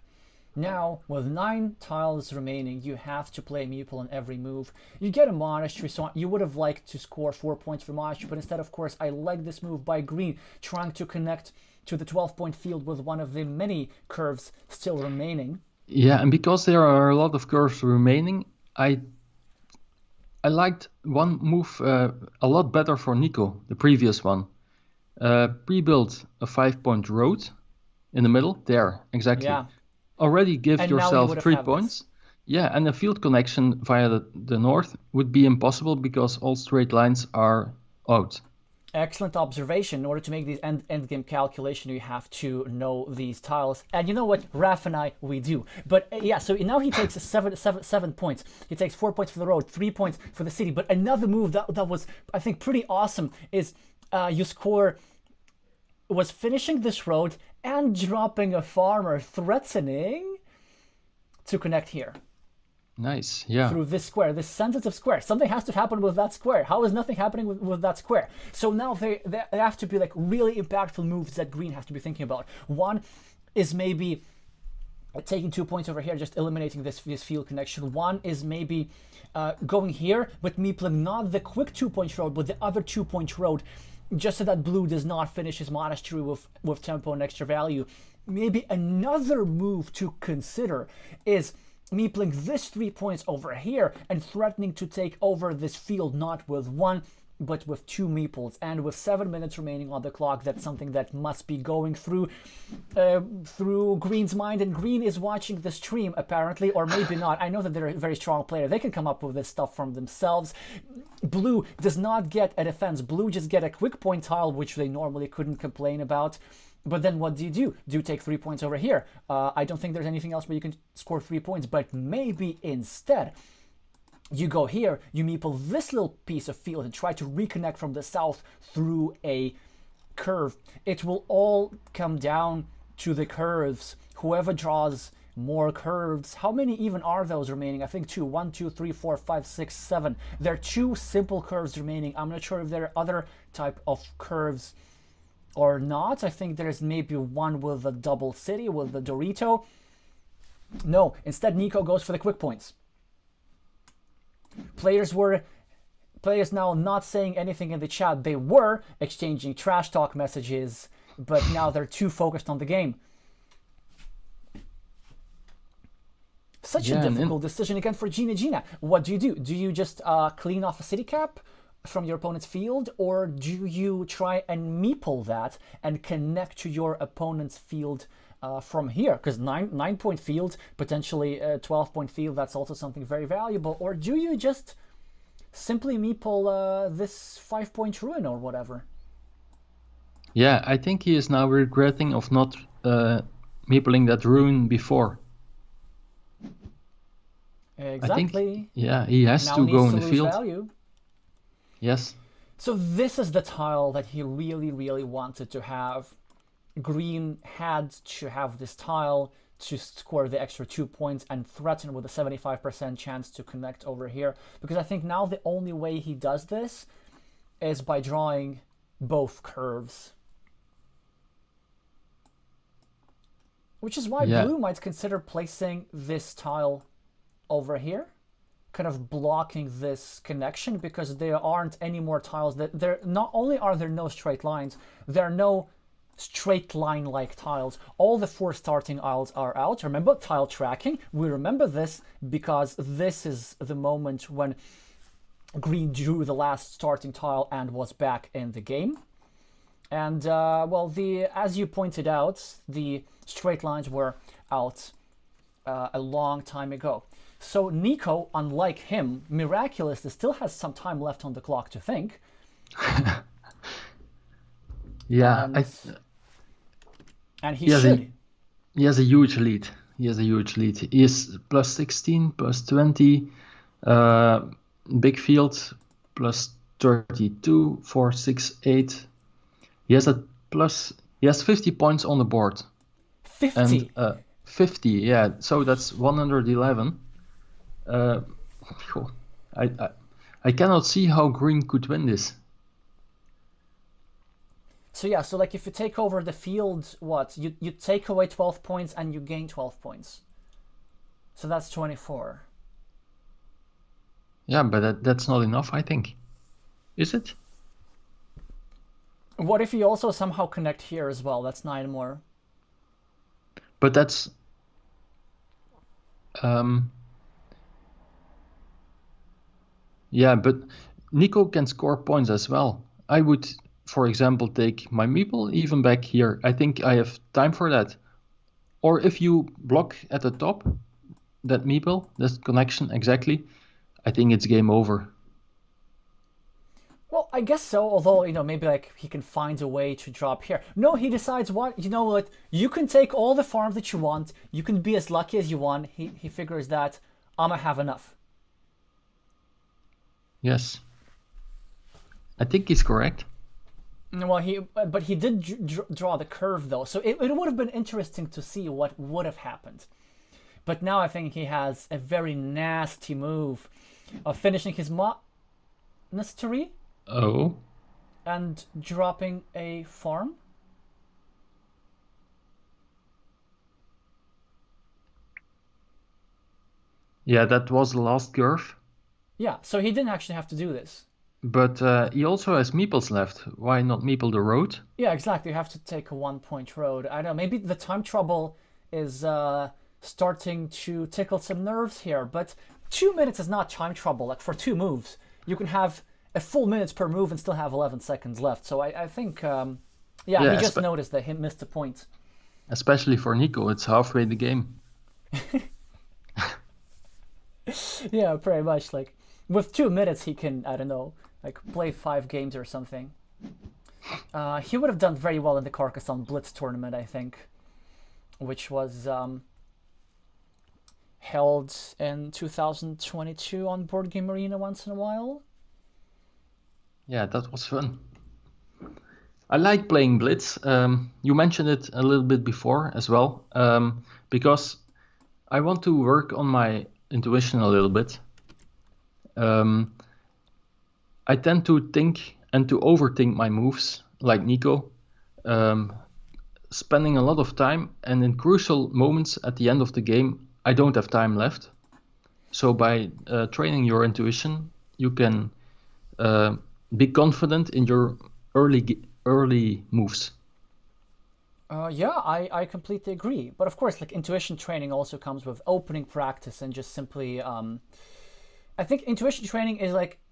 Now, with 9 tiles remaining, you have to play meeple on every move. You get a monastery, so you would have liked to score 4 points for monastery, but instead, of course, I like this move by green, trying to connect to the 12-point field with one of the many curves still remaining. Yeah, and because there are a lot of curves remaining, I liked one move a lot better for Nico, the previous one. Pre-build a 5-point road in the middle, there, exactly. Yeah. Already give And now you yourself would have 3 had points. this. Yeah, and a field connection via the north would be impossible because all straight lines are out. Excellent observation. In order to make these end game calculation, you have to know these tiles. And you know what? Raf and I, we do. But yeah, so now he takes 7 points. He takes 4 points for the road, 3 points for the city. But another move that was, I think, pretty awesome is you was finishing this road and dropping a farmer, threatening to connect here. Nice, yeah. Through this square, this sensitive square. Something has to happen with that square. How is nothing happening with that square? So now they have to be like really impactful moves that green has to be thinking about. One is maybe taking 2 points over here, just eliminating this field connection. One is maybe going here, but meepling not the quick 2-point road, but the other 2-point road, just so that blue does not finish his monastery with tempo and extra value. Maybe another move to consider is meepling this 3 points over here and threatening to take over this field not with 1 but with 2 meeples. And with 7 minutes remaining on the clock, that's something that must be going through green's mind, and green is watching the stream apparently, or maybe not. I know that they're a very strong player. They can come up with this stuff from themselves. Blue does not get a defense. Blue just get a quick point tile, which they normally couldn't complain about. But then what do? Do you take 3 points over here? I don't think there's anything else where you can score 3 points, but maybe instead you go here, you meeple this little piece of field and try to reconnect from the south through a curve. It will all come down to the curves. Whoever draws more curves. How many even are those remaining? I think 2. 1, 2, 3, 4, 5, 6, 7. There are 2 simple curves remaining. I'm not sure if there are other type of curves or not. I think there's maybe one with a double city, with the Dorito. No, instead Nico goes for the quick points. Players now not saying anything in the chat. They were exchanging trash talk messages, but now they're too focused on the game. Such a difficult decision again for Gina. What do? Do you just clean off a city cap from your opponent's field, or do you try and meeple that and connect to your opponent's field from here? Because 9-point field, potentially a 12-point field, that's also something very valuable. Or do you just simply meeple this 5-point ruin or whatever? Yeah, I think he is now regretting of not meepling that ruin before. Exactly. Yeah, he has now to go in to the field. Value. Yes. So this is the tile that he really, really wanted to have. Green had to have this tile to score the extra 2 points and threaten with a 75% chance to connect over here. Because I think now the only way he does this is by drawing both curves. Which is why blue might consider placing this tile over here, kind of blocking this connection, because there aren't any more tiles. That there not only are there no straight lines, there are no straight line like tiles. All the 4 starting tiles are out. Remember tile tracking? We remember this because this is the moment when green drew the last starting tile and was back in the game. And well, as you pointed out, the straight lines were out a long time ago. So Nico, unlike him, miraculously still has some time left on the clock to think. Yeah, and he should. He has a huge lead. He is plus 16, plus 20, big field, plus 32, 4, 6, 8. He has 50 points on the board. 50? And 50, yeah. So that's 111. I cannot see how green could win this. So yeah, so like if you take over the field, what? You take away 12 points and you gain 12 points. So that's 24. Yeah, but that's not enough, I think. Is it? What if you also somehow connect here as well? That's 9 more. But that's... yeah, but Nico can score points as well. I would, for example, take my meeple even back here. I think I have time for that. Or if you block at the top, that meeple, that connection exactly, I think it's game over. Well, I guess so, although, maybe like he can find a way to drop here. No, he decides what, you know what, you can take all the farms that you want, you can be as lucky as you want. He figures that I'ma have enough. Yes. I think he's correct. Well, he did draw the curve though, so it would have been interesting to see what would have happened. But now I think he has a very nasty move of finishing his monastery. Oh. And dropping a farm. Yeah, that was the last curve. Yeah, so he didn't actually have to do this. But he also has meeples left. Why not meeple the road? Yeah, exactly. You have to take a 1-point road. I don't know, maybe the time trouble is starting to tickle some nerves here, but 2 minutes is not time trouble. Like for 2 moves, you can have a full minute per move and still have 11 seconds left. So I think, he just noticed that he missed a point. Especially for Nico, it's halfway the game. Yeah, pretty much. Like with 2 minutes, he can, I don't know, like play 5 games or something. He would have done very well in the Carcassonne Blitz tournament, I think, which was held in 2022 on Board Game Arena once in a while. Yeah, that was fun. I like playing Blitz. You mentioned it a little bit before as well, because I want to work on my intuition a little bit. I tend to think and to overthink my moves, like Nico, spending a lot of time, and in crucial moments at the end of the game, I don't have time left. So by training your intuition, you can be confident in your early moves. I completely agree. But of course, like intuition training also comes with opening practice and just simply, I think intuition training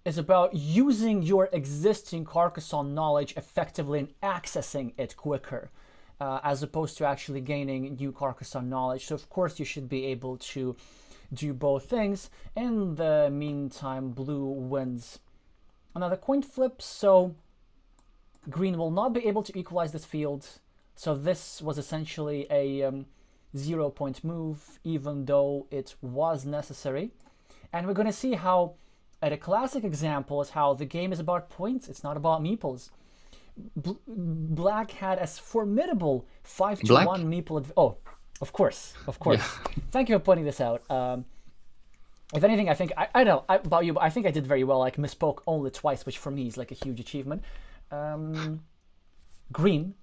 is about using your existing Carcassonne knowledge effectively and accessing it quicker, as opposed to actually gaining new Carcassonne knowledge. So of course you should be able to do both things. In the meantime, blue wins another coin flip, so green will not be able to equalize this field. So this was essentially a 0-point move, even though it was necessary. And we're going to see how, at a classic example, is how the game is about points. It's not about meeples. Black had a formidable 5-1 meeple. Oh, of course. Yeah. Thank you for pointing this out. If anything, I think I don't know about you, but I think I did very well. Like misspoke only twice, which for me is like a huge achievement. Green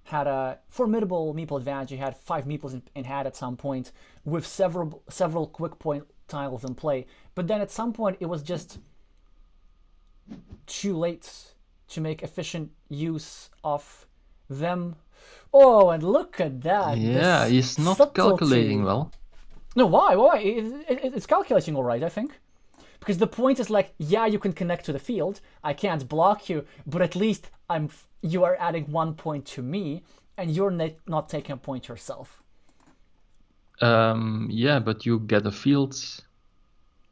had a formidable meeple advantage. He had 5 meeples in hand at some point, with several quick point tiles in play. But then at some point, it was just too late to make efficient use of them. Oh, and look at that! Yeah, he's not calculating well. No, why? It's calculating all right, I think. Because the point is like, yeah, you can connect to the field. I can't block you, but at least you are adding 1 point to me, and you're not taking a point yourself. Yeah, but you get a field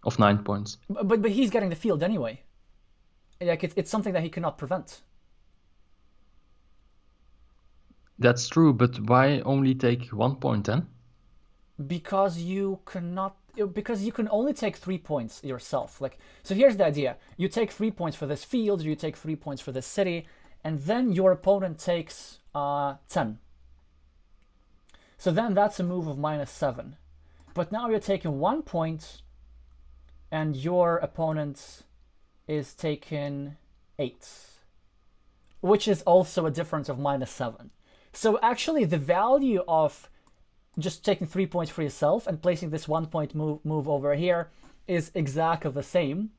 of 9 points. But he's getting the field anyway. Like it's something that he cannot prevent. That's true, but why only take 1 point then? Because you can only take 3 points yourself. Like, so here's the idea: you take 3 points for this field, you take 3 points for this city, and then your opponent takes 10. So then that's a move of -7. But now you're taking 1 point, and your opponent is taking 8, which is also a difference of -7. So actually, the value of just taking 3 points for yourself and placing this 1 point move over here is exactly the same.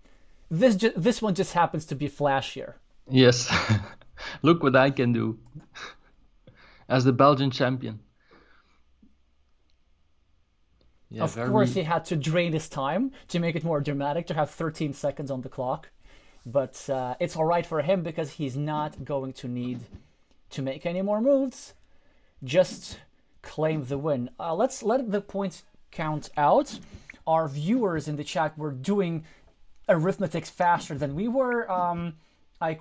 This one just happens to be flashier. Yes. Look what I can do as the Belgian champion. Yeah, Of course, he had to drain his time to make it more dramatic, to have 13 seconds on the clock. But it's all right for him because he's not going to need to make any more moves. Just claim the win. Let's let the points count out. Our viewers in the chat were doing arithmetics faster than we were. I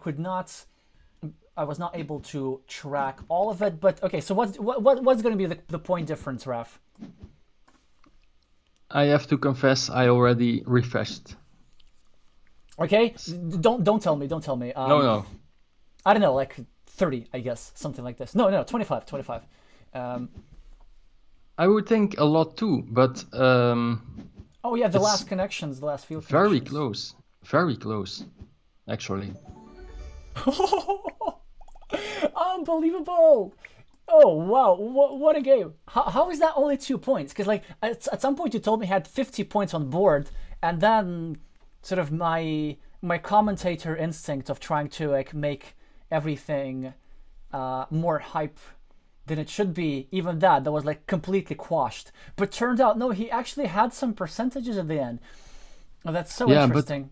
was not able to track all of it. But okay, so what's going to be the point difference, Raf? I have to confess, I already refreshed. Okay, don't tell me. No. I don't know, like 30, I guess, something like this. No, 25. I would think a lot too, but oh yeah, the last field connections. Very close, actually. Unbelievable! Oh wow, what a game! How is that only 2 points? Because like at some point you told me he had 50 points on board, and then sort of my commentator instinct of trying to like make everything more hype than it should be, even that was like completely quashed. But turned out no, he actually had some percentages at the end. Oh, that's so interesting.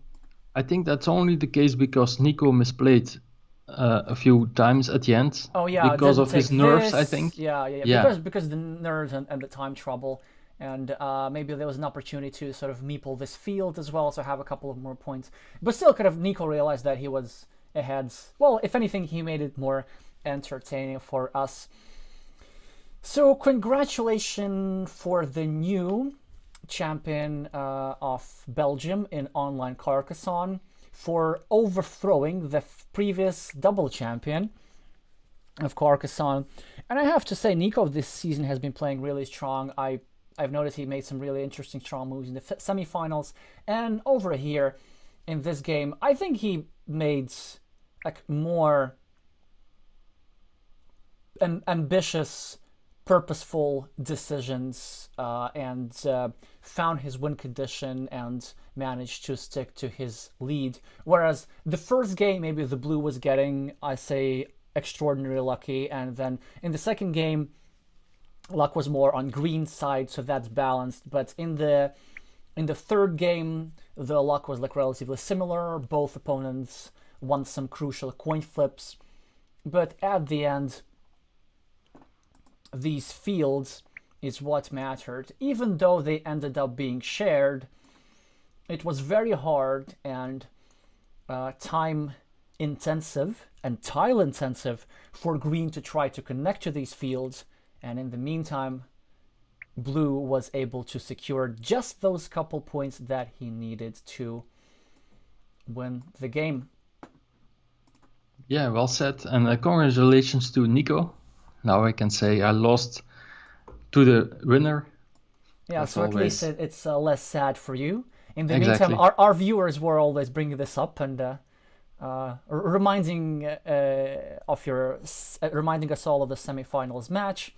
But I think that's only the case because Nico misplayed a few times at the end. Oh yeah, because of his nerves, I think. Yeah. Because the nerves and the time trouble, and maybe there was an opportunity to sort of meeple this field as well, so have a couple of more points. But still, kind of Nico realized that he was ahead. Well, if anything, he made it more entertaining for us. So congratulations for the new champion of Belgium in Online Carcassonne, for overthrowing the previous double champion of Carcassonne. And I have to say, Nico this season has been playing really strong. I've noticed he made some really interesting, strong moves in the semifinals. And over here in this game, I think he made like more ambitious, purposeful decisions and found his win condition and managed to stick to his lead. Whereas the first game, maybe the blue was getting, I say, extraordinarily lucky, and then in the second game, luck was more on green side, so that's balanced. But in the third game, the luck was like relatively similar. Both opponents won some crucial coin flips, but at the end, these fields is what mattered. Even though they ended up being shared, it was very hard and time intensive and tile intensive for green to try to connect to these fields, and in the meantime blue was able to secure just those couple points that he needed to win the game. Yeah, well said, and congratulations to Nico. Now I can say I lost to the winner. Yeah, so at least it's less sad for you. In the Exactly. meantime, our viewers were always bringing this up and reminding reminding us all of the semifinals match.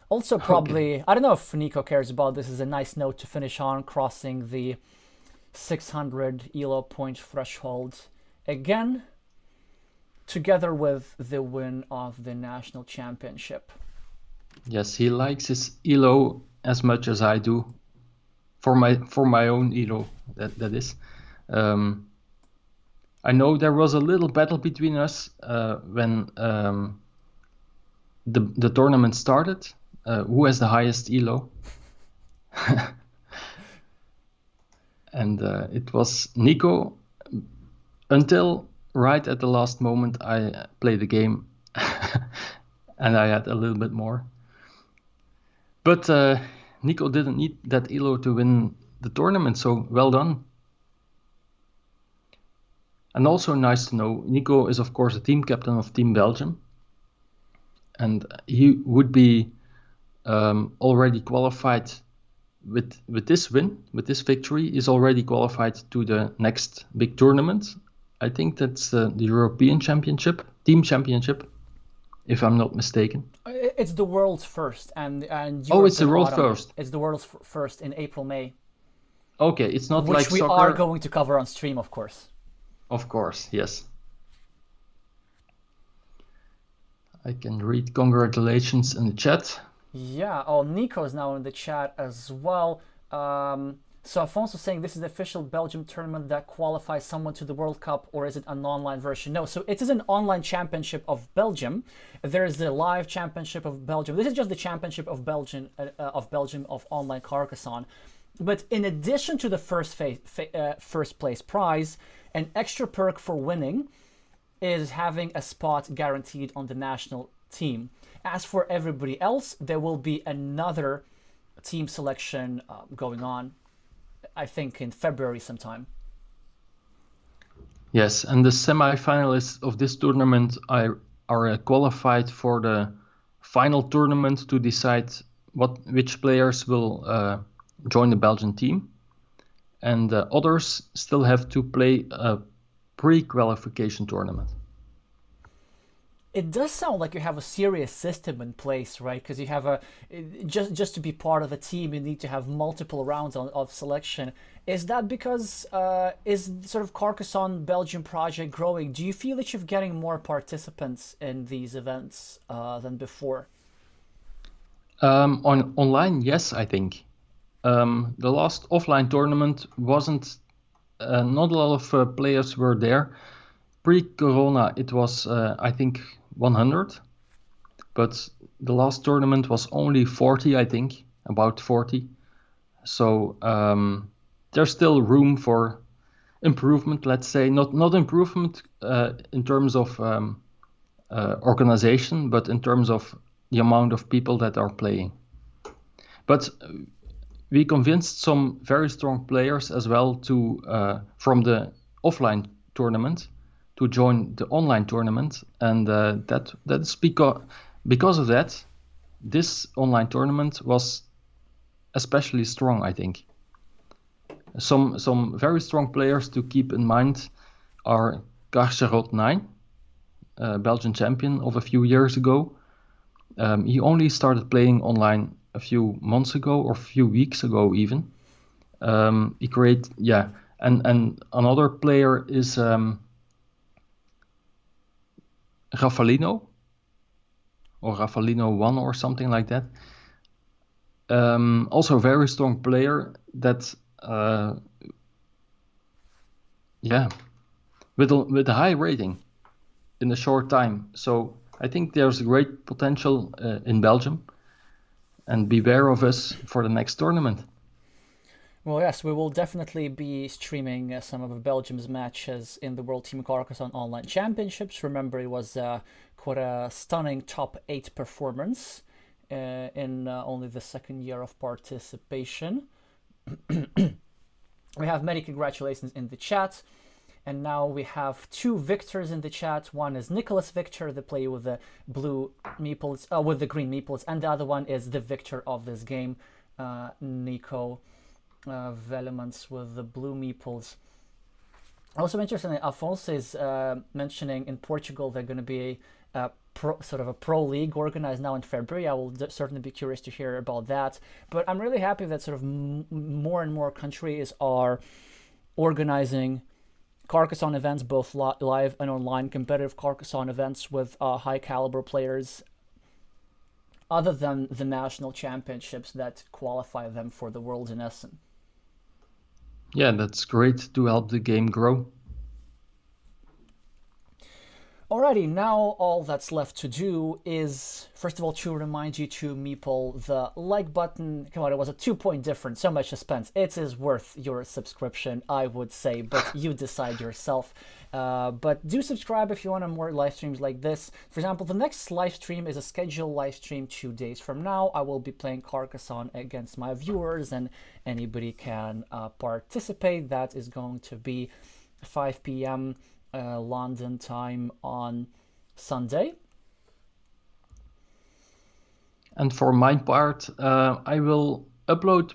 Also, probably, okay. I don't know if Nico cares about this. Is a nice note to finish on, crossing the 600 ELO point threshold again, together with the win of the national championship. Yes, he likes his ELO as much as I do. For my own ELO, that is. I know there was a little battle between us when the tournament started. Who has the highest ELO? And it was Nico until right at the last moment I played the game and I had a little bit more. But Nico didn't need that elo to win the tournament, so well done. And also nice to know, Nico is of course a team captain of Team Belgium. And he would be already qualified with this win, with this victory, is already qualified to the next big tournament. I think that's the European Championship, Team Championship, if I'm not mistaken. It's the world's first, and it's the world first. It's the world's first in April, May. Okay, it's not like which we soccer. are going to cover on stream, of course. Of course, yes. I can read congratulations in the chat. Yeah, Nico is now in the chat as well. So Afonso saying this is the official Belgium tournament that qualifies someone to the World Cup, or is it an online version? No, so it is an online championship of Belgium. There is the live championship of Belgium. This is just the championship of Belgium of Online Carcassonne. But in addition to the first place prize, an extra perk for winning is having a spot guaranteed on the national team. As for everybody else, there will be another team selection going on, I think in February sometime. Yes, and the semi-finalists of this tournament are qualified for the final tournament to decide which players will join the Belgian team. And others still have to play a pre-qualification tournament. It does sound like you have a serious system in place, right? Because you have just to be part of a team, you need to have multiple rounds of selection. Is that because is sort of Carcassonne Belgium project growing? Do you feel that you're getting more participants in these events than before? Online, yes, I think. The last offline tournament wasn't, not a lot of players were there. Pre-corona, it was, I think, 100, but the last tournament was only 40, I think, about 40. So there's still room for improvement, let's say. Not improvement in terms of organization, but in terms of the amount of people that are playing. But we convinced some very strong players as well to from the offline tournament to join the online tournament, and that's because of that, this online tournament was especially strong, I think. Some very strong players to keep in mind are Carcerot 9, Belgian champion of a few years ago. He only started playing online a few months ago or a few weeks ago even. He created, and another player is Raffalino, or Raffalino 1 or something like that. Also a very strong player that, with a high rating in a short time. So I think there's great potential in Belgium, and beware of us for the next tournament. Well, yes, we will definitely be streaming some of Belgium's matches in the World Team Carcassonne Online Championships. Remember, it was quite a stunning top 8 performance in only the second year of participation. We have many congratulations in the chat. And now we have 2 victors in the chat. One is Nicolas Victor, the player with the blue meeples, with the green meeples, and the other one is the victor of this game, Nico. Wellemans with the blue meeples. Also interesting, Afonso is mentioning in Portugal they're going to be a pro league organized now in February. I will certainly be curious to hear about that. But I'm really happy that sort of more and more countries are organizing Carcassonne events, both live and online, competitive Carcassonne events with high caliber players, other than the national championships that qualify them for the Worlds in Essen. Yeah, that's great to help the game grow. Alrighty, now all that's left to do is, first of all, to remind you to meeple the like button. Come on, it was a 2-point difference, so much suspense. It is worth your subscription, I would say, but you decide yourself. But do subscribe if you want more live streams like this. For example, the next live stream is a scheduled live stream 2 days from now. I will be playing Carcassonne against my viewers, and anybody can participate. That is going to be 5 p.m. London time on Sunday. And for my part, I will upload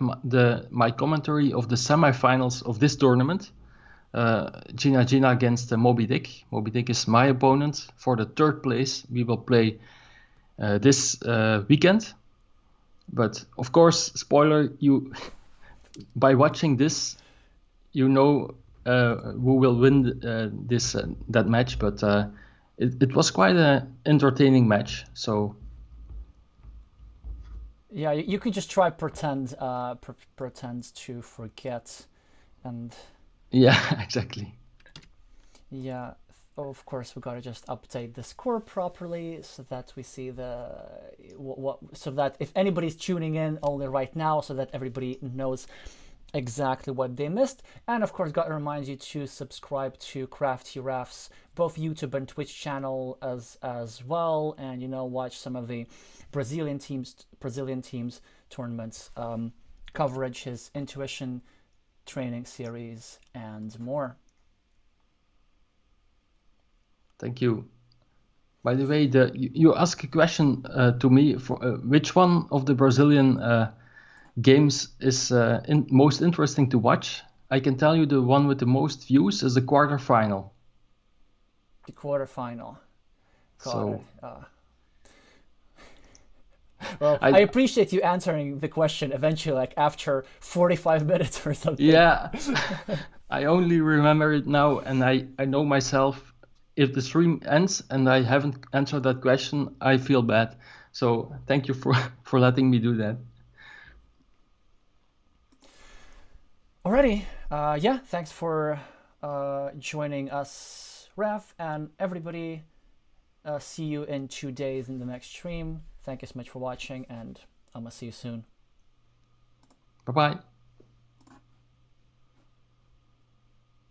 my commentary of the semifinals of this tournament. Gina Gina against Moby Dick. Moby Dick is my opponent for the third place. We will play this weekend. But of course, spoiler, you by watching this, you know who will win that match. But it was quite an entertaining match. So yeah, you can just try pretend to forget, and yeah, exactly. yeah. Of course, we gotta just update the score properly so that we see so that if anybody's tuning in only right now, so that everybody knows exactly what they missed. And of course, gotta remind you to subscribe to Crafty Raf's both YouTube and Twitch channel as well, and watch some of the Brazilian teams tournaments coverage, his intuition training series, and more. Thank you. By the way, you asked a question to me for which one of the Brazilian games is most interesting to watch. I can tell you the one with the most views is the quarterfinal. The quarterfinal. So, well, I appreciate you answering the question eventually, like after 45 minutes or something. Yeah, I only remember it now, and I know myself. If the stream ends and I haven't answered that question, I feel bad. So thank you for letting me do that. Alrighty, yeah, thanks for joining us, Raf, and everybody. See you in 2 days in the next stream. Thank you so much for watching, and I'm gonna see you soon. Bye-bye.